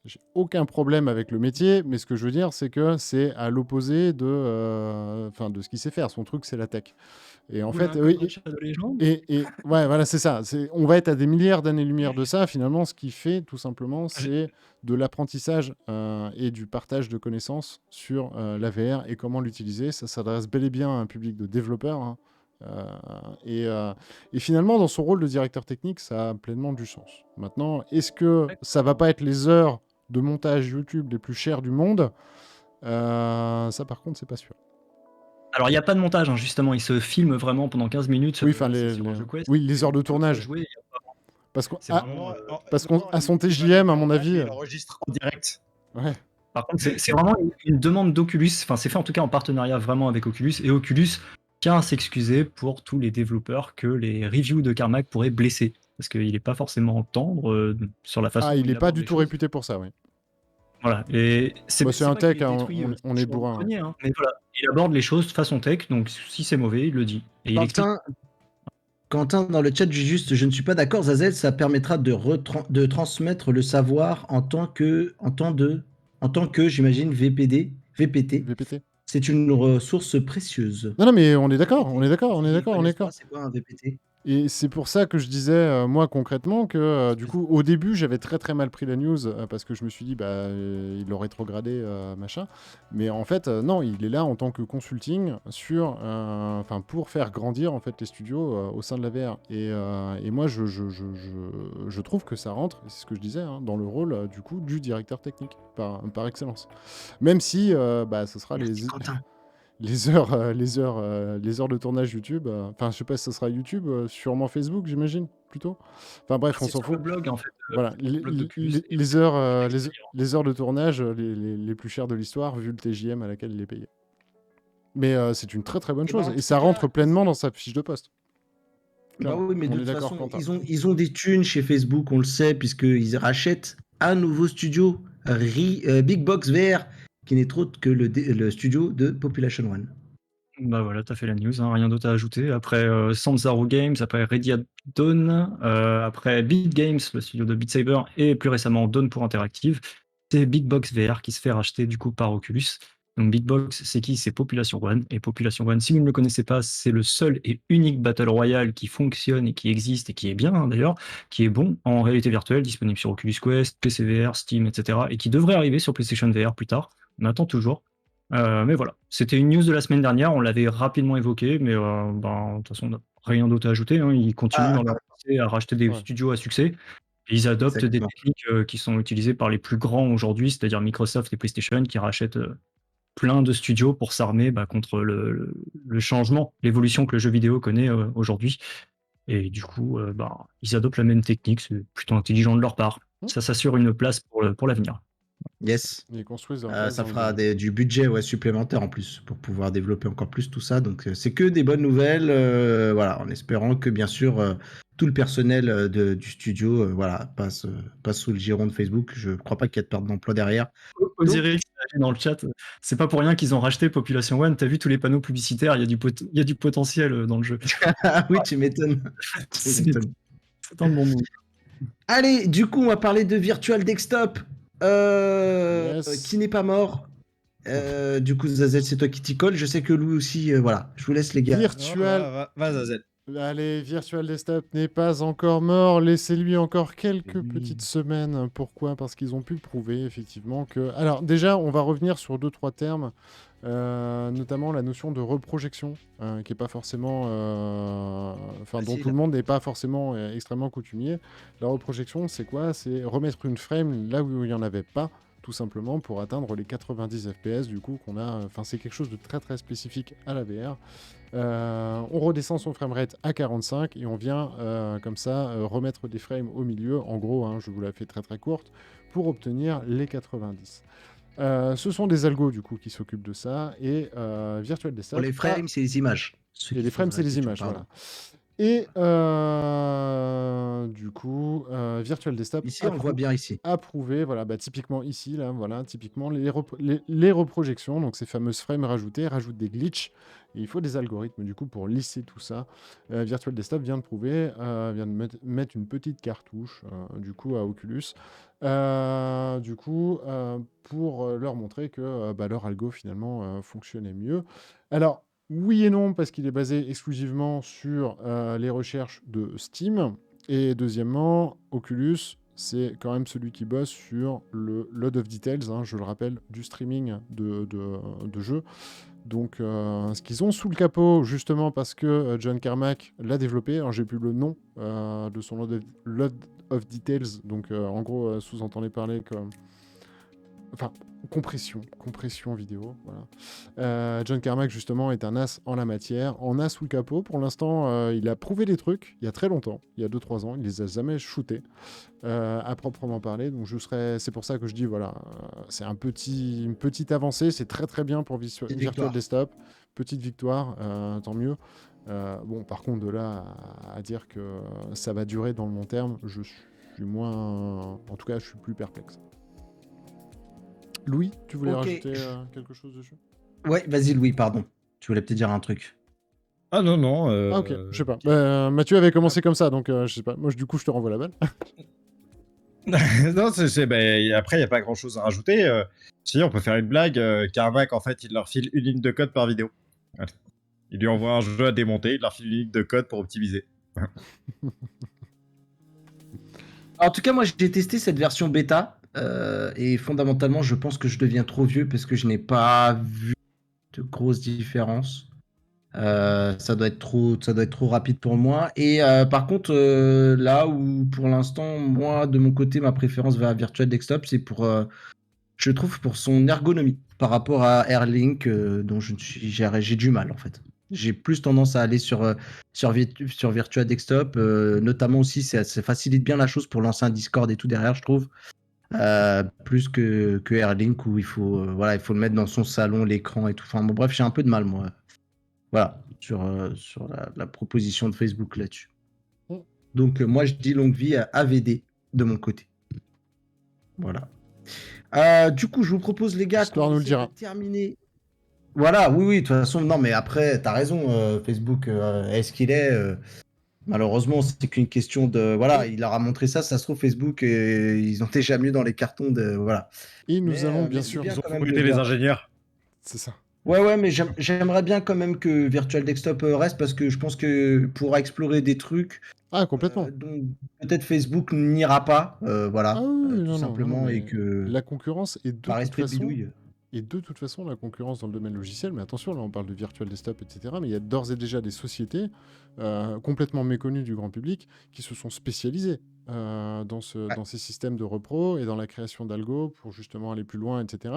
j'ai aucun problème avec le métier, mais ce que je veux dire, c'est que c'est à l'opposé de ce qu'il sait faire. Son truc, c'est la tech. Et en Vous fait, voulez un oui, code de Shadow Legends et ouais, voilà, c'est ça. On va être à des milliards d'années-lumière de ça. Finalement, ce qu'il fait, tout simplement, c'est de l'apprentissage et du partage de connaissances sur la VR et comment l'utiliser. Ça s'adresse bel et bien à un public de développeurs. Hein. Et finalement, dans son rôle de directeur technique, ça a pleinement du sens. Maintenant, est-ce que ça va pas être les heures de montage YouTube les plus chères du monde? Ça, par contre, c'est pas sûr. Alors, il n'y a pas de montage, hein, justement. Il se filme vraiment pendant 15 minutes. Oui, enfin, c'est sur un jeu Quest. les heures de Vous pouvez tournage. jouer, Parce qu'on c'est ah, vraiment, parce qu'à son TJM, à mon avis. Il enregistre en direct. Ouais. Par contre, c'est vraiment une demande d'Oculus. Enfin, c'est fait en tout cas en partenariat vraiment avec Oculus. Et Oculus tient à s'excuser pour tous les développeurs que les reviews de Carmack pourraient blesser. Parce qu'il n'est pas forcément tendre sur la façon Ah, dont il est pas aborde du les tout choses. réputé pour ça, oui. Voilà. Et Bah, c'est un pas qu'il tech, hein, détruit, on est toujours bourrin, le premier, hein. Mais voilà, il aborde les choses façon tech. Donc si c'est mauvais, il le dit. Et il explique. Quentin, dans le chat, je ne suis pas d'accord. Zazel, ça permettra de transmettre le savoir en tant que, j'imagine, VPT. VPT. C'est une ressource précieuse. Non, mais on est d'accord, on est d'accord. C'est quoi un VPT? Et c'est pour ça que je disais, moi, concrètement, que du coup, au début, j'avais très très mal pris la news parce que je me suis dit, il l'aurait rétrogradé, machin. Mais en fait, non, il est là en tant que consulting pour faire grandir en fait les studios au sein de la VR. Et moi, je trouve que ça rentre, c'est ce que je disais, hein, dans le rôle du coup du directeur technique par excellence. Même si, ce sera Merci, Quentin. les heures de tournage YouTube. Enfin, je sais pas si ça sera YouTube, sûrement Facebook, j'imagine, plutôt. Enfin bref, on C'est s'en sur le fout. blog, en fait, Voilà, le blog d'Oculus. Et les heures, les heures de tournage les plus chères de l'histoire, vu le TJM à laquelle il est payé. Mais c'est une très très bonne Eh ben, chose, en et tout ça cas, rentre pleinement dans sa fiche de poste. bah Clairement, oui, mais on de est toute d'accord, façon, Quentin. ils ont des thunes chez Facebook, on le sait, puisqu'ils rachètent un nouveau studio, Big Box VR, qui n'est autre que le studio de Population One. Bah voilà, t'as fait la news, hein, rien d'autre à ajouter. Après Sanzaru Games, après Ready at Dawn, après Beat Games, le studio de Beat Saber, et plus récemment Dawn pour Interactive, c'est Big Box VR qui se fait racheter du coup par Oculus. Donc Big Box, c'est qui? C'est Population One. Et Population One, si vous ne le connaissez pas, c'est le seul et unique Battle Royale qui fonctionne et qui existe et qui est bien hein, d'ailleurs, qui est bon en réalité virtuelle, disponible sur Oculus Quest, PC VR, Steam, etc. et qui devrait arriver sur PlayStation VR plus tard. On attend toujours. Mais voilà, c'était une news de la semaine dernière, on l'avait rapidement évoqué, mais de toute façon, on n'a rien d'autre à ajouter. Hein. Ils continuent Ah, dans leur lancée à racheter des Ouais. studios à succès. Et ils adoptent des exactement. techniques qui sont utilisées par les plus grands aujourd'hui, c'est-à-dire Microsoft et PlayStation, qui rachètent plein de studios pour s'armer contre le changement, l'évolution que le jeu vidéo connaît aujourd'hui. Et du coup, ils adoptent la même technique, c'est plutôt intelligent de leur part. Ça s'assure une place pour l'avenir. Yes. Ils construisent leur place Ça dans le fera game. du budget supplémentaire en plus pour pouvoir développer encore plus tout ça. Donc c'est que des bonnes nouvelles, voilà, en espérant que bien sûr tout le personnel du studio passe sous le giron de Facebook. Je ne crois pas qu'il y ait de perte d'emploi derrière. Osiris qui a dit dans le chat, c'est pas pour rien qu'ils ont racheté Population One. T'as vu tous les panneaux publicitaires, il y a du potentiel dans le jeu. Ah oui, tu m'étonnes. Tu C'est m'étonnes. c'est un bon move. Allez, du coup, on va parler de Virtual Desktop Yes. qui n'est pas mort. Du coup, Zazel, c'est toi qui t'y colle. Je sais que Louis aussi, voilà. Je vous laisse les gars. Virtual. Va, Zazel. Allez, Virtual Desktop n'est pas encore mort. Laissez-lui encore quelques petites semaines. Pourquoi? Parce qu'ils ont pu prouver effectivement que. Alors déjà, on va revenir sur 2-3 termes, notamment la notion de reprojection, qui est pas forcément, enfin dont Facile. tout le monde n'est pas forcément extrêmement coutumier. La reprojection, c'est quoi? C'est remettre une frame là où il n'y en avait pas, tout simplement pour atteindre les 90 FPS du coup qu'on a. Enfin, c'est quelque chose de très très spécifique à la VR. On redescend son framerate à 45 et on vient comme ça remettre des frames au milieu, en gros, hein, je vous la fais très très courte, pour obtenir les 90. Ce sont des algos du coup qui s'occupent de ça et Virtual Desktop. Pour les frames, c'est les images. Et les frames, c'est les images, voilà. Et du coup, Virtual Desktop Ici, on le voit bien ici. approuvé, voilà, typiquement ici, là, voilà, typiquement les reprojections, donc ces fameuses frames rajoutées, rajoutent des glitches. Et il faut des algorithmes du coup pour lisser tout ça. Virtual Desktop vient de prouver, vient de mettre une petite cartouche du coup à Oculus, pour leur montrer que leur algo finalement fonctionnait mieux. Alors oui et non, parce qu'il est basé exclusivement sur les recherches de Steam. Et deuxièmement, Oculus, c'est quand même celui qui bosse sur le Lot of Details, hein, je le rappelle, du streaming de jeux. Donc, ce qu'ils ont sous le capot, justement parce que John Carmack l'a développé, alors j'ai plus le nom de son Lot of Details, donc en gros, sous-entendez parler comme... Enfin, compression vidéo, voilà. John Carmack, justement, est un as en la matière, en as sous le capot. Pour l'instant, il a prouvé des trucs il y a très longtemps, il y a 2-3 ans, il les a jamais shootés, à proprement parler. Donc, c'est pour ça que je dis, voilà, c'est une petite avancée, c'est très très bien pour Virtual Desktop. Petite victoire, tant mieux. Bon, par contre, de là à dire que ça va durer dans le long terme, je suis moins... En tout cas, je suis plus perplexe. Louis, tu voulais rajouter quelque chose dessus? Ouais, vas-y Louis, pardon. Tu voulais peut-être dire un truc. Ah non, non. Ah ok, je sais pas. Mathieu avait commencé comme ça, donc je sais pas. Moi, du coup, je te renvoie la balle. Non, après, il n'y a pas grand-chose à rajouter. Si, on peut faire une blague. Carmack, en fait, il leur file une ligne de code par vidéo. Voilà. Il lui envoie un jeu à démonter, il leur file une ligne de code pour optimiser. En tout cas, moi, j'ai testé cette version bêta. Et fondamentalement, je pense que je deviens trop vieux parce que je n'ai pas vu de grosses différences. Ça doit être trop rapide pour moi. Et par contre, là où pour l'instant, moi, de mon côté, ma préférence va à Virtual Desktop, c'est pour je trouve, pour son ergonomie par rapport à Airlink, dont j'ai du mal en fait. J'ai plus tendance à aller sur Virtua Desktop, notamment aussi, ça facilite bien la chose pour lancer un Discord et tout derrière, je trouve. Plus que Airlink où il faut le mettre dans son salon, l'écran et tout. Enfin, bon, bref, j'ai un peu de mal, moi. Voilà, sur la proposition de Facebook là-dessus. Mm. Donc, moi, je dis longue vie à AVD de mon côté. Voilà. Du coup, je vous propose, les gars, L'histoire qu'on nous le essaie dira. de terminer. Voilà, oui, de toute façon, non, mais après, t'as raison, Facebook, est-ce qu'il est malheureusement, c'est qu'une question de. Voilà, il leur a montré ça se trouve, Facebook, ils ont déjà mieux dans les cartons de. Voilà. Et nous allons Mais bien c'est sûr. bien Ils ont quand même de recruté le les voir. ingénieurs. C'est ça. Ouais, mais j'aimerais bien quand même que Virtual Desktop reste parce que je pense que pourra explorer des trucs Ah, complètement. dont peut-être Facebook n'ira pas, Ah voilà, oui, tout non, non, non, non, simplement, et mais que la concurrence est de par toute esprit de façon. bidouille. Et de toute façon, la concurrence dans le domaine logiciel, mais attention, là on parle de virtual desktop, etc. Mais il y a d'ores et déjà des sociétés complètement méconnues du grand public qui se sont spécialisées Ouais. dans ces systèmes de repro et dans la création d'algo pour justement aller plus loin, etc.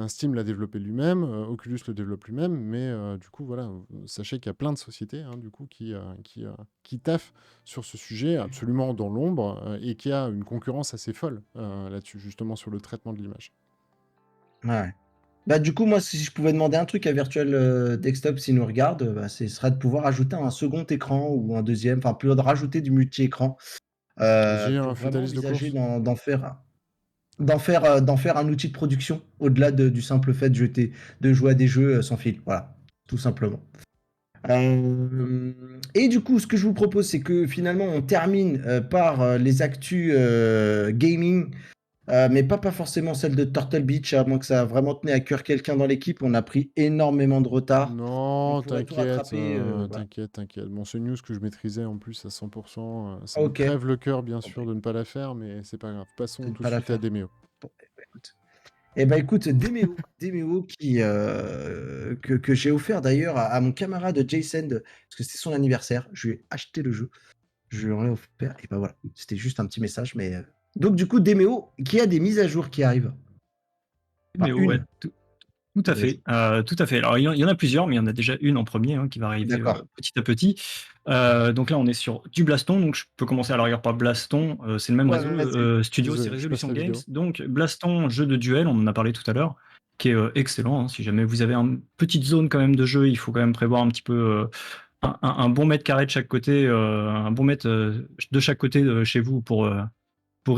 Steam l'a développé lui-même, Oculus le développe lui-même, mais du coup, voilà, sachez qu'il y a plein de sociétés hein, du coup, qui taffent sur ce sujet absolument dans l'ombre et qui a une concurrence assez folle là-dessus, justement sur le traitement de l'image. Ouais. Bah, du coup, moi, si je pouvais demander un truc à Virtual Desktop s'il nous regarde, bah, ce serait de pouvoir ajouter un second écran ou un deuxième, enfin, plus de rajouter du multi-écran J'ai un pour vraiment fataliste de envisager course. d'en faire un outil de production au-delà du simple fait de jouer à des jeux sans fil. Voilà, tout simplement. Et du coup, ce que je vous propose, c'est que finalement, on termine par les actus gaming. Mais pas forcément celle de Turtle Beach, à moins que ça a vraiment tenu à cœur quelqu'un dans l'équipe. On a pris énormément de retard. On Non, pourrait tout t'inquiète, rattraper. Voilà. t'inquiète. Bon, c'est une news que je maîtrisais en plus à 100%. Ça me Ok. crève le cœur, bien Bon, sûr, de ne pas la faire, mais c'est pas grave. Passons c'est de tout de pas la suite à faire. Demeo. Bon, écoute. Écoute, Demeo que j'ai offert d'ailleurs à mon camarade Jason, parce que c'était son anniversaire. Je lui ai acheté le jeu. Je lui en ai offert. Et bah voilà, c'était juste un petit message. Mais donc, du coup, Demeo, qui a des mises à jour qui arrivent. Mais Enfin, ouais, une. tout à fait. Tout à fait. Alors, il y en a plusieurs, mais il y en a déjà une en premier hein, qui va arriver D'accord. petit à petit. Donc là, on est sur du Blaston. Donc, je peux commencer à la regarder par Blaston. C'est le même Ouais, réseau. vas-y. Studio, c'est Désolé, je passe Resolution la Games. vidéo. Donc, Blaston, jeu de duel, on en a parlé tout à l'heure, qui est excellent. Hein. Si jamais vous avez une petite zone quand même de jeu, il faut quand même prévoir un petit peu un bon mètre carré de chaque côté, un bon mètre de chaque côté de chez vous pour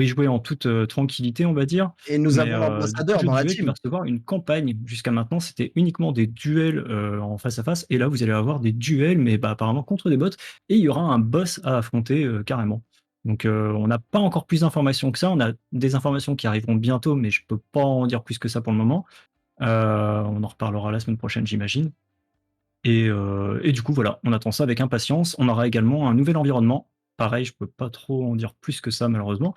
y jouer en toute tranquillité, on va dire. Et nous Mais avons du coup, l'ambassadeur jeu dans de la duel qui va team. recevoir une campagne. Jusqu'à maintenant, c'était uniquement des duels en face à face. Et là, vous allez avoir des duels, mais bah, apparemment contre des bots. Et il y aura un boss à affronter carrément. Donc, on n'a pas encore plus d'informations que ça. On a des informations qui arriveront bientôt, mais je peux pas en dire plus que ça pour le moment. On en reparlera la semaine prochaine, j'imagine. Et du coup, voilà, on attend ça avec impatience. On aura également un nouvel environnement. Pareil, je peux pas trop en dire plus que ça, malheureusement.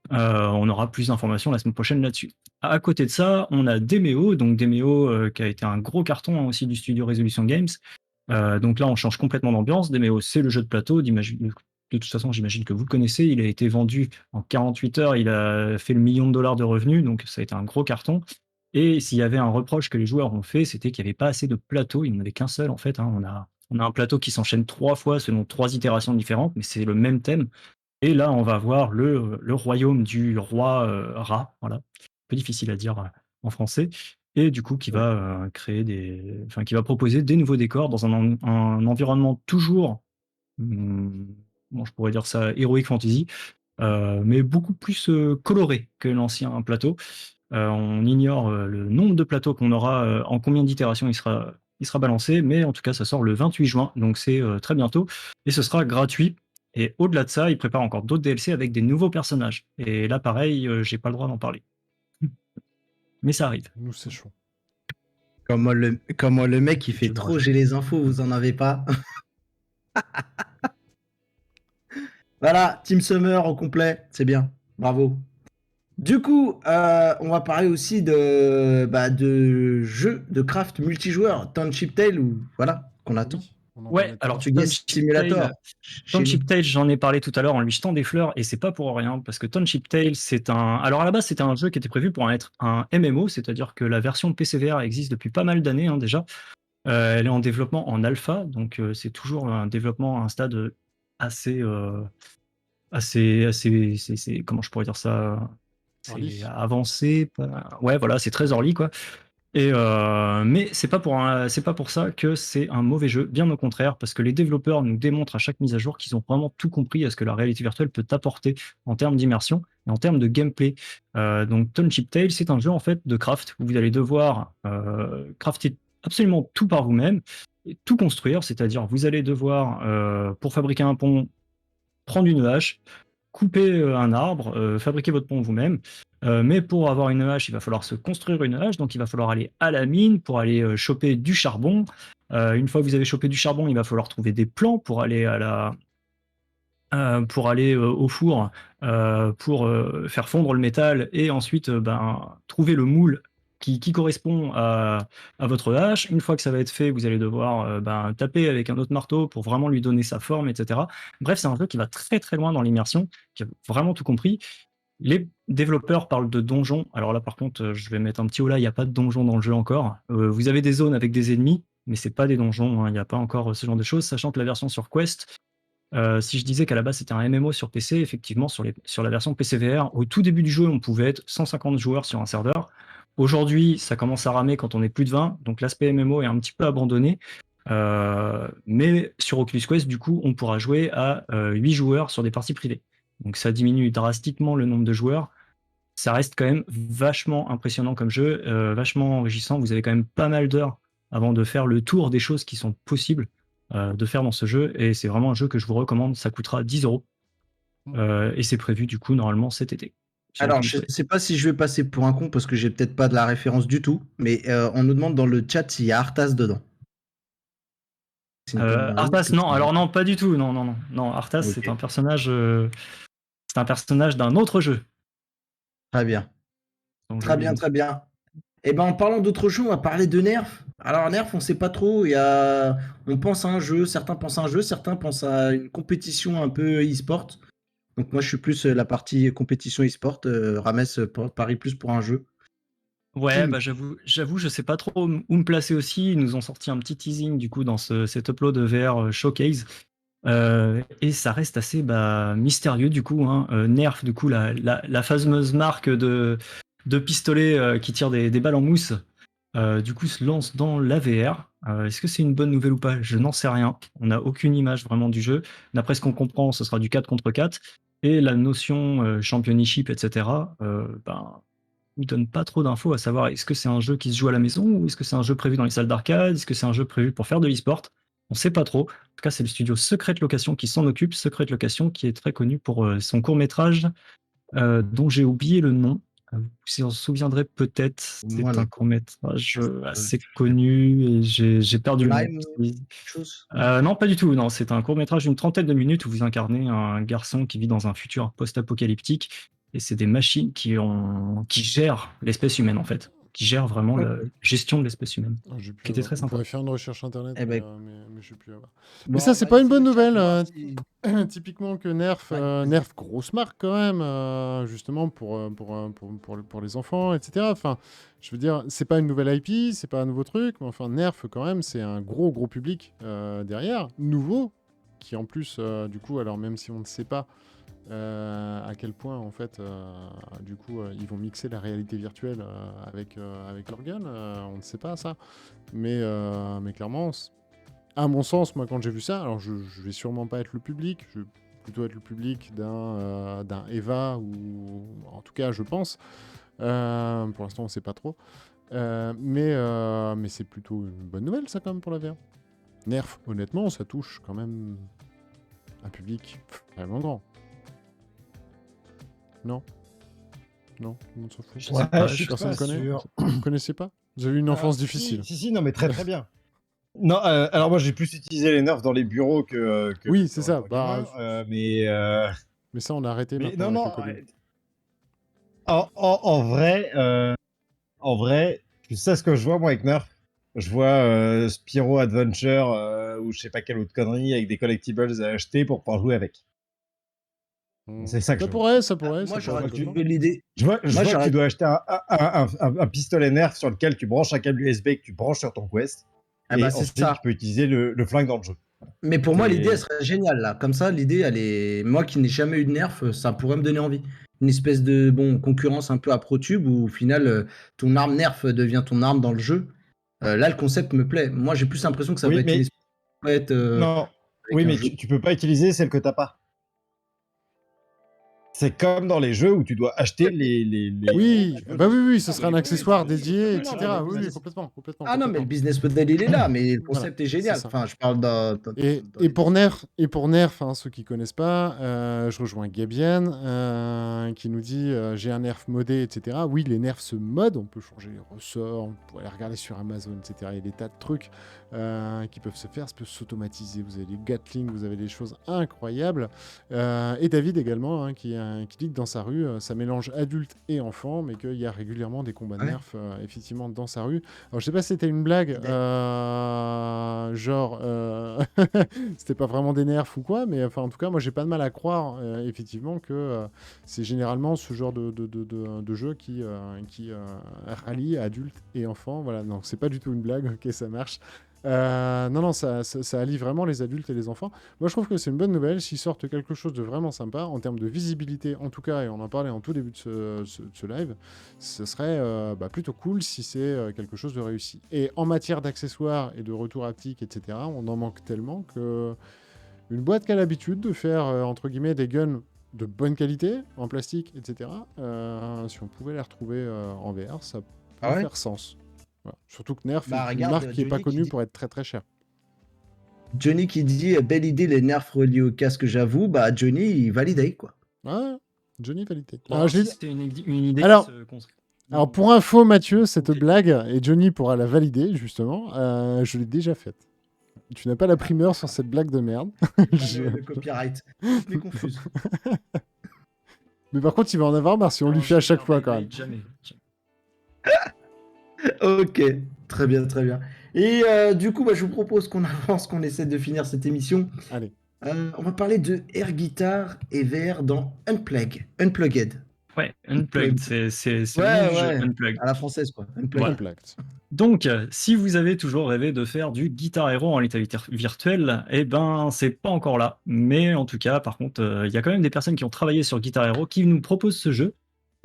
On aura plus d'informations la semaine prochaine là-dessus. À côté de ça, on a Demeo, donc Demeo qui a été un gros carton hein, aussi du studio Resolution Games. Donc là, on change complètement d'ambiance. Demeo, c'est le jeu de plateau. De toute façon, j'imagine que vous le connaissez. Il a été vendu en 48 heures. Il a fait le million de dollars de revenus, donc ça a été un gros carton. Et s'il y avait un reproche que les joueurs ont fait, c'était qu'il n'y avait pas assez de plateaux. Il n'y en avait qu'un seul, en fait. Hein. On a un plateau qui s'enchaîne 3 fois selon 3 itérations différentes, mais c'est le même thème. Et là, on va voir le royaume du roi rat, voilà, un peu difficile à dire en français, et du coup qui Ouais. va qui va proposer des nouveaux décors dans un environnement toujours, bon, je pourrais dire ça, heroic fantasy, mais beaucoup plus coloré que l'ancien plateau. On ignore le nombre de plateaux qu'on aura, en combien d'itérations il sera balancé, mais en tout cas, ça sort le 28 juin, donc c'est très bientôt, et ce sera gratuit. Et au-delà de ça, il prépare encore d'autres DLC avec des nouveaux personnages. Et là, pareil, j'ai pas le droit d'en parler. Mais ça arrive. Nous séchons. Comme le mec qui J'ai fait le droit, trop, j'ai- j'ai les infos, vous en avez pas. Voilà, Team Summer au complet, c'est bien. Bravo. Du coup, on va parler aussi de jeux de craft multijoueur, Township Tale, ou voilà, qu'on attend. Oui. On en Ouais, parlait tout à alors l'heure. Tu Township Simulator. Tale, Chez nous. Township Tale, j'en ai parlé tout à l'heure en lui jetant des fleurs, et c'est pas pour rien, parce que Township Tale, c'est un. Alors à la base, c'était un jeu qui était prévu pour être un MMO, c'est-à-dire que la version PCVR existe depuis pas mal d'années hein, déjà. Elle est en développement en alpha, donc c'est toujours un développement à un stade assez, comment je pourrais dire ça? C'est Early. avancé, ouais, voilà, c'est très early, quoi. Mais c'est pas pour ça que c'est un mauvais jeu, bien au contraire, parce que les développeurs nous démontrent à chaque mise à jour qu'ils ont vraiment tout compris à ce que la réalité virtuelle peut apporter en termes d'immersion et en termes de gameplay. Donc Township Tale, c'est un jeu en fait de craft où vous allez devoir crafter absolument tout par vous-même et tout construire, c'est-à-dire vous allez devoir, pour fabriquer un pont, prendre une hache, couper un arbre, fabriquer votre pont vous-même. Mais pour avoir une hache, il va falloir se construire une hache, donc il va falloir aller à la mine pour aller choper du charbon. Une fois que vous avez chopé du charbon, il va falloir trouver des plans pour aller au four pour faire fondre le métal et ensuite trouver le moule qui correspond à votre hache. Une fois que ça va être fait, vous allez devoir taper avec un autre marteau pour vraiment lui donner sa forme, etc. Bref, c'est un jeu qui va très très loin dans l'immersion, qui a vraiment tout compris. Les développeurs parlent de donjons. Alors là, par contre, je vais mettre un petit haut là, il n'y a pas de donjon dans le jeu encore. Vous avez des zones avec des ennemis, mais c'est pas des donjons, hein, il n'y a pas encore ce genre de choses, sachant que la version sur Quest, si je disais qu'à la base c'était un MMO sur PC, effectivement, sur la version PC VR, au tout début du jeu, on pouvait être 150 joueurs sur un serveur. Aujourd'hui, ça commence à ramer quand on est plus de 20, donc l'aspect MMO est un petit peu abandonné. Mais sur Oculus Quest, du coup, on pourra jouer à 8 joueurs sur des parties privées. Donc ça diminue drastiquement le nombre de joueurs. Ça reste quand même vachement impressionnant comme jeu, vachement enrichissant. Vous avez quand même pas mal d'heures avant de faire le tour des choses qui sont possibles de faire dans ce jeu. Et c'est vraiment un jeu que je vous recommande. Ça coûtera 10 euros. Et c'est prévu du coup normalement cet été. Sur Alors, Oculus je ne Quest. sais pas si je vais passer pour un con parce que j'ai peut-être pas de la référence du tout, mais on nous demande dans le chat s'il y a Arthas dedans. C'est une bonne réponse Arthas, que non, tu alors non, pas du tout. Non, non, non. Non, Arthas, Ok, c'est un personnage d'un autre jeu. très bien. Donc, Très bien, très bien. Et ben en parlant d'autre chose, on va parler de Nerf. Alors Nerf, on sait pas trop. On pense à un jeu, certains pensent à un jeu, certains pensent à une compétition un peu e-sport. Donc moi, je suis plus la partie compétition e-sport. Rames parie plus pour un jeu. Ouais, bah j'avoue, je sais pas trop où me placer aussi. Ils nous ont sorti un petit teasing du coup dans cet upload VR Showcase. Et ça reste assez mystérieux du coup. Hein. Nerf, du coup, la fameuse marque de pistolet qui tire des balles en mousse, du coup, se lance dans la VR. Est-ce que c'est une bonne nouvelle ou pas? Je n'en sais rien. On n'a aucune image vraiment du jeu. D'après ce qu'on comprend, ce sera du 4 contre 4. Et la notion championship, etc., ne donne pas trop d'infos à savoir est-ce que c'est un jeu qui se joue à la maison ou est-ce que c'est un jeu prévu dans les salles d'arcade, est-ce que c'est un jeu prévu pour faire de l'e-sport. On ne sait pas trop. En tout cas, c'est le studio Secret Location qui s'en occupe. Secret Location qui est très connu pour son court-métrage dont j'ai oublié le nom. Vous vous en souviendrez peut-être. Moi C'est un non. court-métrage assez connu et j'ai perdu le nom. Lime, chose. Non, pas du tout. Non, c'est un court-métrage d'une trentaine de minutes où vous incarnez un garçon qui vit dans un futur post-apocalyptique et c'est des machines qui gèrent l'espèce humaine en fait, qui gèrent vraiment la gestion de l'espèce humaine, Ah, j'ai pu qui était avoir. très On sympa. pourrait faire une recherche internet, Eh ben, mais je plus avoir. bon, Mais ça, on c'est va pas une laisser bonne le chat nouvelle. voir si- Typiquement que Nerf, Ouais, Nerf, grosse marque quand même, justement pour les enfants, etc. Enfin, je veux dire, c'est pas une nouvelle IP, c'est pas un nouveau truc, mais enfin, Nerf, quand même, c'est un gros public derrière, nouveau, qui en plus, du coup, alors même si on ne sait pas à quel point, en fait, du coup, ils vont mixer la réalité virtuelle avec leur gun, on ne sait pas ça. Mais clairement, à mon sens, moi, quand j'ai vu ça, alors je vais sûrement pas être le public, je vais plutôt être le public d'un Eva, ou en tout cas, je pense. Pour l'instant, on sait pas trop. Mais c'est plutôt une bonne nouvelle, ça, quand même, pour la VR. Nerf, honnêtement, ça touche quand même un public vraiment grand. Non? Non? Tout le monde s'en fout? Je sais pas, je Personne pas connaît? sûr. Vous connaissez pas? Vous avez eu une enfance Si, difficile. Si, non, mais très très bien. Non, alors moi j'ai plus utilisé les nerfs dans les bureaux que Oui, c'est ça. en gamin, Mais ça, on a arrêté mais maintenant non, avec le non. Covid. En vrai, je sais ce que je vois moi avec Nerf. Je vois Spyro Adventure ou je sais pas quelle autre connerie avec des collectibles à acheter pour pouvoir jouer avec. C'est ça que Ça je vois. pourrait, ça pourrait, Moi, ça pourrait j'aurais complètement. eu l'idée. Je vois Moi, que j'aurais. tu dois acheter un pistolet Nerf sur lequel tu branches un câble USB que tu branches sur ton Quest. Ah Et bah, c'est ensuite, ça. tu peux utiliser le flingue dans le jeu. Mais pour moi, l'idée, elle C'est- serait géniale, là. Comme ça, l'idée, elle est. Moi qui n'ai jamais eu de nerf, ça pourrait me donner envie. Une espèce de concurrence un peu à ProTube où au final, ton arme nerf devient ton arme dans le jeu. Là, le concept me plaît. Moi, j'ai plus l'impression que ça va Oui, être une mais espèce de compète, non. avec Oui, un mais jeu. tu peux pas utiliser celle que t'as pas. C'est comme dans les jeux où tu dois acheter les héros Oui, qui veulent bah oui, oui, ce Ah, sera mais un oui, accessoire oui, dédié, Non, etc. mais le Oui, oui, business. complètement, complètement, Ah non, mais le complètement. business model, il est là, mais le Voilà, concept est c'est génial. ça. Enfin, je parle dans Et les pour Nerf, hein, ceux qui connaissent pas, je rejoins Gabienne qui nous dit j'ai un Nerf modé, etc. Oui, les Nerfs se modent, on peut changer les ressorts, on peut aller regarder sur Amazon, etc. Il y a des tas de trucs qui peuvent se faire, ça peut s'automatiser. Vous avez des Gatling, vous avez des choses incroyables. Et David également qui dit que dans sa rue, ça mélange adultes et enfants, mais qu'il y a régulièrement des combats de Ouais. Nerf effectivement dans sa rue. Alors je sais pas si c'était une blague, genre c'était pas vraiment des nerfs ou quoi, mais enfin en tout cas moi j'ai pas de mal à croire effectivement que c'est généralement ce genre de jeu qui rallie adultes et enfants. Voilà, non c'est pas du tout une blague, ok ça marche. Non, ça allie vraiment les adultes et les enfants. Moi, je trouve que c'est une bonne nouvelle s'ils sortent quelque chose de vraiment sympa en termes de visibilité, en tout cas, et on en parlait en tout début de ce live. Ce serait plutôt cool si c'est quelque chose de réussi. Et en matière d'accessoires et de retour haptique, etc., on en manque tellement que une boîte qui a l'habitude de faire entre guillemets des guns de bonne qualité en plastique, etc., si on pouvait les retrouver en VR, ça Ah pourrait ouais faire sens. Voilà. Surtout que Nerf Bah, est une regarde, marque qui n'est pas Johnny qui connue dit. pour être très très chère. Johnny qui dit belle idée les nerfs reliés au casque, j'avoue. Bah, Johnny, il validé, quoi. Ouais, Johnny validé. Bon, Alors, je l'ai si dit- c'était une idée Alors- qui se construit. Alors, pour info, Mathieu, cette blague, et Johnny pourra la valider, justement, je l'ai déjà faite. Tu n'as pas la primeur sur cette blague de merde. Le copyright. Toutes mes confuses. Mais par contre, il va en avoir marre si on lui fait à chaque fois, quand même. Jamais. Ok, très bien, très bien. Et du coup, bah, je vous propose qu'on avance, qu'on essaie de finir cette émission. Allez. On va parler de air guitar et VR dans Unplugged. Ouais, Unplugged, c'est le nom du jeu, Unplugged. à la française, quoi. Unplugged. Voilà. Unplugged. Donc, si vous avez toujours rêvé de faire du Guitar Hero en réalité virtuelle, eh ben, c'est pas encore là. Mais en tout cas, par contre, il y a quand même des personnes qui ont travaillé sur Guitar Hero qui nous proposent ce jeu,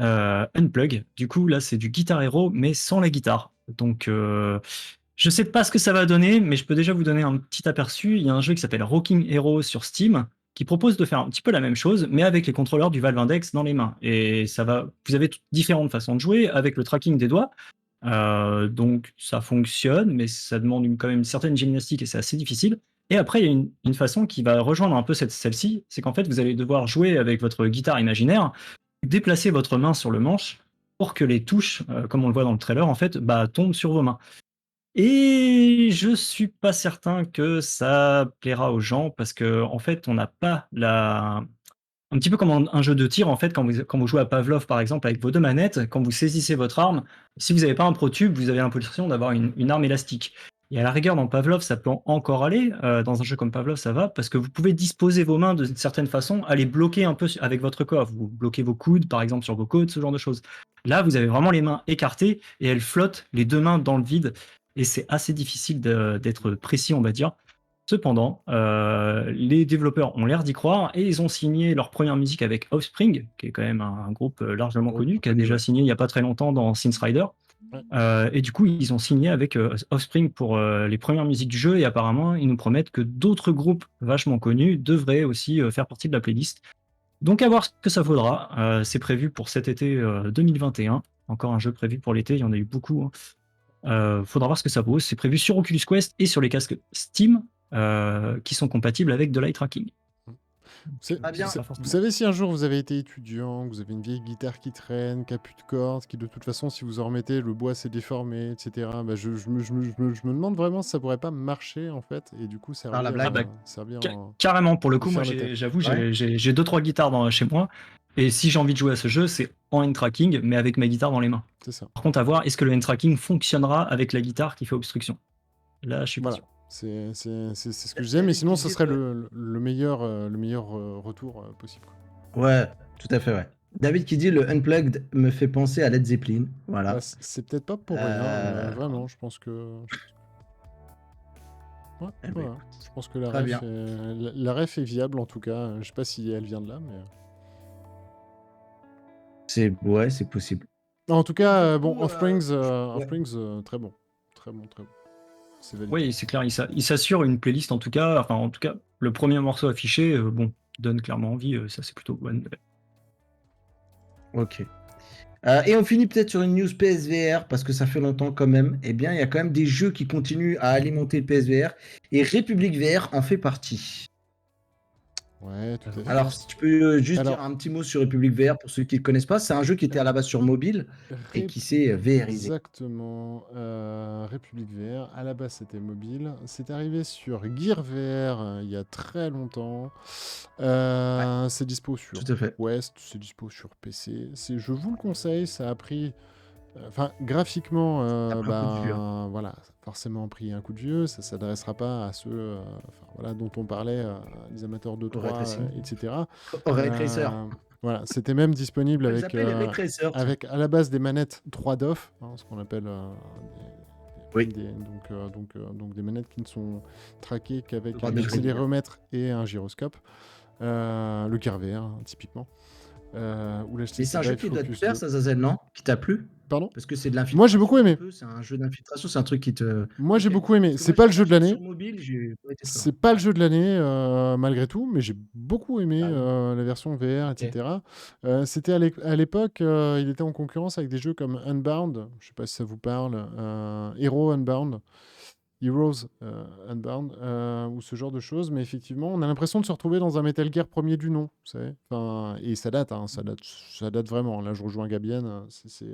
Unplug. Du coup, là, c'est du Guitar Hero, mais sans la guitare. Donc, je sais pas ce que ça va donner, mais je peux déjà vous donner un petit aperçu. Il y a un jeu qui s'appelle Rocking Hero sur Steam, qui propose de faire un petit peu la même chose, mais avec les contrôleurs du Valve Index dans les mains. Et vous avez différentes façons de jouer avec le tracking des doigts. Donc ça fonctionne, mais ça demande quand même une certaine gymnastique et c'est assez difficile. Et après, il y a une façon qui va rejoindre un peu celle-ci, c'est qu'en fait, vous allez devoir jouer avec votre guitare imaginaire, déplacer votre main sur le manche pour que les touches, comme on le voit dans le trailer, en fait, tombent sur vos mains. Et je suis pas certain que ça plaira aux gens parce que en fait, on n'a pas un petit peu comme un jeu de tir, en fait, quand vous jouez à Pavlov, par exemple, avec vos deux manettes, quand vous saisissez votre arme, si vous n'avez pas un Pro Tube, vous avez l'impression d'avoir une arme élastique. Et à la rigueur, dans Pavlov, ça peut encore aller. Dans un jeu comme Pavlov, ça va, parce que vous pouvez disposer vos mains d'une certaine façon, à les bloquer un peu avec votre corps. Vous bloquez vos coudes, par exemple, sur vos côtes, ce genre de choses. Là, vous avez vraiment les mains écartées et elles flottent, les deux mains dans le vide. Et c'est assez difficile d'être précis, on va dire. Cependant, les développeurs ont l'air d'y croire et ils ont signé leur première musique avec Offspring, qui est quand même un groupe largement connu, qui a déjà signé il n'y a pas très longtemps dans Synth Rider. Et du coup, ils ont signé avec Offspring pour les premières musiques du jeu et apparemment, ils nous promettent que d'autres groupes vachement connus devraient aussi faire partie de la playlist. Donc à voir ce que ça vaudra. C'est prévu pour cet été 2021. Encore un jeu prévu pour l'été, il y en a eu beaucoup. Faudra voir ce que ça vaut. C'est prévu sur Oculus Quest et sur les casques Steam qui sont compatibles avec de l'eye tracking. Ah bien. Vous savez, si un jour vous avez été étudiant, que vous avez une vieille guitare qui traîne, qui a plus de cordes, qui de toute façon, si vous en remettez, le bois s'est déformé, etc. Je me demande vraiment si ça pourrait pas marcher en fait, et du coup la blague. servir Carrément, pour le coup, faire moi le taf. j'avoue, Ouais. j'ai 2-3 guitares chez moi. Et si j'ai envie de jouer à ce jeu, c'est en hand tracking, mais avec ma guitare dans les mains. C'est ça. Par contre, à voir, est-ce que le hand tracking fonctionnera avec la guitare qui fait obstruction? Là, je suis pas Voilà. sûr. C'est ce que je disais, mais sinon, ce serait le meilleur, retour possible, quoi. Ouais, tout à fait, ouais. David qui dit le Unplugged me fait penser à Led Zeppelin. Voilà. Bah, c'est peut-être pas pour rien, vraiment, je pense que... Ouais, Eh ben, voilà. écoute, Je pense que la très ref, bien. la ref est viable, en tout cas. Je sais pas si elle vient de là, mais... Ouais, c'est possible. En tout cas, Du bon, coup, Offsprings, ouais. très bon. Très bon, très bon. C'est validé. Oui, c'est clair, il s'assure une playlist en tout cas. Enfin, en tout cas, le premier morceau affiché, bon, donne clairement envie. Ça, c'est plutôt bonne nouvelle. Ok. Et on finit peut-être sur une news PSVR parce que ça fait longtemps quand même. Eh bien, il y a quand même des jeux qui continuent à alimenter le PSVR et République VR en fait partie. Ouais, tout à fait. Alors, si tu peux juste Alors- dire un petit mot sur République VR pour ceux qui ne connaissent pas, c'est un jeu qui était à la base sur mobile et qui s'est VRisé. Exactement. République VR, à la base c'était mobile. C'est arrivé sur Gear VR il y a très longtemps. C'est dispo sur Tout à fait. Quest, c'est dispo sur PC. Je vous le conseille, ça a pris... Enfin, graphiquement, Ça a pris un coup de vieux, voilà, ça a forcément pris un coup de vieux. Ça s'adressera pas à ceux voilà, dont on parlait, les amateurs de 3, tracing. etc. Au Ray Tracer. Voilà, c'était même disponible On les avec, appelle les Ray Tracers. avec à la base des manettes 3 DOF, hein, ce qu'on appelle Oui. donc des manettes qui ne sont traquées qu'avec Droite un de accéléromètre et un gyroscope. Le Gear VR, hein, typiquement. Ou l'HTC Mais c'est un jeu Vive qui doit te Focus faire, 2. ça, Zazen, non? Qui t'a plu? Pardon? Parce que c'est de l'infiltration. Moi, j'ai beaucoup aimé. un peu, c'est un jeu d'infiltration, c'est un truc qui te. Moi, j'ai Ok. beaucoup aimé. Parce que C'est moi, pas j'ai le jeu de joué l'année. Sur mobile, j'ai pas été C'est pas le jeu de l'année, malgré tout, mais j'ai beaucoup aimé Ah oui. la version VR, Ok. etc. C'était à l'époque, il était en concurrence avec des jeux comme Unbound, je sais pas si ça vous parle, Heroes Unbound, ou ce genre de choses, mais effectivement, on a l'impression de se retrouver dans un Metal Gear premier du nom, vous savez. Enfin, et ça date, hein, ça date vraiment. Là, je rejoins Gabienne,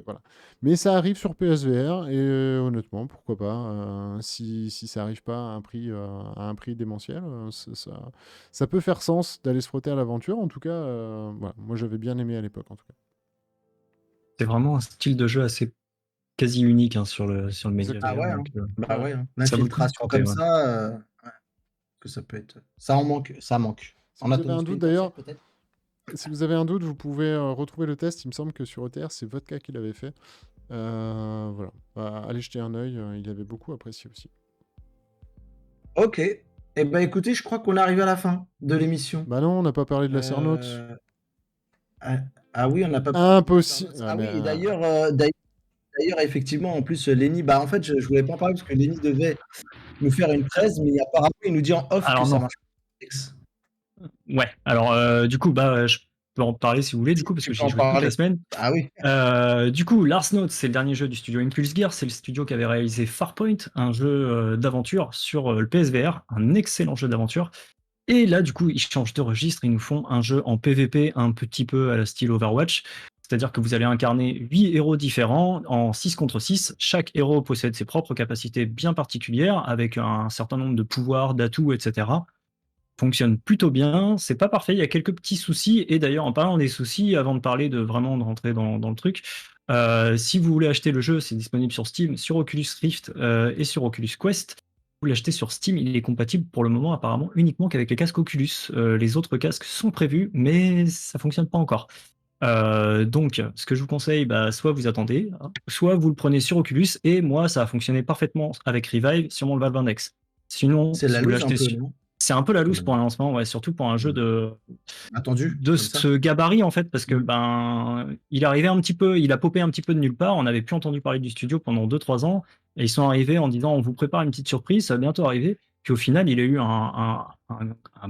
voilà. Mais ça arrive sur PSVR, et honnêtement, pourquoi pas, si ça arrive pas à un prix démentiel, ça peut faire sens d'aller se frotter à l'aventure. En tout cas, voilà, moi j'avais bien aimé à l'époque, en tout cas. C'est vraiment un style de jeu assez quasi unique hein, sur le média Exactement. Ah VR. ouais, hein. Donc, Bah ouais, hein. ça vaut le coup de L'infiltration tenter, comme ouais. ça, ouais, que ça peut être. Ça en manque, ça manque. Si vous avez un Anatomy doute, Splinter d'ailleurs, Cell, peut-être. si vous avez un doute, vous pouvez retrouver le test. Il me semble que sur OTR, c'est Vodka qui l'avait fait. Voilà. Bah, allez jeter un œil. Il avait beaucoup apprécié aussi. Ok. Eh ben écoutez, je crois qu'on arrive à la fin de l'émission. Bah non, on n'a pas parlé de la Cernote. Ah, ah oui, on n'a pas. Impossible. Ah oui, et d'ailleurs, effectivement, en plus, Lenny, bah en fait, je voulais pas en parler parce que Lenny devait nous faire une presse, mais apparemment, il nous dit en off Alors que ça non. marche pas. Ouais, alors du coup, bah, je peux en parler si vous voulez, du coup, parce Tu que peux j'y ai en joué toute parler. la semaine. Ah oui. Du coup, Lars Note, c'est le dernier jeu du studio Impulse Gear. C'est le studio qui avait réalisé Farpoint, un jeu d'aventure sur le PSVR, un excellent jeu d'aventure. Et là, du coup, ils changent de registre. Ils nous font un jeu en PvP un petit peu à la style Overwatch. C'est-à-dire que vous allez incarner 8 héros différents en 6 contre 6. Chaque héros possède ses propres capacités bien particulières, avec un certain nombre de pouvoirs, d'atouts, etc. Fonctionne plutôt bien. C'est pas parfait, il y a quelques petits soucis. Et d'ailleurs, en parlant des soucis, avant de parler de vraiment de rentrer dans le truc, si vous voulez acheter le jeu, c'est disponible sur Steam, sur Oculus Rift et sur Oculus Quest. Vous l'achetez sur Steam, il est compatible pour le moment apparemment uniquement qu'avec les casques Oculus. Les autres casques sont prévus, mais ça fonctionne pas encore. Donc, ce que je vous conseille, bah, soit vous attendez, hein, soit vous le prenez sur Oculus, et moi, ça a fonctionné parfaitement avec Revive sur mon Valve Index. Sinon, C'est si la vous loose un l'achetez peu, sur... non? C'est un peu la loose pour un lancement, ouais, surtout pour un jeu Attendu. de comme ça. ce gabarit en fait, parce que il arrivait un petit peu, il a popé un petit peu de nulle part. On n'avait plus entendu parler du studio pendant 2-3 ans, et ils sont arrivés en disant on vous prépare une petite surprise, ça va bientôt arriver. Puis au final, il a eu un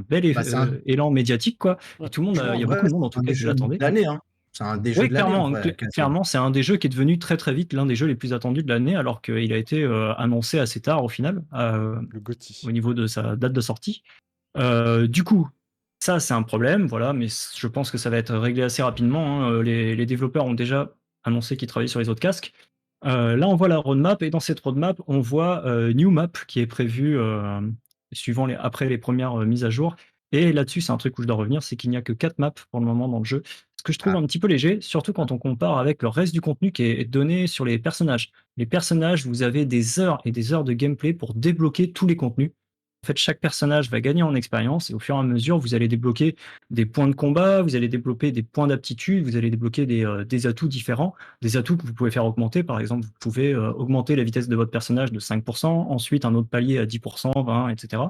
bel Bah, c'est un. élan médiatique quoi. Et tout le monde, il y a beaucoup de monde en C'est un tout cas des qui jeux de l'attendait. l'année, hein. C'est un des jeux Oui, de l'année, en clairement, vrai. clairement, c'est un des jeux qui est devenu très très vite l'un des jeux les plus attendus de l'année, alors qu'il a été annoncé assez tard au final, Le GOTY. au niveau de sa date de sortie. Du coup, ça c'est un problème, voilà, mais je pense que ça va être réglé assez rapidement. Hein. Les développeurs ont déjà annoncé qu'ils travaillaient sur les autres casques. Là, on voit la roadmap, et dans cette roadmap, on voit New Map qui est prévu après les premières mises à jour. Et là-dessus, c'est un truc où je dois revenir, c'est qu'il n'y a que 4 maps pour le moment dans le jeu. Ce que je trouve Ah. un petit peu léger, surtout quand on compare avec le reste du contenu qui est donné sur les personnages. Les personnages, vous avez des heures et des heures de gameplay pour débloquer tous les contenus. En fait, chaque personnage va gagner en expérience et au fur et à mesure, vous allez débloquer des points de combat, vous allez développer des points d'aptitude, vous allez débloquer des atouts différents, des atouts que vous pouvez faire augmenter. Par exemple, vous pouvez augmenter la vitesse de votre personnage de 5%, ensuite un autre palier à 10%, 20, etc.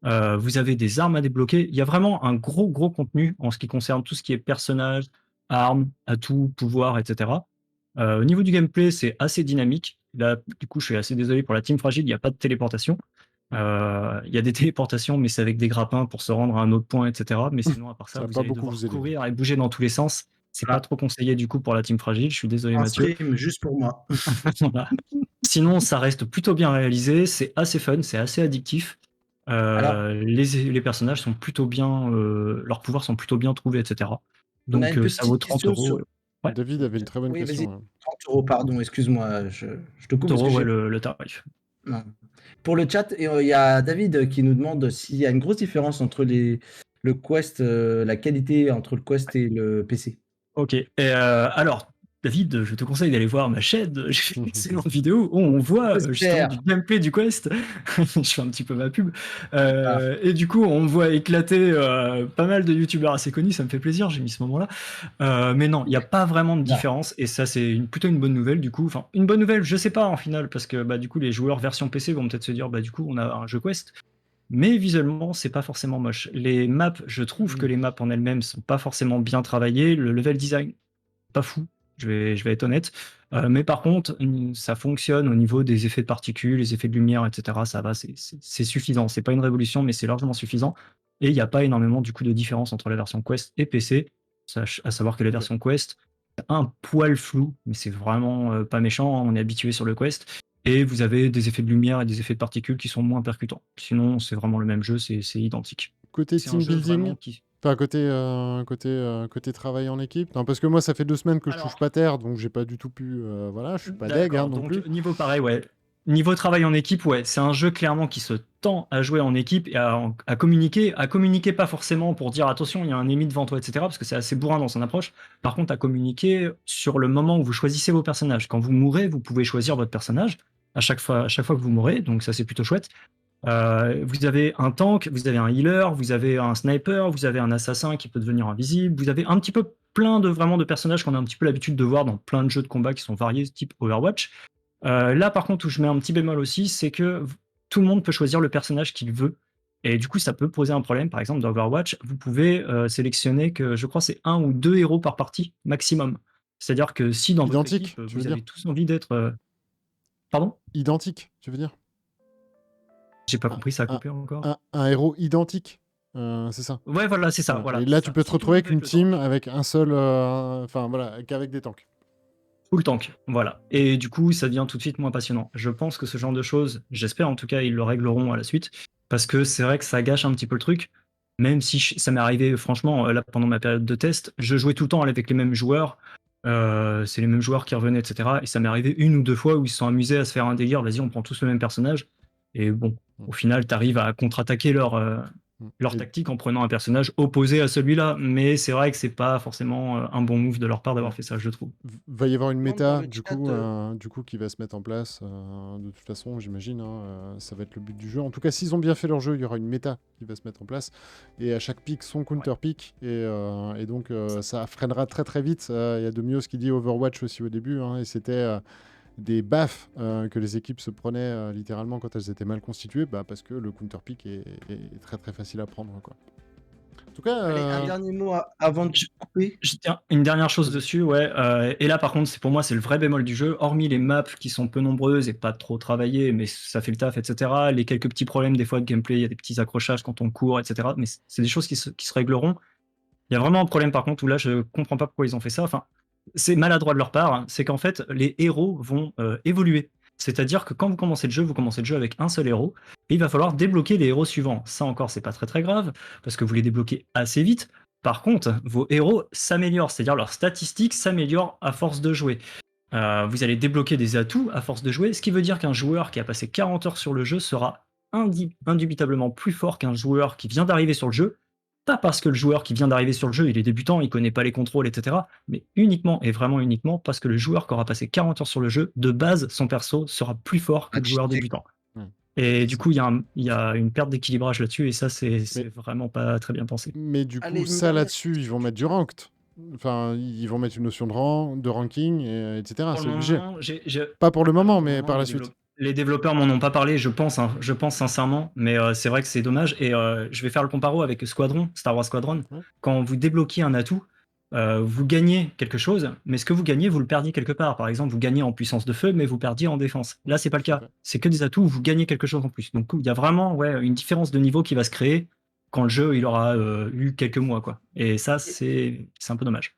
Vous avez des armes à débloquer. Il y a vraiment un gros contenu en ce qui concerne tout ce qui est personnage, armes, atouts, pouvoirs, etc. Au niveau du gameplay, c'est assez dynamique. Là, du coup, je suis assez désolé pour la team fragile, il n'y a pas de téléportation. Il y a des téléportations, mais c'est avec des grappins pour se rendre à un autre point, etc. Mais sinon, à part Ça ça, va vous pas allez beaucoup devoir vous aider. courir et bouger dans tous les sens. C'est Voilà. pas trop conseillé du coup pour la team fragile. Je suis désolé, Un Mathieu. stream juste pour moi. Voilà. Sinon, ça reste plutôt bien réalisé, c'est assez fun, c'est assez addictif. Alors- Les personnages sont plutôt bien, leurs pouvoirs sont plutôt bien trouvés, etc. On a Donc une ça vaut petite 30 question euros. sur. Ouais, David avait une très bonne Oui, vas-y. question. 30 €, pardon, excuse-moi, je te coupe 30 parce que euros, ouais, j'ai. le tarif. Non. Pour le chat, il y a David qui nous demande s'il y a une grosse différence entre le Quest, la qualité entre le Quest et le PC. Ok. Et alors, David, je te conseille d'aller voir ma chaîne. J'ai fait une excellente vidéo où on voit justement du gameplay du Quest. Je fais un petit peu ma pub. Et du coup, on voit éclater pas mal de youtubeurs assez connus. Ça me fait plaisir. J'ai mis ce moment-là. Mais non, il n'y a pas vraiment de différence. Et ça, c'est plutôt une bonne nouvelle du coup. Enfin, une bonne nouvelle, je sais pas en final, parce que bah, du coup, les joueurs version PC vont peut-être se dire, bah du coup, on a un jeu Quest. Mais visuellement, c'est pas forcément moche. Les maps, je trouve que les maps en elles-mêmes sont pas forcément bien travaillées. Le level design, pas fou, je vais être honnête. Mais par contre, ça fonctionne au niveau des effets de particules, les effets de lumière, etc. Ça va, c'est suffisant. C'est pas une révolution, mais c'est largement suffisant. Et il n'y a pas énormément du coup de différence entre la version Quest et PC. À savoir que la version Quest, c'est un poil flou, mais c'est vraiment pas méchant. On est habitué sur le Quest. Et vous avez des effets de lumière et des effets de particules qui sont moins percutants. Sinon, c'est vraiment le même jeu, c'est identique. Côté C'est un team jeu building, vraiment qui. enfin côté travail en équipe. Non, parce que moi, ça fait 2 semaines que je Alors- touche pas terre, donc j'ai pas du tout pu. Voilà, je suis pas deg D'accord, hein, non donc plus. niveau pareil, ouais. Niveau travail en équipe, ouais, c'est un jeu clairement qui se tend à jouer en équipe et à communiquer. À communiquer pas forcément pour dire attention, il y a un ennemi devant toi, etc. Parce que c'est assez bourrin dans son approche. Par contre, à communiquer sur le moment où vous choisissez vos personnages. Quand vous mourrez, vous pouvez choisir votre personnage à chaque fois que vous mourrez. Donc ça, c'est plutôt chouette. Vous avez un tank, vous avez un healer, vous avez un sniper, vous avez un assassin qui peut devenir invisible, vous avez un petit peu plein de personnages qu'on a un petit peu l'habitude de voir dans plein de jeux de combat qui sont variés, type Overwatch. Là, par contre, où je mets un petit bémol aussi, c'est que tout le monde peut choisir le personnage qu'il veut. Et du coup, ça peut poser un problème. Par exemple, dans Overwatch, vous pouvez sélectionner que, je crois, c'est 1 ou 2 héros par partie maximum. C'est-à-dire que si dans votre Identique, équipe, tu veux vous dire avez tous envie d'être. Pardon? Identique, tu veux dire J'ai pas compris, ça a coupé encore. un héros identique, c'est ça. Ouais, voilà, c'est ça. Voilà. Voilà, Et là, c'est tu ça. peux Si te tout le retrouver monde avec une le team tank, avec un seul. Enfin, voilà, qu'avec des tanks. full tank, voilà. Et du coup, ça devient tout de suite moins passionnant. Je pense que ce genre de choses, j'espère en tout cas, ils le régleront à la suite. Parce que c'est vrai que ça gâche un petit peu le truc. Même si ça m'est arrivé, franchement, là, pendant ma période de test, je jouais tout le temps avec les mêmes joueurs. C'est les mêmes joueurs qui revenaient, etc. Et ça m'est arrivé 1 ou 2 fois où ils se sont amusés à se faire un délire. Vas-y, on prend tous le même personnage. Et bon, au final, t'arrives à contre-attaquer leur Et tactique en prenant un personnage opposé à celui-là. Mais c'est vrai que c'est pas forcément un bon move de leur part d'avoir fait ça, je trouve. va y avoir une Demande dans méta, le du chat, coup, qui va se mettre en place. De toute façon, j'imagine, hein, ça va être le but du jeu. En tout cas, s'ils ont bien fait leur jeu, il y aura une méta qui va se mettre en place. Et à chaque pick, son counter pick. Et donc, ça freinera très très vite. Il y a Domios qui dit Overwatch aussi au début. Hein, et c'était des baffes que les équipes se prenaient littéralement quand elles étaient mal constituées. Parce que le counter pick est très très facile à prendre, quoi. En tout cas, Allez, un dernier mot avant de couper. Je tiens une dernière chose dessus, ouais. Et là, par contre, pour moi, c'est le vrai bémol du jeu. Hormis les maps qui sont peu nombreuses et pas trop travaillées, mais ça fait le taf, etc. Les quelques petits problèmes des fois de gameplay, il y a des petits accrochages quand on court, etc. Mais c'est des choses qui se régleront. Il y a vraiment un problème, par contre, où là, je comprends pas pourquoi ils ont fait ça. Enfin, c'est maladroit de leur part. Hein. C'est qu'en fait, les héros vont évoluer. C'est-à-dire que quand vous commencez le jeu avec un seul héros, et il va falloir débloquer les héros suivants. Ça encore, c'est pas très très grave, parce que vous les débloquez assez vite. Par contre, vos héros s'améliorent, c'est-à-dire leurs statistiques s'améliorent à force de jouer. Vous allez débloquer des atouts à force de jouer, ce qui veut dire qu'un joueur qui a passé 40 heures sur le jeu sera indubitablement plus fort qu'un joueur qui vient d'arriver sur le jeu, pas parce que le joueur qui vient d'arriver sur le jeu, il est débutant, il connaît pas les contrôles, etc., mais uniquement et vraiment uniquement parce que le joueur qui aura passé 40 heures sur le jeu, de base, son perso sera plus fort que le joueur débutant. Et du coup, il y a une perte d'équilibrage là-dessus, et ça, c'est vraiment pas très bien pensé. Mais du coup, Allez, ça là-dessus, ils vont mettre du ranked. Enfin, ils vont mettre une notion de ranking, etc. Pour C'est le obligé. moment, Pas pour le moment, pour le mais moment, par la les suite. Les développeurs m'en ont pas parlé, je pense sincèrement, mais c'est vrai que c'est dommage. Et je vais faire le comparo avec Squadron, Star Wars Squadron. Ouais. Quand vous débloquez un atout, vous gagnez quelque chose, mais ce que vous gagnez, vous le perdiez quelque part. Par exemple, vous gagnez en puissance de feu, mais vous perdiez en défense. Là, c'est pas le Tout à cas. fait. C'est que des atouts où vous gagnez quelque chose en plus. Donc, il y a vraiment une différence de niveau qui va se créer quand le jeu il aura eu quelques mois, quoi. Et ça, c'est un peu dommage.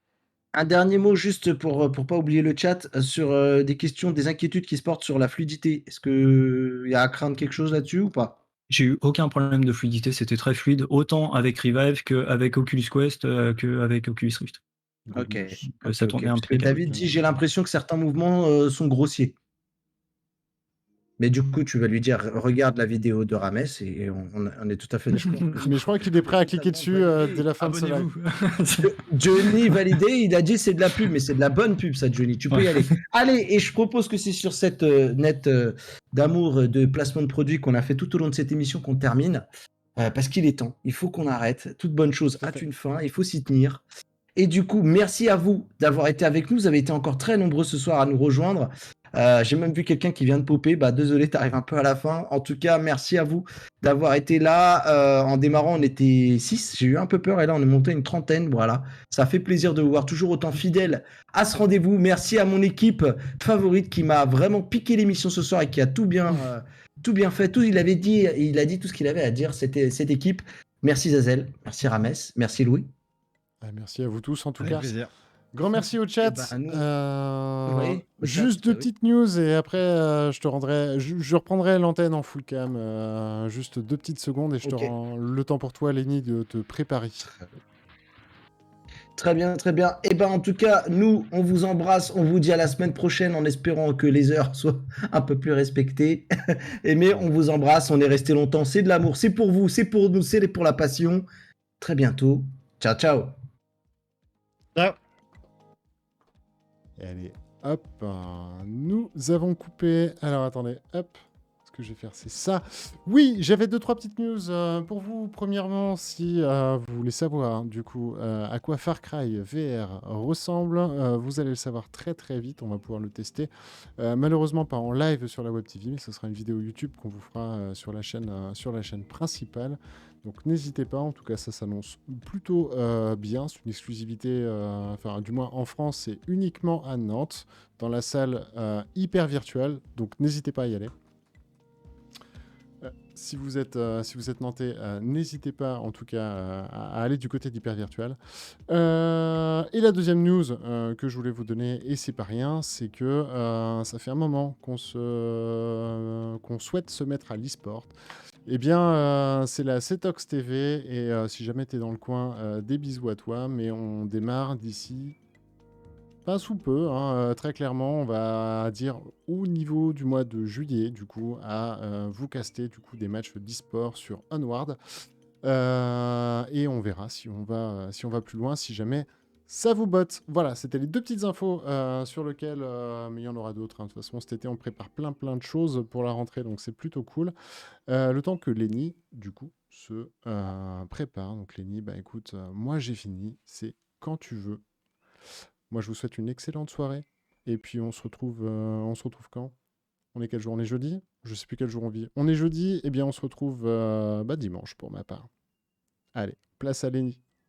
Un dernier mot juste pour pas oublier le chat sur des questions, des inquiétudes qui se portent sur la fluidité. Est-ce que il y a à craindre quelque chose là-dessus ou pas? J'ai eu aucun problème de fluidité, c'était très fluide, autant avec Revive qu'avec Oculus Quest, qu'avec Oculus Rift. Ok. Ça Ok, tournait parce que impeccable. David dit j'ai l'impression que certains mouvements sont grossiers. Mais du coup, tu vas lui dire regarde la vidéo de Rames et on est tout à fait d'accord. Mais je crois qu'il est prêt à cliquer dessus dès la fin de ce live. Abonnez-vous. Johnny validé, il a dit c'est de la pub, mais c'est de la bonne pub ça, Johnny. Tu peux y aller. Allez, et je propose que c'est sur cette nette d'amour de placement de produits qu'on a fait tout au long de cette émission qu'on termine. Parce qu'il est temps, il faut qu'on arrête. Toute bonne chose Tout à a fait. une fin, il faut s'y tenir. Et du coup, merci à vous d'avoir été avec nous. Vous avez été encore très nombreux ce soir à nous rejoindre. J'ai même vu quelqu'un qui vient de popper. Bah, désolé, t'arrives un peu à la fin. En tout cas, merci à vous d'avoir été là. En démarrant, on était 6. J'ai eu un peu peur et là, on est monté une trentaine. Voilà. Ça fait plaisir de vous voir toujours autant fidèle à ce rendez-vous. Merci à mon équipe favorite qui m'a vraiment piqué l'émission ce soir et qui a tout bien fait. Il a dit tout ce qu'il avait à dire. C'était cette équipe. Merci Zazel. Merci Rames. Merci Louis. Merci à vous tous en tout Avec cas. plaisir. Grand merci au chat. Eh ben, oui, au chat, Juste deux oui. petites news et après je reprendrai l'antenne en full cam. Juste 2 petites secondes et je te Ok. rends le temps pour toi, Lenny, de te préparer. Très bien, très bien. Et ben en tout cas, nous, on vous embrasse, on vous dit à la semaine prochaine en espérant que les heures soient un peu plus respectées. Mais on vous embrasse, on est resté longtemps, c'est de l'amour, c'est pour vous, c'est pour nous, c'est pour la passion. Très bientôt. Ciao, ciao. Ciao. Et allez, hop, nous avons coupé. Alors attendez, hop. Ce que je vais faire, c'est ça. Oui, j'avais 2-3 petites news pour vous. Premièrement, si vous voulez savoir du coup à quoi Far Cry VR ressemble, vous allez le savoir très très vite. On va pouvoir le tester. Malheureusement, pas en live sur la Web TV, mais ce sera une vidéo YouTube qu'on vous fera sur la chaîne principale. Donc n'hésitez pas, en tout cas ça s'annonce plutôt bien, c'est une exclusivité, enfin du moins en France c'est uniquement à Nantes, dans la salle hyper virtuelle, donc n'hésitez pas à y aller. Si vous êtes nantais, n'hésitez pas en tout cas à aller du côté d'hyper virtuel. Et la deuxième news que je voulais vous donner, et c'est pas rien, c'est que ça fait un moment qu'on souhaite se mettre à l'e-sport. Eh bien, c'est la Cetox TV, et si jamais tu es dans le coin, des bisous à toi, mais on démarre d'ici pas sous peu, hein, très clairement, on va dire au niveau du mois de juillet, du coup, à vous caster du coup, des matchs d'e-sport sur Onward. Et on verra si on va plus loin, si jamais ça vous botte. Voilà, c'était les 2 petites infos sur lesquelles, mais il y en aura d'autres, hein. De toute façon, cet été, on prépare plein de choses pour la rentrée, donc c'est plutôt cool. Le temps que Lenny, du coup, se prépare. Donc Lenny, bah écoute, moi j'ai fini, c'est quand tu veux. Moi, je vous souhaite une excellente soirée. Et puis, on se retrouve quand? On est quel jour? On est jeudi? Je sais plus quel jour on vit. On est jeudi, eh bien, on se retrouve dimanche pour ma part. Allez, place à Lenny.